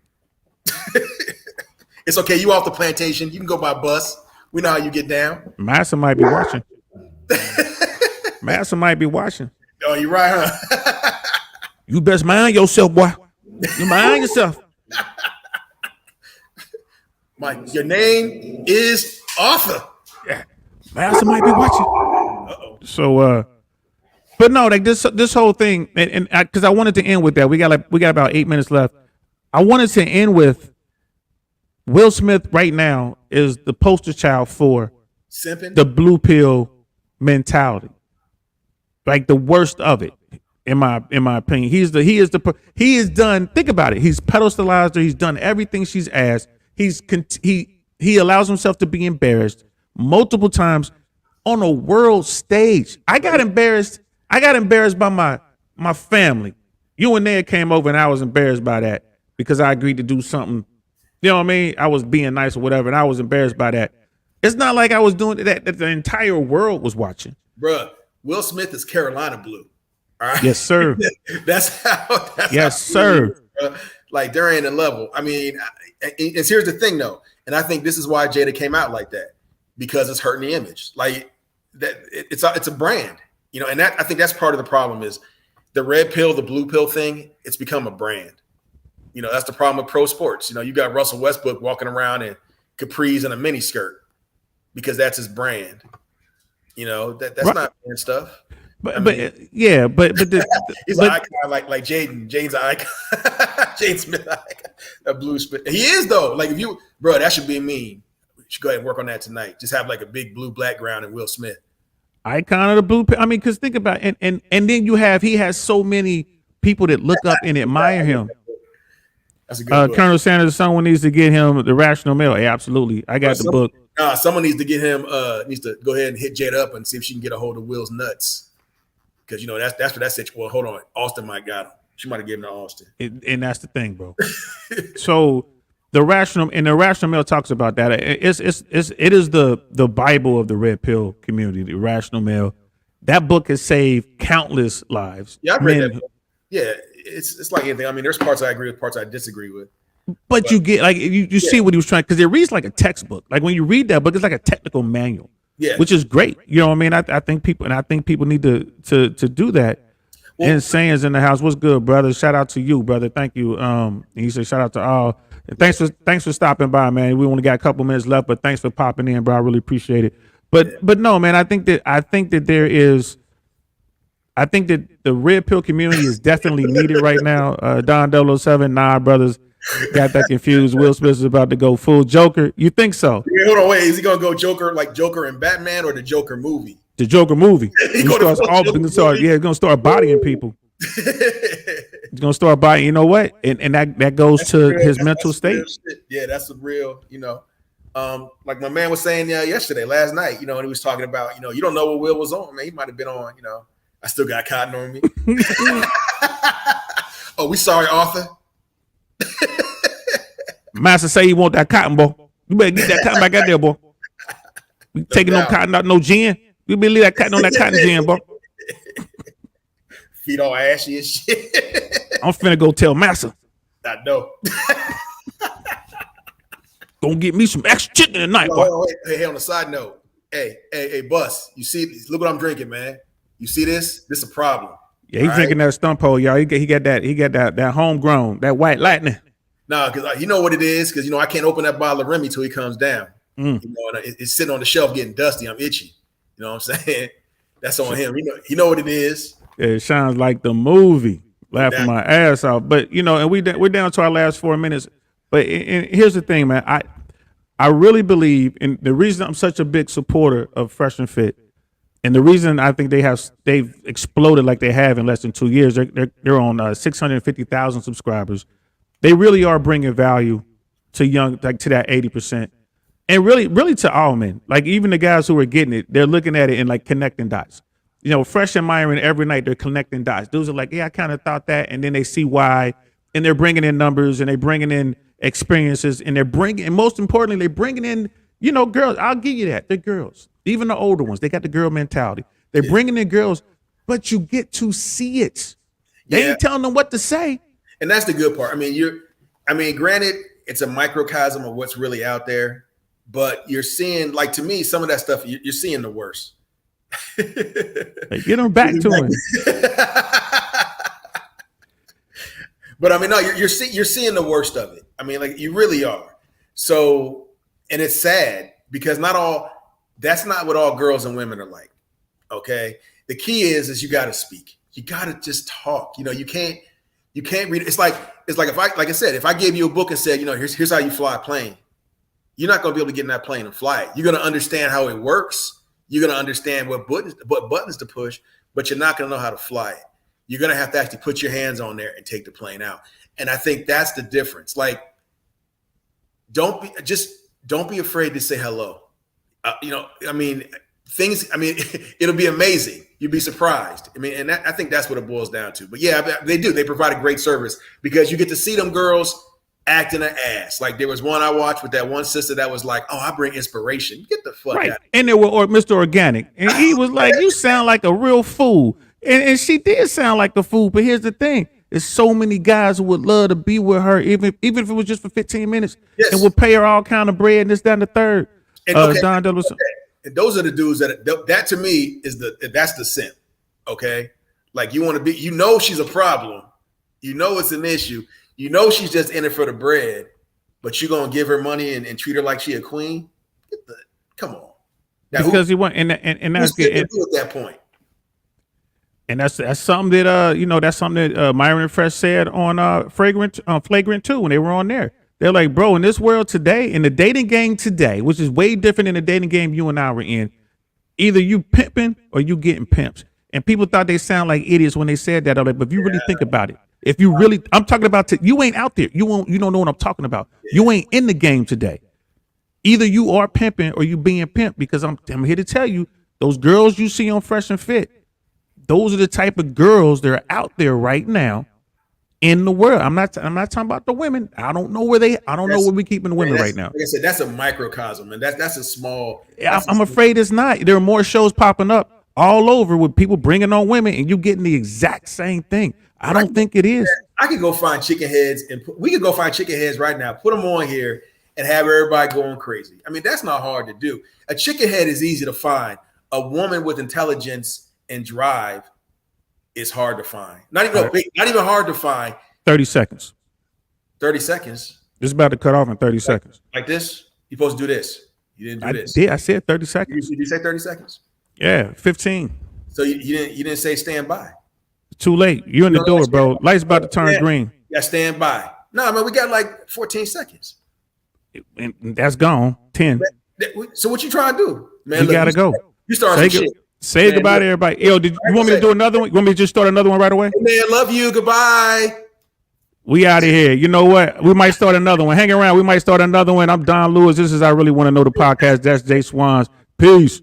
It's okay. You off the plantation. You can go by bus. We know how you get down. Massa might be watching. Massa might be watching. Oh, you're right, huh? You best mind yourself, boy. You mind yourself. Mike, your name is Arthur. Yeah. Massa might be watching. Uh-oh. So, but no, like this whole thing, and because I wanted to end with that. We got about 8 minutes left. I wanted to end with Will Smith right now is the poster child for simping, the blue pill mentality, like the worst of it, in my opinion. He is done. Think about it. He's pedestalized her. He's done everything she's asked. He allows himself to be embarrassed multiple times on a world stage. I got embarrassed by my family. You and Ned came over, and I was embarrassed by that because I agreed to do something. You know what I mean? I was being nice or whatever, and I was embarrassed by that. It's not like I was doing that the entire world was watching. Bruh, Will Smith is Carolina blue. All right? Yes, sir. That's how. Yes, sir. Like, there ain't a level. I mean, and here's the thing, though, and I think this is why Jada came out like that, because it's hurting the image. Like, that it's a brand, you know, and I think that's part of the problem is the red pill, the blue pill thing. It's become a brand. You know, that's the problem with pro sports. You know, you got Russell Westbrook walking around in capris and a mini skirt because that's his brand. You know, that's right. Not brand stuff. But he's an icon like Jaden. Jaden's an icon. Jaden Smith, a blue Smith. He is though. Like that should be a meme. We should go ahead and work on that tonight. Just have like a big blue background and Will Smith. Icon of the blue. I mean, because think about it. And then he has so many people that look up and admire him. That's a good book. Colonel Sanders, someone needs to get him The Rational Male. Hey, absolutely. I got the book. Someone needs to get him, needs to go ahead and hit Jada up and see if she can get a hold of Will's nuts. Because, you know, that's what that situation. Well, hold on. Austin might got him. She might have given him to Austin. And that's the thing, bro. So the Rational Male talks about that. It is the Bible of the red pill community, The Rational Male. That book has saved countless lives. Yeah, I read that book. Yeah. It's like anything. I mean, there's parts I agree with, parts I disagree with. But you get like you see what he was trying, because it reads like a textbook. Like when you read that book, it's like a technical manual. Yeah, which is great. You know what I mean? I think people need to do that. Well, and Sayers in the house, what's good, brother? Shout out to you, brother. Thank you. And he said shout out to all. And thanks for stopping by, man. We only got a couple minutes left, but thanks for popping in, bro. I really appreciate it. But no, man, I think that the red pill community is definitely needed right now. Don 007, nah, brothers, got that confused. Will Smith is about to go full Joker. You think so? Yeah, hold on, wait. Is he gonna go Joker like Joker and Batman or the Joker movie? The Joker movie. He's gonna start bodying people. He's gonna start bodying. You know what? And that goes to his mental state. Yeah, that's a real. Like my man was saying last night. And he was talking about. You don't know what Will was on, man. He might have been on. I still got cotton on me. Oh, we sorry, Arthur. Master say he want that cotton, boy. You better get that cotton back out there, boy. We taking no cotton out, no gin. You better leave that cotton on that cotton gin, boy. Feet all ashy and shit. I'm finna go tell Master. I know. Gonna get me some extra chicken tonight, boy. Hey, on a side note, hey, Bus, you see? Look what I'm drinking, man. You see this? This is a problem. Yeah, he's drinking that stump hole, y'all. He got that homegrown, that white lightning. Nah, because you know what it is. Because I can't open that bottle of Remy till he comes down. And it's sitting on the shelf getting dusty. I'm itchy. You know what I'm saying? That's on him. He know what it is. It sounds like the movie. Laughing my ass off. But and we're down to our last 4 minutes. But here's the thing, man. I really believe, and the reason I'm such a big supporter of Fresh and Fit, and the reason I think they've exploded like they have in less than 2 years. They're on 650,000 subscribers. They really are bringing value to to that 80%, and really to all men. Like even the guys who are getting it, they're looking at it and like connecting dots. Fresh and Myron every night they're connecting dots. Dudes are like, yeah, I kind of thought that, and then they see why, and they're bringing in numbers and they're bringing in experiences, and most importantly, they're bringing in girls. I'll give you that. They're girls, even the older ones. They got the girl mentality. They're bringing in girls, but you get to see it. They ain't telling them what to say. And that's the good part. Granted, it's a microcosm of what's really out there, but you're seeing, like, to me, some of that stuff, you're seeing the worst. Hey, get them back to him. But no, you're seeing the worst of it. Like you really are. So, and it's sad because that's not what all girls and women are like. Okay. The key is you got to speak. You got to just talk. You can't read it. It's like if I gave you a book and said, here's how you fly a plane, you're not going to be able to get in that plane and fly it. You're going to understand how it works. You're going to understand what buttons to push, but you're not going to know how to fly it. You're going to have to actually put your hands on there and take the plane out. And I think that's the difference. Like, don't be afraid to say hello. It'll be amazing. You'd be surprised. And I think that's what it boils down to. But yeah, they do. They provide a great service because you get to see them girls acting an ass. Like there was one I watched with that one sister that was like, "Oh, I bring inspiration." Get the fuck out. And there were Mr. Organic, and he was like, "You sound like a real fool," and she did sound like a fool. But here's the thing: there's so many guys who would love to be with her, even if it was just for 15 minutes, and would pay her all kind of bread and this, that, and the third. And, and those are the dudes that to me that's the simp. Okay, like you want to be, she's a problem, it's an issue. She's just in it for the bread, but you're gonna give her money and treat her like she a queen. Come on, now, because he want and that's good at that point. And that's something that that's something that Myron and Fresh said on Flagrant 2 when they were on there. They're like, bro, in this world today, in the dating game today, which is way different than the dating game you and I were in, either you pimping or you getting pimps. And people thought they sound like idiots when they said that. But if you really think about it, if you really, I'm talking about, you ain't out there. You don't know what I'm talking about. You ain't in the game today. Either you are pimping or you being pimped, because I'm here to tell you, those girls you see on Fresh and Fit, those are the type of girls that are out there right now in the world. I'm not talking about the women. I don't know where we're keeping the women right now. Like I said, that's a microcosm, and that's a small. I'm afraid it's not. There are more shows popping up all over with people bringing on women, and you getting the exact same thing. I don't think it is. I could go find chicken heads, and we could go find chicken heads right now. Put them on here and have everybody going crazy. That's not hard to do. A chicken head is easy to find. A woman with intelligence and drive is hard to find. Not even hard to find. 30 seconds. 30 seconds. It's about to cut off in 30 seconds. Like this? You're supposed to do this. You didn't do this. I said 30 You, seconds. you say 30 seconds. Yeah, 15. So you didn't say stand by. Too late. You in the door, bro. Light's about to turn green. Yeah, stand by. No, man, we got like 14 seconds. And that's gone. 10. So what you trying to do? Man, You gotta go. You start some shit. Say goodbye to everybody. Yo, you want me to do another one? You want me to just start another one right away? Man, love you. Goodbye. We out of here. You know what? We might start another one. Hang around. We might start another one. I'm Don Lewis. This is I Really Want to Know the podcast. That's JSwans. Peace.